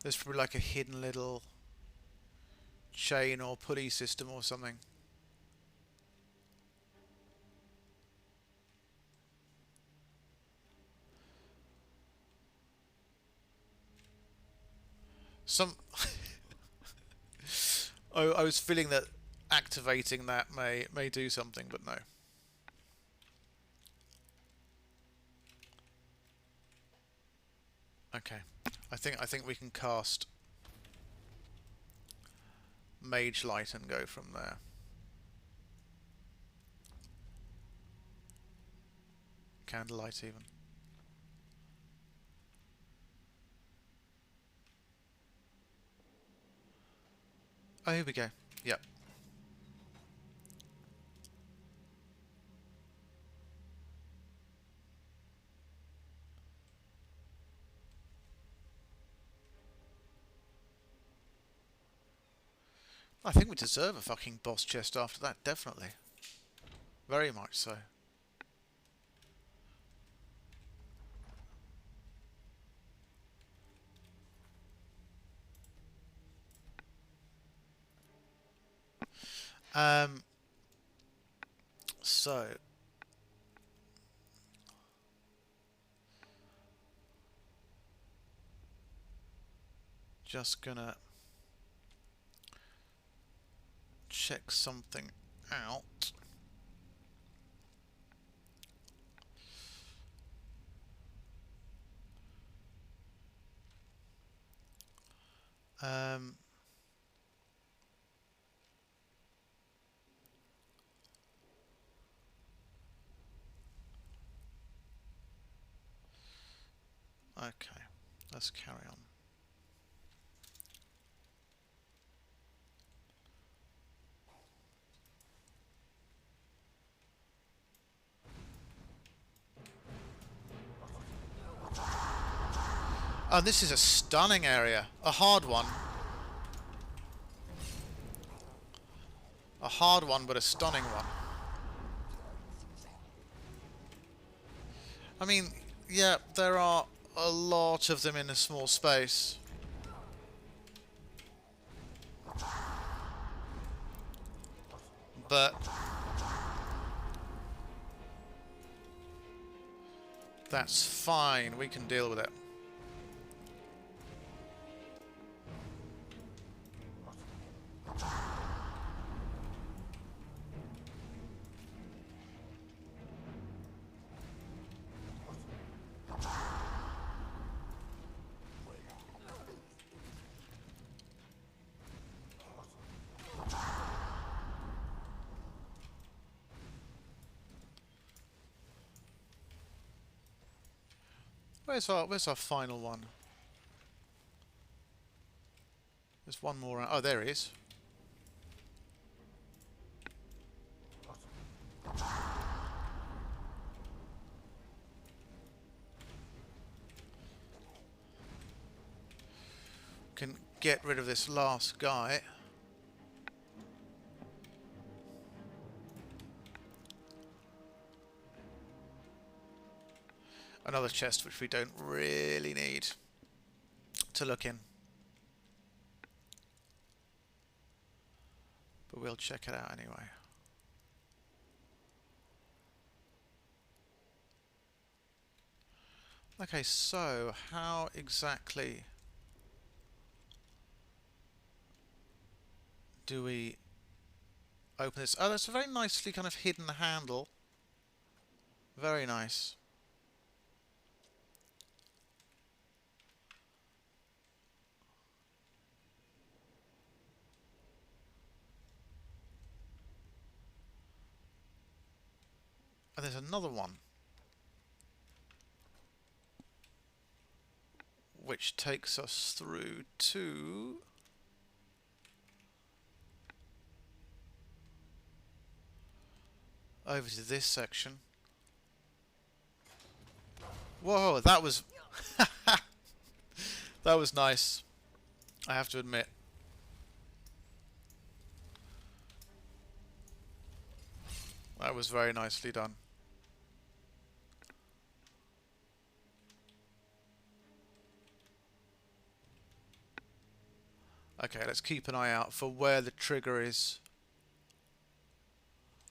There's probably like a hidden little chain or pulley system or something. I was feeling that activating that may do something, but no. Okay. I think we can cast Mage Light and go from there. Candlelight even. Oh, here we go. Yep. I think we deserve a fucking boss chest after that, definitely. Very much so. So just gonna check something out. Okay, let's carry on. Oh, this is a stunning area. A hard one. A hard one, but a stunning one. I mean, yeah, there are a lot of them in a small space. But that's fine. We can deal with it. Where's our final one? There's one more. Oh, there he is. Can get rid of this last guy. Another chest which we don't really need to look in. But we'll check it out anyway. Okay, so how exactly do we open this? Oh, that's a very nicely kind of hidden handle. Very nice. And there's another one, which takes us through to over to this section. Whoa, that was that was nice, I have to admit. That was very nicely done. Okay, let's keep an eye out for where the trigger is.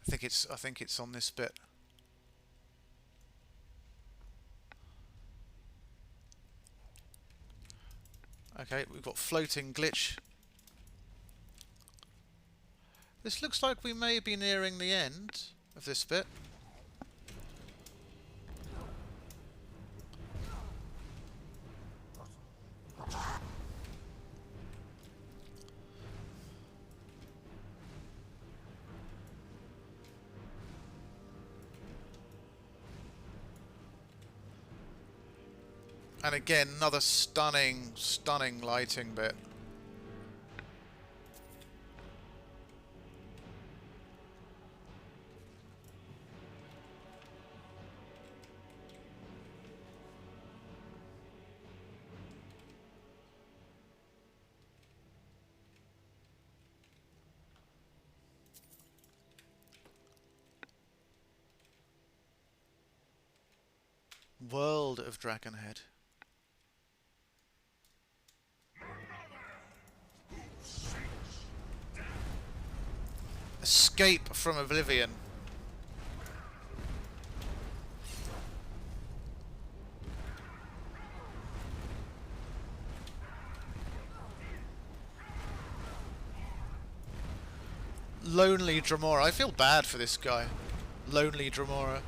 I think it's on this bit. Okay, we've got floating glitch. This looks like we may be nearing the end of this bit. And again, another stunning, stunning lighting bit. World of Dragonhead. Escape from Oblivion. Lonely Dramora. I feel bad for this guy. Lonely Dramora.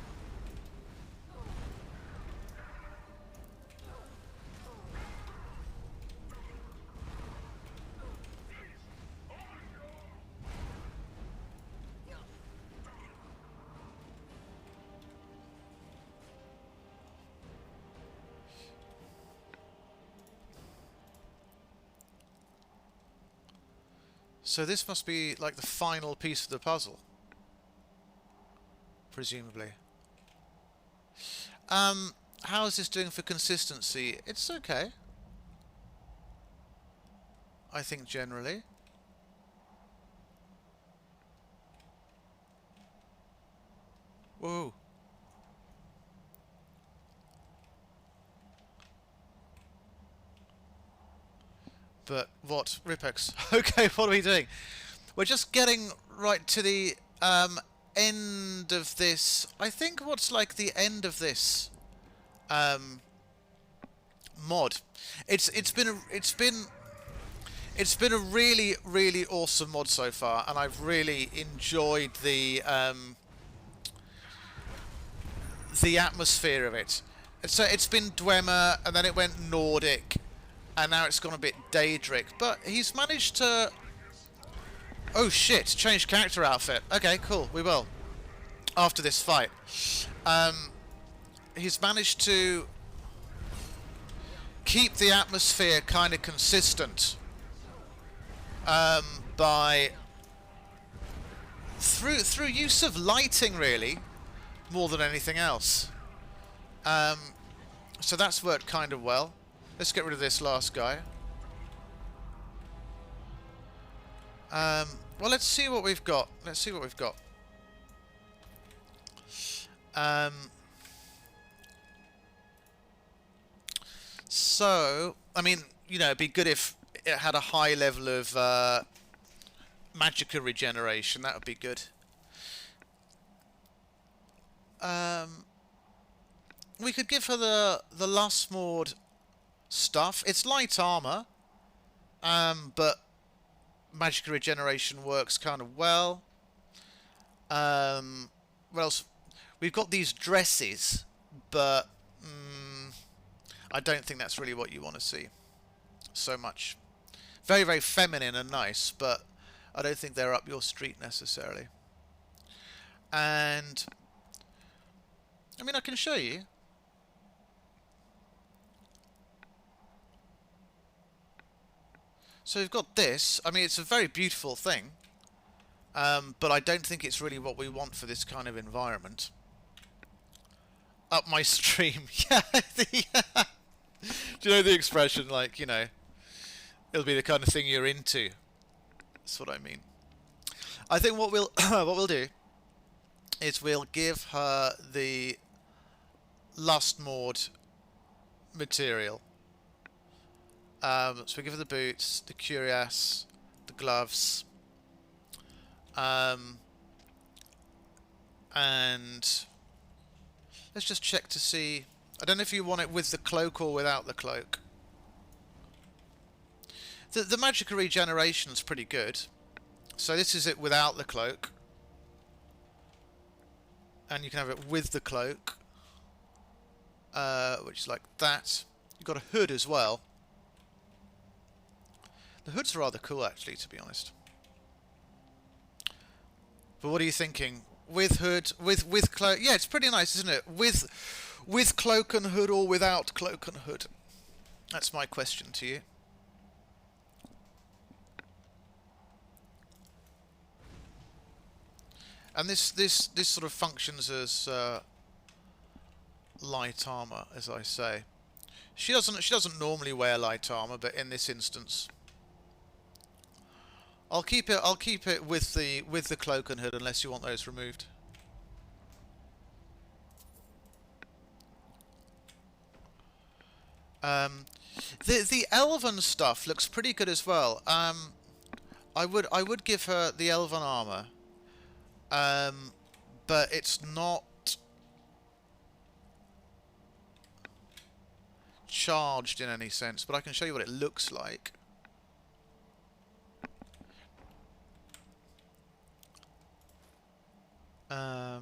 So this must be like the final piece of the puzzle, presumably. How is this doing for consistency? It's okay, I think, generally. Whoa. But what? Ripex. Okay, what are we doing? We're just getting right to the end of this. I think what's like the end of this mod. It's been a really awesome mod so far, and I've really enjoyed the atmosphere of it. So it's been Dwemer, and then it went Nordic, and now it's gone a bit Daedric. But he's managed to... Oh shit, change character outfit. Okay, cool, we will. After this fight. He's managed to keep the atmosphere kind of consistent by through use of lighting, really, more than anything else. So that's worked kind of well. Let's get rid of this last guy. Well, let's see what we've got. Let's see what we've got. So, I mean, you know, it'd be good if it had a high level of magicka regeneration. That would be good. We could give her the Lustmord stuff. It's light armor, but magicka regeneration works kind of well. What else? We've got these dresses, but I don't think that's really what you want to see so much. Very, very feminine and nice, but I don't think they're up your street necessarily. And I mean, I can show you. So we've got this. I mean, it's a very beautiful thing, but I don't think it's really what we want for this kind of environment. Up my stream. Yeah. Do you know the expression, like, you know, it'll be the kind of thing you're into. That's what I mean. I think what we'll what we'll do is we'll give her the Lustmord material. So we give her the boots, the cuirass, the gloves, and let's just check to see. I don't know if you want it with the cloak or without the cloak. The magicka regeneration is pretty good. So this is it without the cloak, and you can have it with the cloak, which is like that. You've got a hood as well. The hood's rather cool, actually, to be honest. But what are you thinking? With hood, with cloak? Yeah, it's pretty nice, isn't it? With cloak and hood or without cloak and hood? That's my question to you. And this sort of functions as light armor, as I say. She doesn't normally wear light armor, but in this instance, I'll keep it with the cloak and hood unless you want those removed. The elven stuff looks pretty good as well. I would give her the elven armor, but it's not charged in any sense. But I can show you what it looks like. I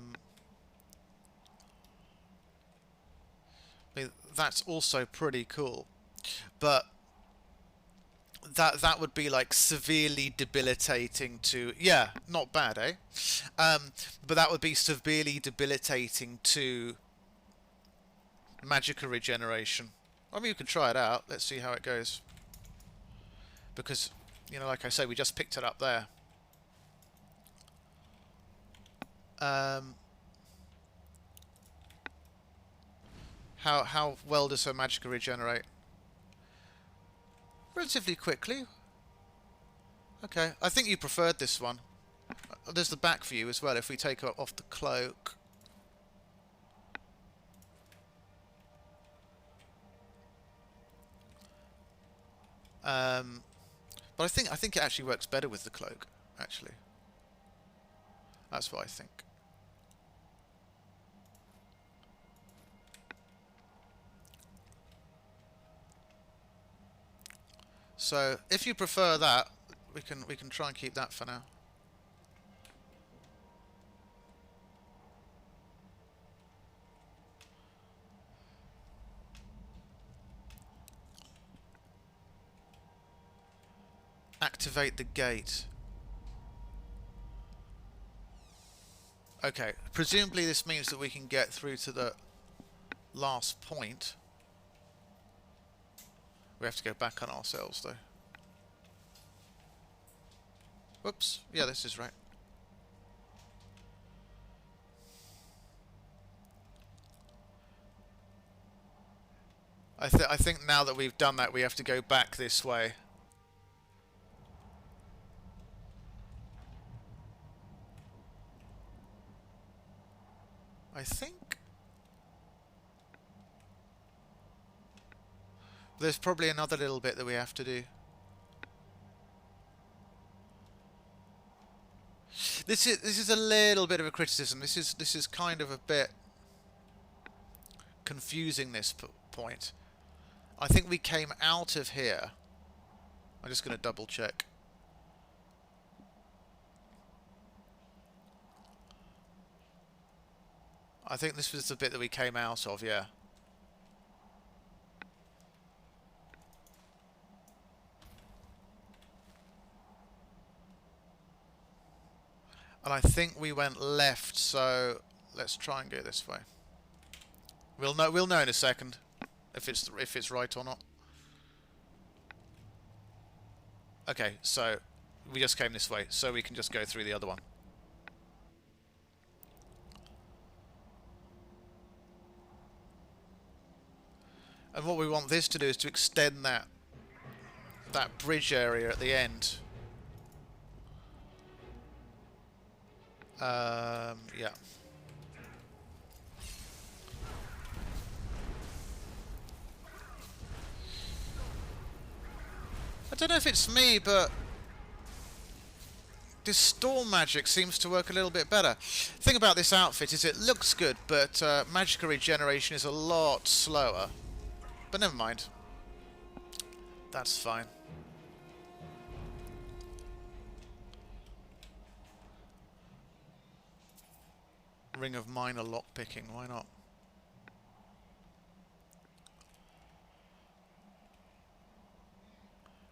mean, that's also pretty cool, but that would be like severely debilitating to, yeah, not bad, eh? But that would be severely debilitating to magicka regeneration. I mean, you can try it out. Let's see how it goes, because, you know, like I say, we just picked it up there. How well does her magicka regenerate? Relatively quickly. Okay, I think you preferred this one. There's the back view as well, if we take off the cloak. But I think it actually works better with the cloak, actually. That's what I think. So, if you prefer that, we can try and keep that for now. Activate the gate. Okay, presumably this means that we can get through to the last point. We have to go back on ourselves, though. Whoops. Yeah, this is right. I think now that we've done that, we have to go back this way. I think there's probably another little bit that we have to do. This is a little bit of a criticism. This is kind of a bit confusing, this point. I think we came out of here. I'm just going to double check. I think this was the bit that we came out of, yeah. And I think we went left, so let's try and go this way. We'll know in a second if it's right or not. Okay, so we just came this way, so we can just go through the other one. And what we want this to do is to extend that bridge area at the end. Yeah. I don't know if it's me, but this storm magic seems to work a little bit better. The thing about this outfit is it looks good, but magical regeneration is a lot slower. But never mind. That's fine. Ring of minor lockpicking, why not?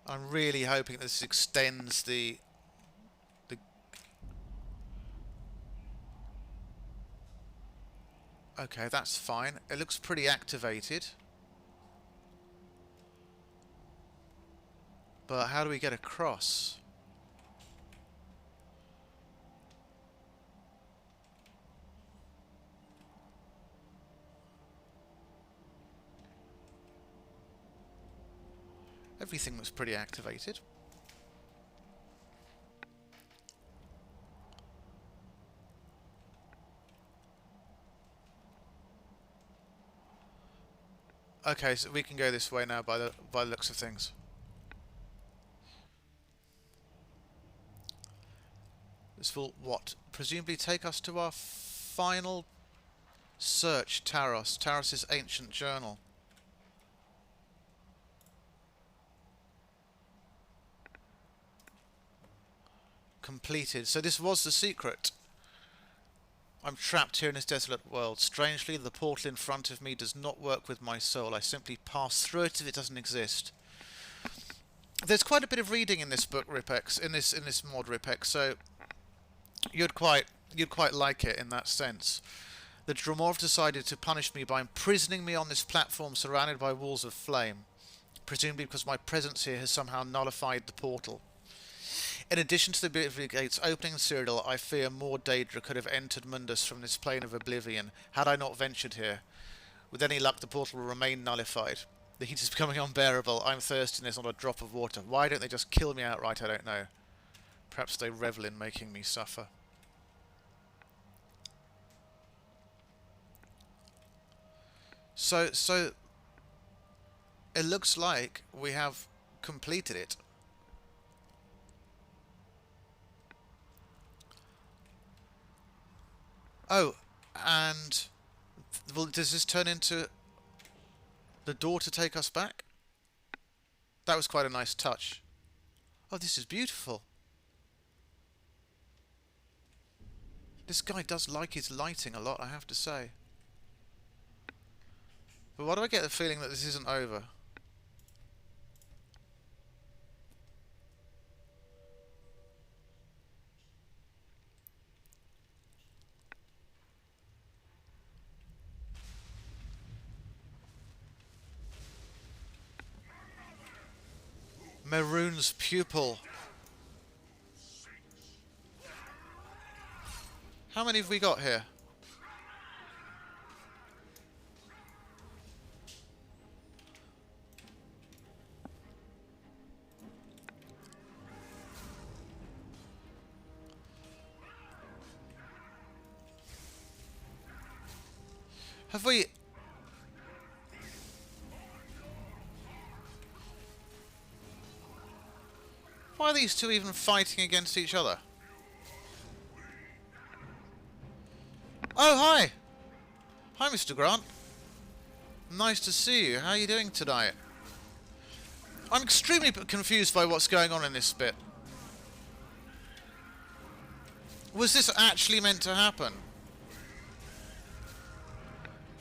I'm really hoping this extends the Okay, that's fine. It looks pretty activated. But how do we get across? Everything looks pretty activated. Okay, so we can go this way now by the looks of things. This will, what, presumably take us to our final search, Taros. Taros' ancient journal. Completed. So this was the secret. I'm trapped here in this desolate world. Strangely, the portal in front of me does not work with my soul. I simply pass through it if it doesn't exist. There's quite a bit of reading in this book, Ripex, in this mod, Ripex, so you'd quite like it in that sense. The Dromorv decided to punish me by imprisoning me on this platform surrounded by walls of flame, presumably because my presence here has somehow nullified the portal. In addition to the Oblivion Gates opening Cyrodiil, I fear more Daedra could have entered Mundus from this plane of oblivion, had I not ventured here. With any luck, the portal will remain nullified. The heat is becoming unbearable. I'm thirsty and there's not a drop of water. Why don't they just kill me outright? I don't know. Perhaps they revel in making me suffer. So it looks like we have completed it. Oh, and well, does this turn into the door to take us back? That was quite a nice touch. Oh, this is beautiful. This guy does like his lighting a lot, I have to say. But why do I get the feeling that this isn't over? Maroon's pupil. How many have we got here? Have we... Why are these two even fighting against each other? Oh, hi! Hi, Mr. Grant. Nice to see you. How are you doing tonight? I'm extremely confused by what's going on in this bit. Was this actually meant to happen?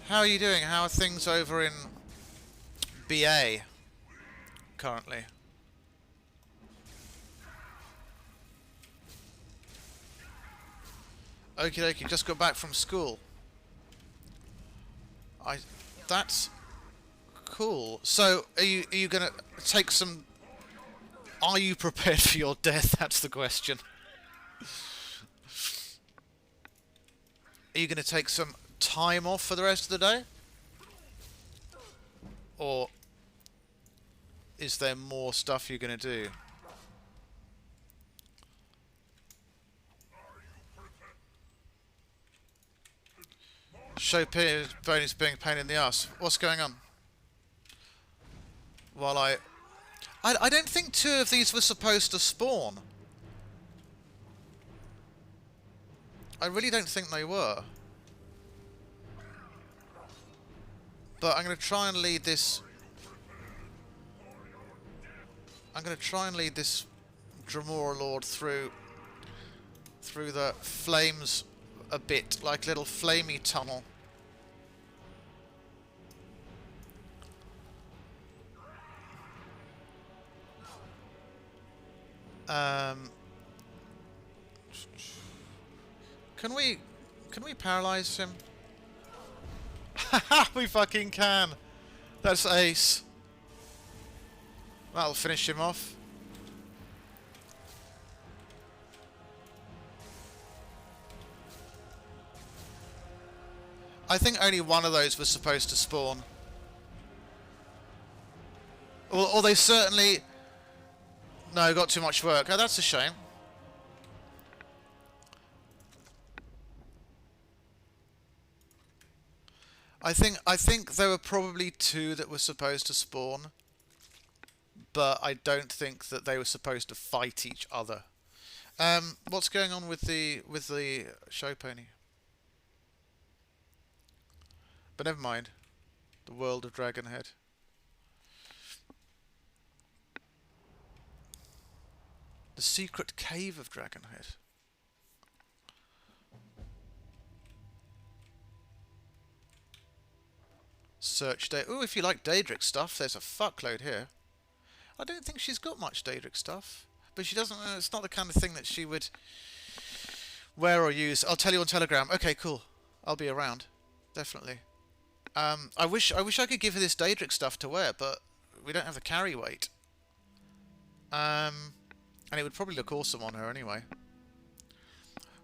How are you doing? How are things over in BA currently? Okie dokie, just got back from school. That's cool. So, are you gonna take some... Are you prepared for your death? That's the question. Are you gonna take some time off for the rest of the day? Or is there more stuff you're gonna do? Show bonus being a pain in the ass. What's going on? While I don't think two of these were supposed to spawn. I really don't think they were. But I'm going to try and lead this... I'm going to try and lead this Dremora Lord through the flames a bit, like a little flamey tunnel. Can we paralyze him? Haha, we fucking can. That's ace. That'll finish him off. I think only one of those was supposed to spawn. Or they certainly... No, got too much work. Oh, that's a shame. I think there were probably two that were supposed to spawn, but I don't think that they were supposed to fight each other. What's going on with the show pony? But never mind. The world of Dragonhead. The secret cave of Dragonhead. Search day. Ooh, if you like Daedric stuff, there's a fuckload here. I don't think she's got much Daedric stuff, but she doesn't. It's not the kind of thing that she would wear or use. I'll tell you on Telegram. Okay, cool. I'll be around, definitely. I wish I could give her this Daedric stuff to wear, but we don't have the carry weight. And it would probably look awesome on her anyway.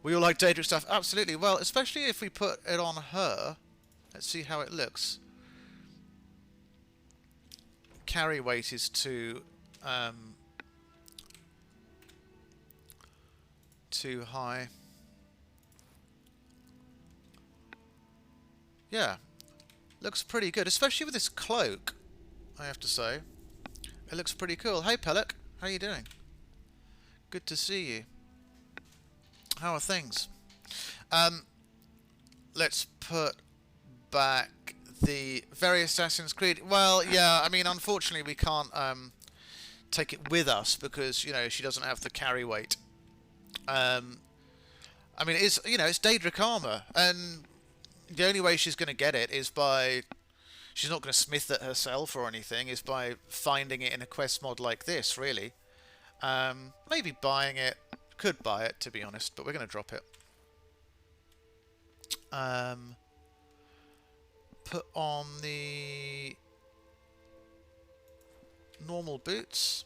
We all like Daedric stuff, absolutely. Well, especially if we put it on her. Let's see how it looks. Carry weight is too high. Yeah, looks pretty good, especially with this cloak, I have to say. It looks pretty cool. Hey Pellic, how you doing? Good to see you. How are things? Let's put back the very Assassin's Creed. Well, yeah, I mean, unfortunately we can't take it with us because, you know, she doesn't have the carry weight. I mean, it's, you know, it's Daedric armor, and the only way she's going to get it is by... She's not going to smith it herself or anything, is by finding it in a quest mod like this, really. Maybe buying it. Could buy it, to be honest, but we're going to drop it. Put on the normal boots.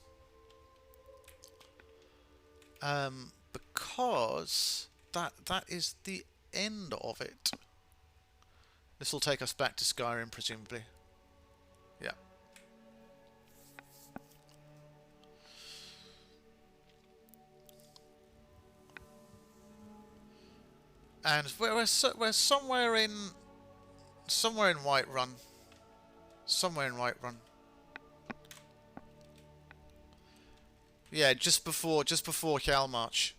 because that is the end of it. This will take us back to Skyrim, presumably. Yeah. And we're somewhere in Whiterun. Somewhere in Whiterun. Yeah, just before Hjalmarch.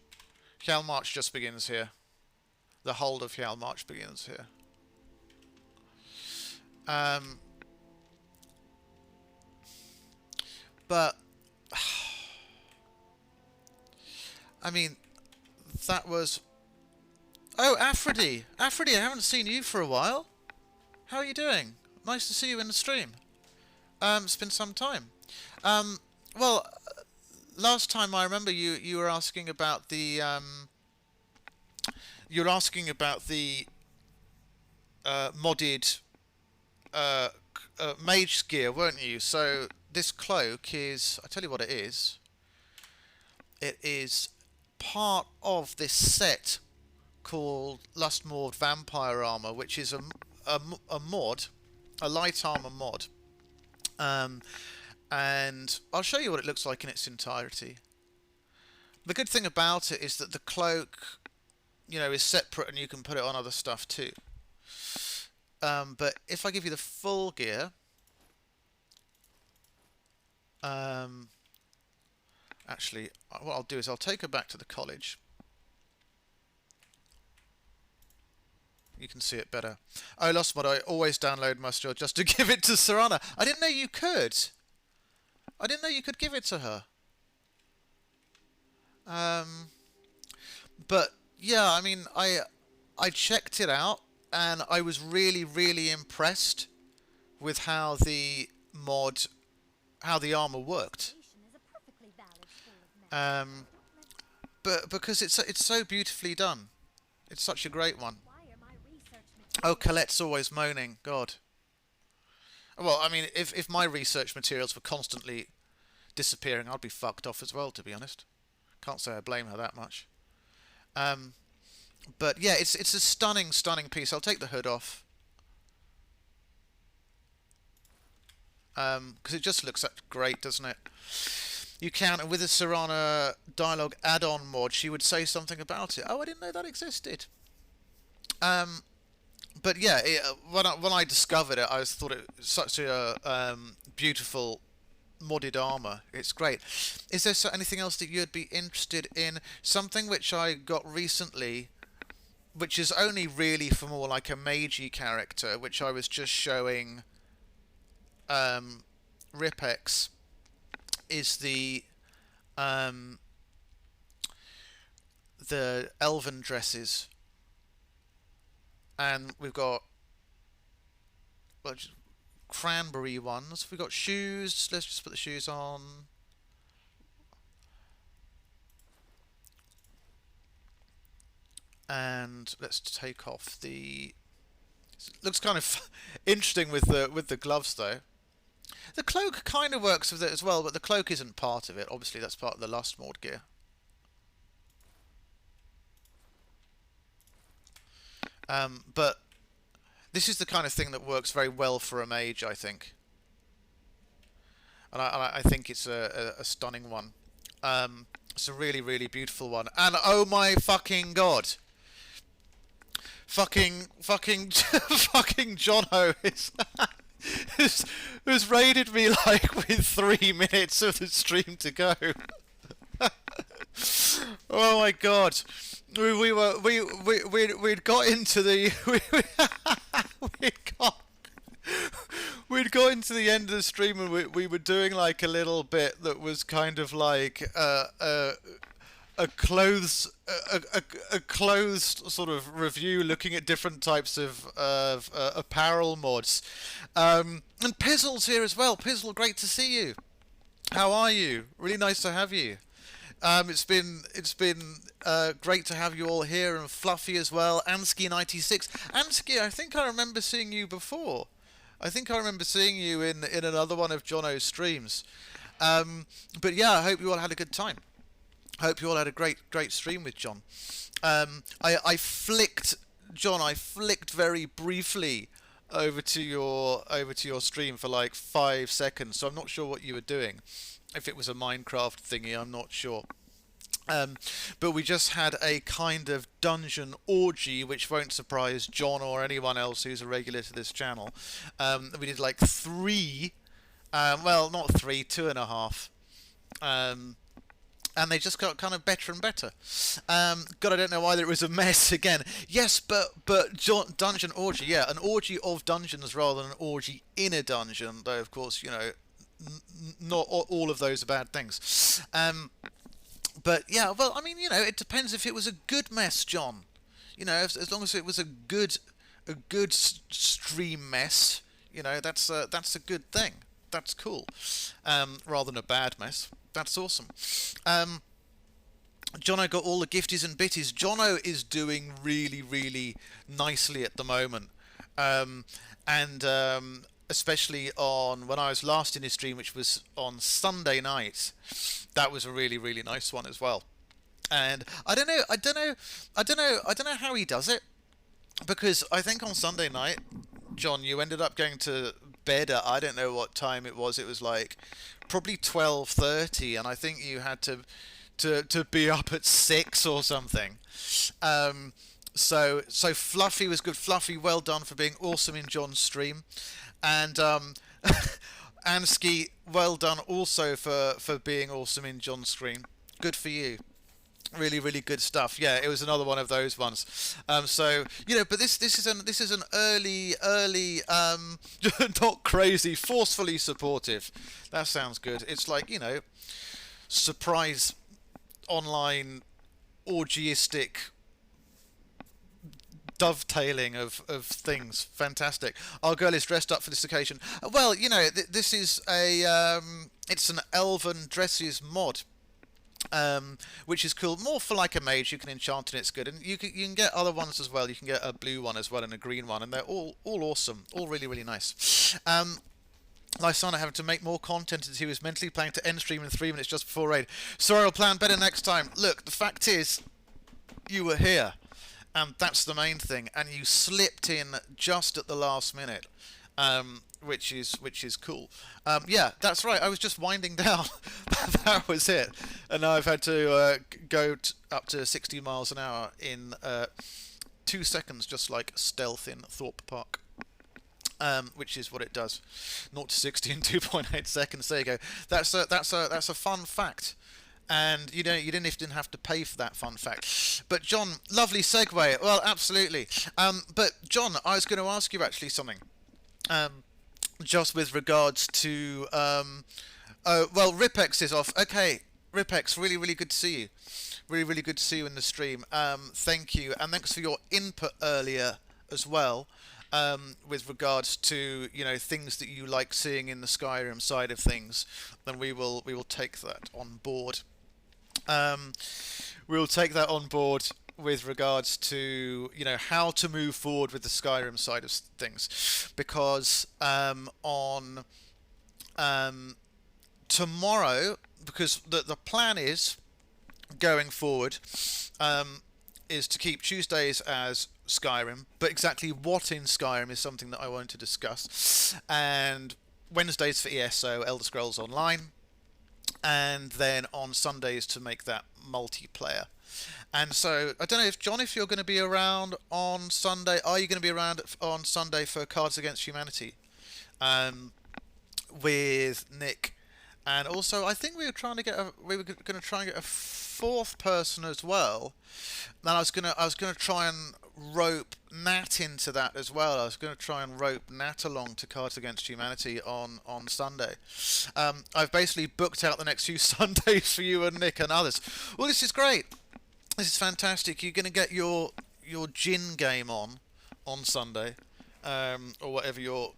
Hjalmarch just begins here. The hold of Hjalmarch begins here. But I mean, that was. Oh, Aphrodite! Aphrodite, I haven't seen you for a while. How are you doing? Nice to see you in the stream. It's been some time. Well, last time I remember you were asking about the modded mage gear, weren't you? So this cloak is, I tell you what it is. It is part of this set called Lustmord Vampire Armor, which is a mod, a light armor mod. And I'll show you what it looks like in its entirety. The good thing about it is that the cloak, you know, is separate and you can put it on other stuff too. But if I give you the full gear, actually, what I'll do is I'll take her back to the college. You can see it better. Oh, Lostmod, I always download Mustro just to give it to Serana. I didn't know you could. I didn't know you could give it to her. But yeah, I mean, I checked it out and I was really impressed with how the armor worked. But because it's so beautifully done. It's such a great one. Oh, Colette's always moaning. God. Well, I mean, if my research materials were constantly disappearing, I'd be fucked off as well, to be honest. Can't say I blame her that much. But yeah, it's a stunning piece. I'll take the hood off. Because it just looks great, doesn't it? You can, and with a Serana dialogue add-on mod, she would say something about it. Oh, I didn't know that existed. But yeah, when I discovered it, I thought it was such a beautiful modded armor. It's great. Is there anything else that you'd be interested in? Something which I got recently, which is only really for more like a magey character, which I was just showing Ripex, is the elven dresses. And we've got cranberry ones. We've got shoes. Let's just put the shoes on. And let's take off the. Looks kind of interesting with the gloves though. The cloak kind of works with it as well, but the cloak isn't part of it. Obviously, that's part of the Lustmord gear. But this is the kind of thing that works very well for a mage, I think. And I think it's a stunning one. It's a really beautiful one. And oh my fucking god! Fucking Jono has raided me like with 3 minutes of the stream to go. Oh my god! We'd got into the we'd got into the end of the stream and we were doing like a little bit that was kind of like a clothes sort of review looking at different types of apparel mods. And Pizzle's here as well. Pizzle, great to see you. How are you? Really nice to have you. It's been great to have you all here, and Fluffy as well. Ansky96. Ansky, I think I remember seeing you before. I think I remember seeing you in another one of Jono's streams. But yeah, I hope you all had a good time. Hope you all had a great stream with John. I flicked John. I flicked very briefly over to your stream for like 5 seconds. So I'm not sure what you were doing. If it was a Minecraft thingy, I'm not sure. Um, but we just had a kind of dungeon orgy, which won't surprise John or anyone else who's a regular to this channel. We did like three, well, not three, two and a half. Um, and they just got kind of better and better. God, I don't know why there was a mess again. Yes, but dungeon orgy, yeah, an orgy of dungeons rather than an orgy in a dungeon. Though, of course, not all of those are bad things. But yeah, well, I mean, it depends if it was a good mess, John. As long as it was a good stream mess, that's a good thing. That's cool. Rather than a bad mess. That's awesome. Jono got all the gifties and bitties. Jono is doing really, really nicely at the moment. And especially on when I was last in his stream, which was on Sunday night, that was a really, really nice one as well. And I don't know how he does it, because I think on Sunday night, John, you ended up going to bed at, I don't know what time it was. It was like probably 12:30, and I think you had to be up at 6 or something. So Fluffy was good. Fluffy, well done for being awesome in John's stream, and Ansky, well done also for being awesome in John's stream. Good for you. Really, really good stuff. Yeah, it was another one of those ones. But this is an early, not crazy, forcefully supportive. That sounds good. It's like, surprise online orgiastic dovetailing of things. Fantastic. Our girl is dressed up for this occasion. Well, this is it's an Elven dresses mod. Which is cool, more for like a mage. You can enchant and it's good, and you can get other ones as well. You can get a blue one as well and a green one, and they're all awesome, all really, really nice. Lysana having to make more content as he was mentally planning to end stream in 3 minutes just before raid. Sorry, I'll plan better next time. Look, the fact is, you were here, and that's the main thing, and you slipped in just at the last minute. Which is cool. Yeah, that's right. I was just winding down. That was it. And now I've had to go up to 60 miles an hour in 2 seconds, just like stealth in Thorpe Park. Which is what it does. 0 to 60 in 2.8 seconds. There you go. That's a fun fact. And you didn't even have to pay for that fun fact. But John, lovely segue. Well, absolutely. But John, I was going to ask you actually something. Just with regards to well, Ripex is off. Okay, Ripex, really, really good to see you. Really, really good to see you in the stream. Thank you, and thanks for your input earlier as well. With regards to things that you like seeing in the Skyrim side of things, then we will take that on board. We'll take that on board with regards to how to move forward with the Skyrim side of things, because on tomorrow, because the plan is going forward is to keep Tuesdays as Skyrim, but exactly what in Skyrim is something that I want to discuss, and Wednesdays for ESO, Elder Scrolls Online, and then on Sundays to make that multiplayer. And so, I don't know if John, if you're going to be around on Sunday. Are you going to be around on Sunday for Cards Against Humanity with Nick? And also, I think we were going to try and get a fourth person as well. And I was going to try and rope Nat into that as well. I was going to try and rope Nat along to Cards Against Humanity on Sunday. I've basically booked out the next few Sundays for you and Nick and others. Well, this is great. This is fantastic. You're going to get your gin game on Sunday, or whatever your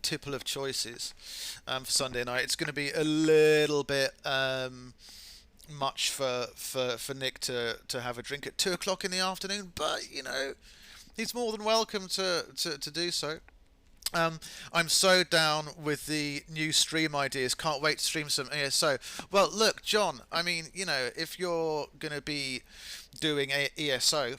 tipple of choice is for Sunday night. It's going to be a little bit much for Nick to have a drink at 2 o'clock in the afternoon, but he's more than welcome to do so. I'm so down with the new stream ideas. Can't wait to stream some ESO. Well, look, John. I mean, if you're gonna be doing ESO,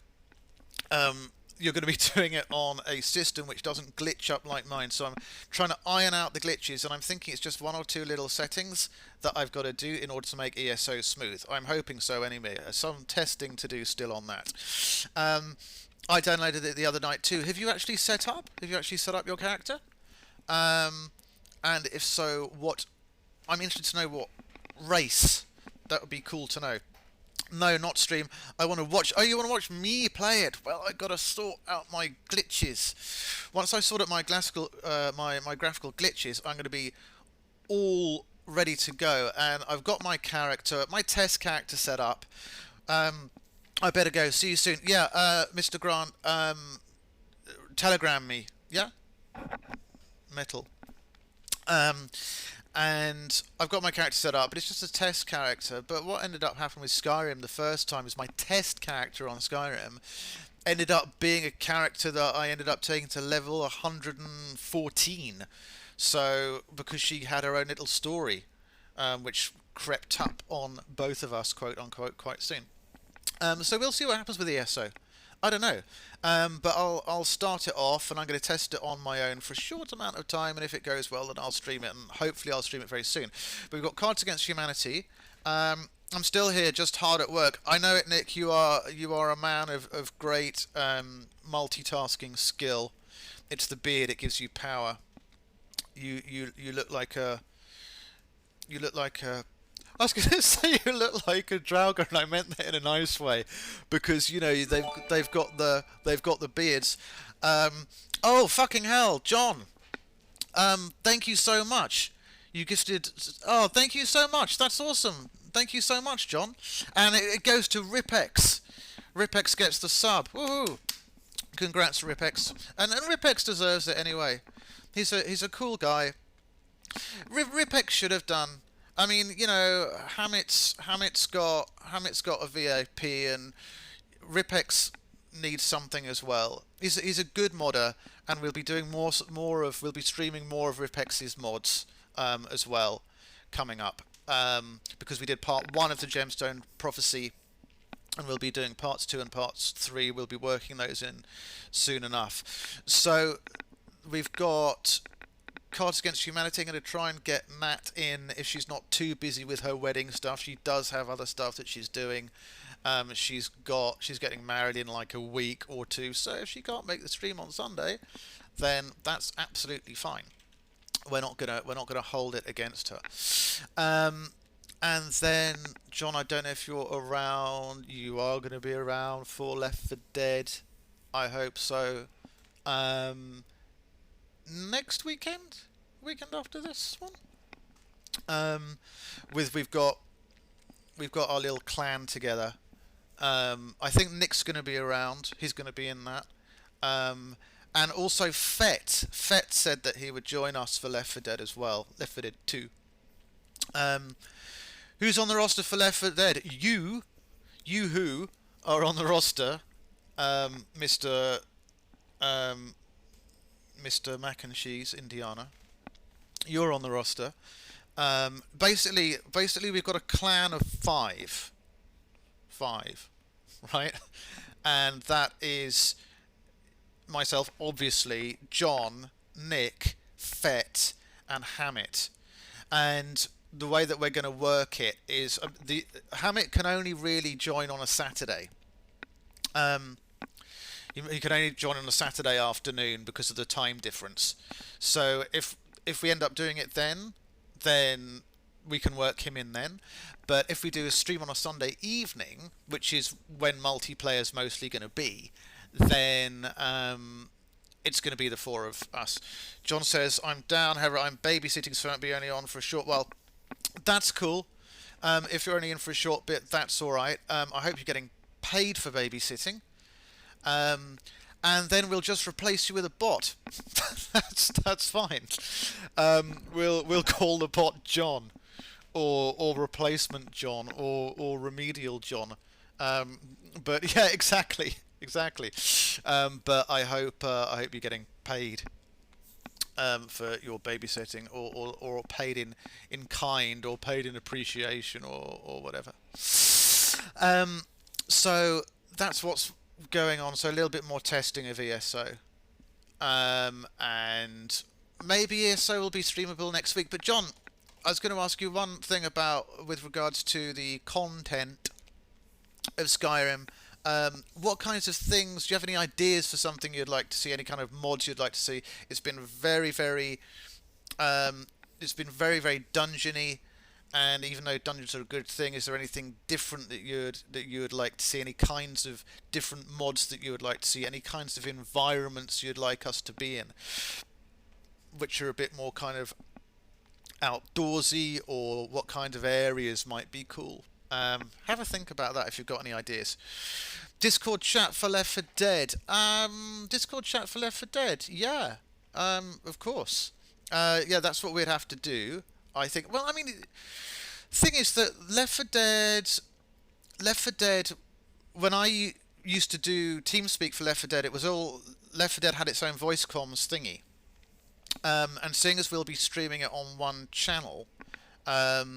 you're going to be doing it on a system which doesn't glitch up like mine. So I'm trying to iron out the glitches, and I'm thinking it's just one or two little settings that I've got to do in order to make ESO smooth. I'm hoping so anyway. Some testing to do still on that. I downloaded it the other night too. Have you actually set up? Have you actually set up your character? And if so, what? I'm interested to know what race. That would be cool to know. No, not stream. I want to watch. Oh, you want to watch me play it? Well, I got to sort out my glitches. Once I sort out my graphical, my graphical glitches, I'm going to be all ready to go. And I've got my character, my test character set up. I better go. See you soon. Yeah, Mr. Grant. Telegram me. Yeah. Metal. And I've got my character set up, but it's just a test character. But what ended up happening with Skyrim the first time is my test character on Skyrim ended up being a character that I ended up taking to level 114. So, because she had her own little story, which crept up on both of us, quote unquote, quite soon. So we'll see what happens with ESO. I don't know, but I'll start it off, and I'm going to test it on my own for a short amount of time, and if it goes well, then I'll stream it, and hopefully I'll stream it very soon. But we've got Cards Against Humanity. I'm still here, just hard at work. I know it, Nick. You are a man of great multitasking skill. It's the beard; it gives you power. You look like a. You look like a. I was going to say you look like a Draugr, and I meant that in a nice way, because they've got the beards. Oh fucking hell, John! Thank you so much. You gifted. Oh, thank you so much. That's awesome. Thank you so much, John. And it goes to Ripex. Ripex gets the sub. Woohoo! Congrats, Ripex. And Ripex deserves it anyway. He's a cool guy. Ripex should have done. I mean, Hamit's got a VIP, and Ripex needs something as well. He's a good modder, and we'll be doing we'll be streaming more of Ripex's mods as well coming up, because we did part 1 of the Gemstone Prophecy, and we'll be doing parts 2 and parts 3. We'll be working those in soon enough. So we've got Cards Against Humanity. I'm going to try and get Nat in if she's not too busy with her wedding stuff. She does have other stuff that she's doing. She's getting married in like a week or two, so if she can't make the stream on Sunday, then that's absolutely fine. We're not gonna hold it against her. And then John, I don't know if you're around. You are going to be around for Left 4 Dead. I hope so. Next weekend after this one. We've got our little clan together. I think Nick's going to be around. He's going to be in that. And also Fett said that he would join us for Left 4 Dead as well. Left 4 Dead 2. Who's on the roster for Left 4 Dead? You who are on the roster, Mr. Mac and Cheese, Indiana. You're on the roster. Basically, we've got a clan of five, right? And that is myself, obviously, John, Nick, Fett, and Hammett. And the way that we're going to work it is the Hammett can only really join on a Saturday. He can only join on a Saturday afternoon because of the time difference. So if we end up doing it then we can work him in then. But if we do a stream on a Sunday evening, which is when multiplayer's mostly going to be, then it's going to be the 4 of us. John says, I'm down, however, I'm babysitting, so I won't be only on for a short while. That's cool. If you're only in for a short bit, that's alright. I hope you're getting paid for babysitting. And then we'll just replace you with a bot. that's fine. We'll call the bot John, or replacement John, or remedial John. But yeah, exactly. But I hope you're getting paid. for your babysitting, or paid in kind, or paid in appreciation, or whatever. So that's what's going on. So a little bit more testing of ESO, and maybe ESO will be streamable next week. But John, I was going to ask you one thing about with regards to the content of Skyrim. What kinds of things, do you have any ideas for something you'd like to see, any kind of mods you'd like to see? It's been very, very very dungeony, and even though dungeons are a good thing, is there anything different that you would like to see? Any kinds of different mods that you would like to see? Any kinds of environments you'd like us to be in, which are a bit more kind of outdoorsy, or what kind of areas might be cool? Have a think about that if you've got any ideas. Discord chat for Left 4 Dead. Discord chat for Left 4 Dead. Yeah. Of course. Yeah, that's what we'd have to do, I think. Well, I mean, thing is that Left 4 Dead, when I used to do TeamSpeak for Left 4 Dead, it was all Left 4 Dead had its own voice comms thingy. And seeing as we'll be streaming it on one channel, that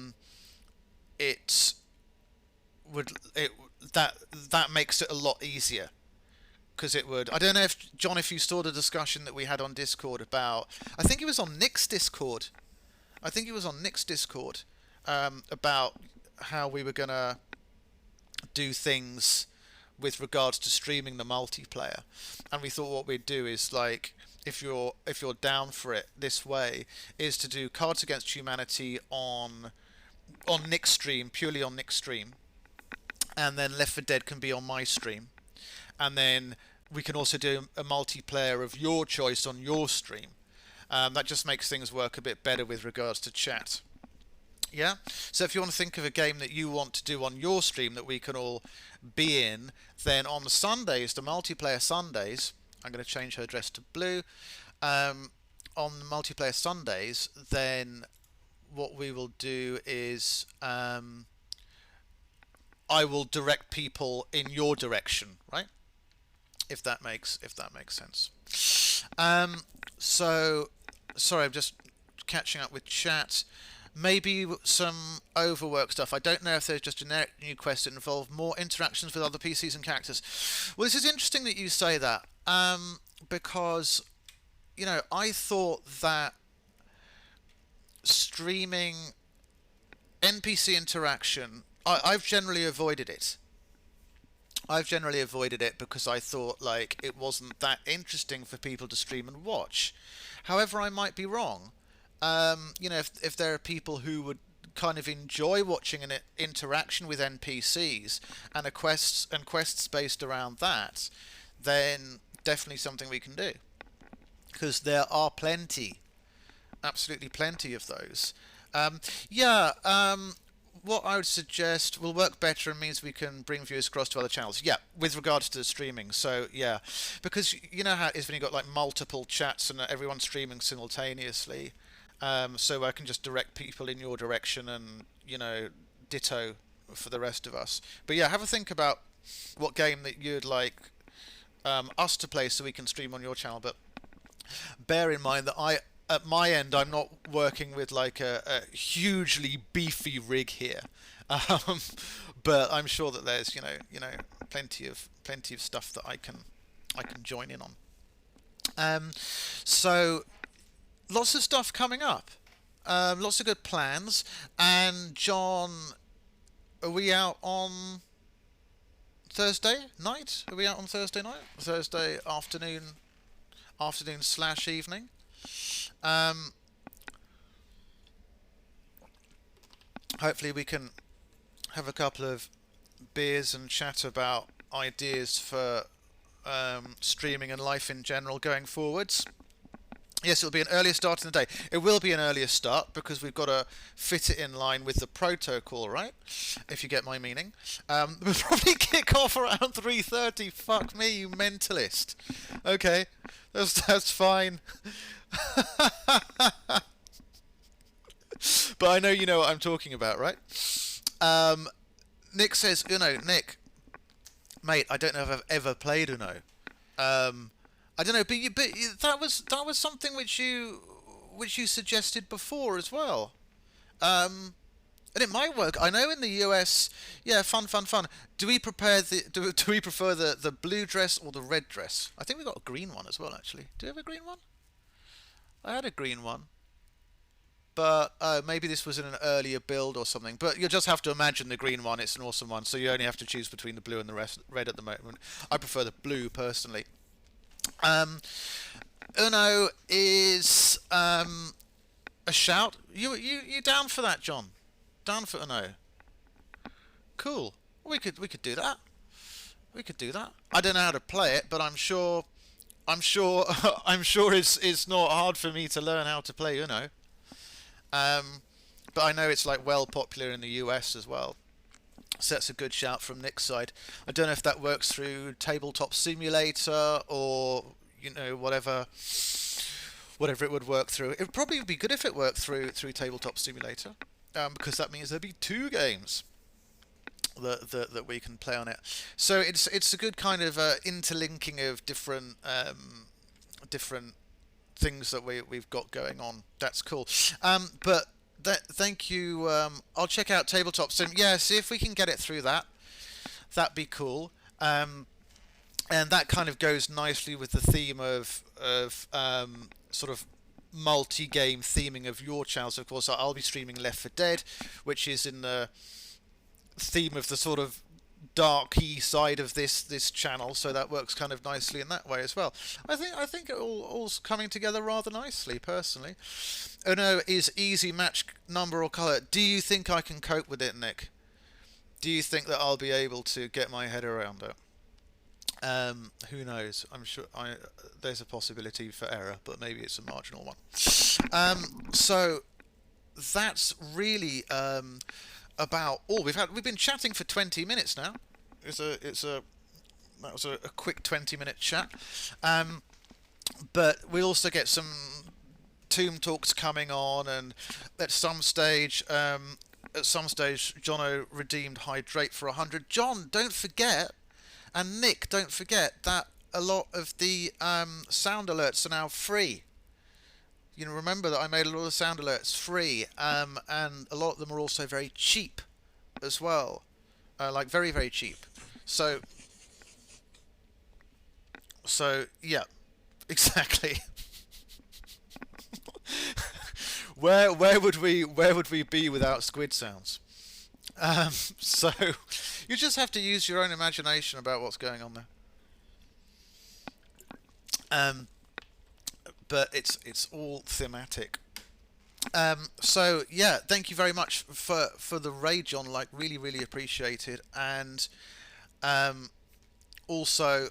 makes it a lot easier, because it would. I don't know if John, if you saw the discussion that we had on Discord about. I think it was on Nick's Discord. About how we were gonna do things with regards to streaming the multiplayer, and we thought what we'd do is, like, if you're down for it this way, is to do Cards Against Humanity on Nick's stream, purely on Nick's stream, and then Left 4 Dead can be on my stream, and then we can also do a multiplayer of your choice on your stream. That just makes things work a bit better with regards to chat. Yeah? So if you want to think of a game that you want to do on your stream that we can all be in, then on the Sundays, the multiplayer Sundays, I'm going to change her dress to blue, on the multiplayer Sundays, then what we will do is I will direct people in your direction, right? If that makes sense. So sorry, I'm just catching up with chat. Maybe some overwork stuff. I don't know if there's just generic new quests that involve more interactions with other PCs and characters. Well, this is interesting that you say that, because, you know, I thought that streaming NPC interaction, I've generally avoided it. Because I thought, like, it wasn't that interesting for people to stream and watch. However, I might be wrong. You know, if there are people who would kind of enjoy watching an interaction with NPCs and quests based around that, then definitely something we can do. Because there are absolutely plenty of those. What I would suggest will work better and means we can bring viewers across to other channels. Yeah, with regards to streaming. So, yeah. Because you know how it is when you've got, like, multiple chats and everyone's streaming simultaneously. So I can just direct people in your direction and, you know, ditto for the rest of us. But, yeah, have a think about what game that you'd like us to play so we can stream on your channel. But bear in mind that at my end, I'm not working with, like, a hugely beefy rig here, but I'm sure that there's you know plenty of stuff that I can join in on. So lots of stuff coming up, lots of good plans. And John, are we out on Thursday night? Are we out on Thursday night? Thursday afternoon/evening? Hopefully we can have a couple of beers and chat about ideas for streaming and life in general going forwards. Yes, it'll be an earlier start in the day. It will be an earlier start because we've got to fit it in line with the protocol, right? If you get my meaning. We'll probably kick off around 3:30. Fuck me, you mentalist. Okay, that's fine. But I know you know what I'm talking about, right? Nick says, Nick, mate, I don't know if I've ever played Uno. I don't know, that was something which you suggested before as well. And it might work. I know in the US, yeah, fun. Do we prefer the blue dress or the red dress? I think we got a green one as well, actually. Do you have a green one? I had a green one, but maybe this was in an earlier build or something. But you'll just have to imagine the green one. It's an awesome one. So you only have to choose between the blue and the red at the moment. I prefer the blue personally. Uno is a shout. You down for that, John? Down for Uno. Cool. We could do that. We could do that. I don't know how to play it, but I'm sure I'm sure it's not hard for me to learn how to play Uno. But I know it's like well popular in the US as well. So that's a good shout from Nick's side. I don't know if that works through Tabletop Simulator or whatever it would work through. It would probably be good if it worked through Tabletop Simulator, because that means there'd be two games that we can play on it. So it's a good kind of interlinking of different things that we've got going on. That's cool. But thank you. I'll check out Tabletop Sim. Yeah, see if we can get it through that. That'd be cool. And that kind of goes nicely with the theme of sort of multi-game theming of your channels. Of course, I'll be streaming Left 4 Dead, which is in the theme of the sort of darky side of this channel, so that works kind of nicely in that way as well. I think it all's coming together rather nicely, personally. Oh no, is easy match number or colour. Do you think I can cope with it, Nick? Do you think that I'll be able to get my head around it? Who knows? I'm sure there's a possibility for error, but maybe it's a marginal one. So that's really about all we've been chatting for 20 minutes now. That was a quick 20-minute chat. But we also get some Tomb Talks coming on, and at some stage Jono redeemed Hydrate for 100. John, don't forget, and Nick, don't forget that a lot of the sound alerts are now free. Remember that I made a lot of sound alerts free, and a lot of them are also very cheap as well, like very, very cheap. So yeah, exactly. Where would we be without squid sounds? So you just have to use your own imagination about what's going on there. But it's all thematic. So yeah, thank you very much for the raid, John. Like, really appreciate it. And also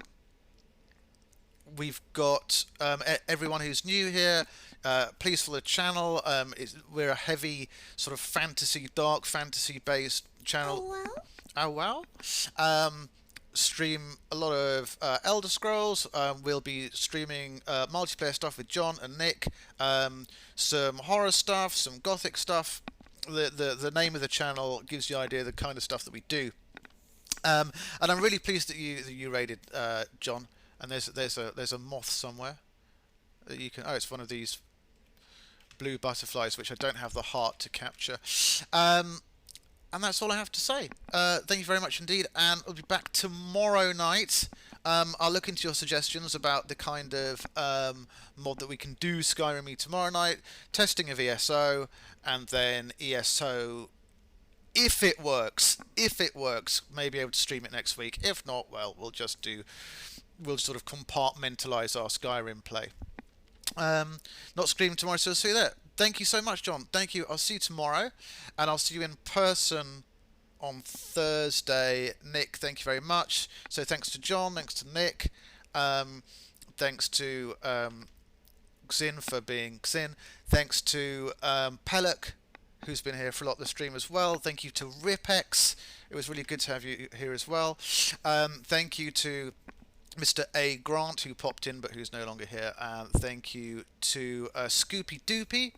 we've got everyone who's new here. Please follow the channel. We're a heavy sort of dark fantasy based channel. Oh wow. Stream a lot of Elder Scrolls. We'll be streaming multiplayer stuff with John and Nick, some horror stuff, some gothic stuff. The name of the channel gives you an idea of the kind of stuff that we do. And I'm really pleased that you raided, John. And there's a moth somewhere that you can. Oh, it's one of these blue butterflies, which I don't have the heart to capture. And that's all I have to say. Thank you very much indeed, and we'll be back tomorrow night. I'll look into your suggestions about the kind of mod that we can do Skyrim tomorrow night, testing of ESO, and then ESO, if it works, maybe able to stream it next week. If not, well, we'll sort of compartmentalise our Skyrim play. Not streaming tomorrow, so I'll see you there. Thank you so much, John. Thank you. I'll see you tomorrow, and I'll see you in person on Thursday. Nick, thank you very much. So thanks to John, thanks to Nick, thanks to Xin for being Xin, thanks to Pellock, who's been here for a lot of the stream as well. Thank you to Ripex. It was really good to have you here as well. Thank you to Mr. A. Grant, who popped in but who's no longer here. And thank you to Scoopy Doopy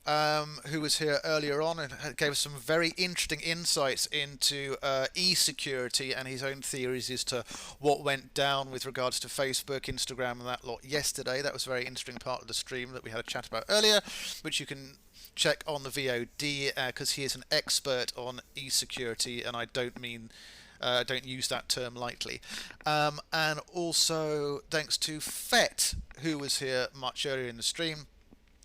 who was here earlier on and gave us some very interesting insights into e-security and his own theories as to what went down with regards to Facebook, Instagram, and that lot yesterday. That was a very interesting part of the stream that we had a chat about earlier, which you can check on the VOD because he is an expert on e-security, and I don't use that term lightly. And also thanks to Fett, who was here much earlier in the stream,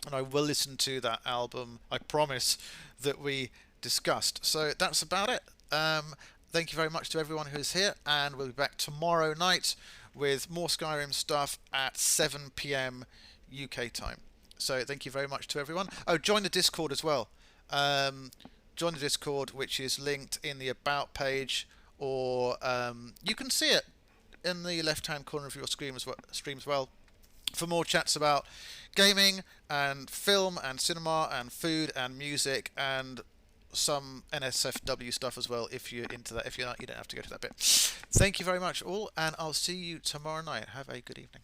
and I will listen to that album, I promise, that we discussed. So that's about it. Thank you very much to everyone who's here, and we'll be back tomorrow night with more Skyrim stuff at 7 p.m. UK time. So thank you very much to everyone. Oh, join the Discord as well. Join the Discord, which is linked in the About page, or you can see it in the left-hand corner of your stream as well, for more chats about gaming and film and cinema and food and music and some NSFW stuff as well. If you're into that, if you're not, you don't have to go to that bit. Thank you very much all, and I'll see you tomorrow night. Have a good evening.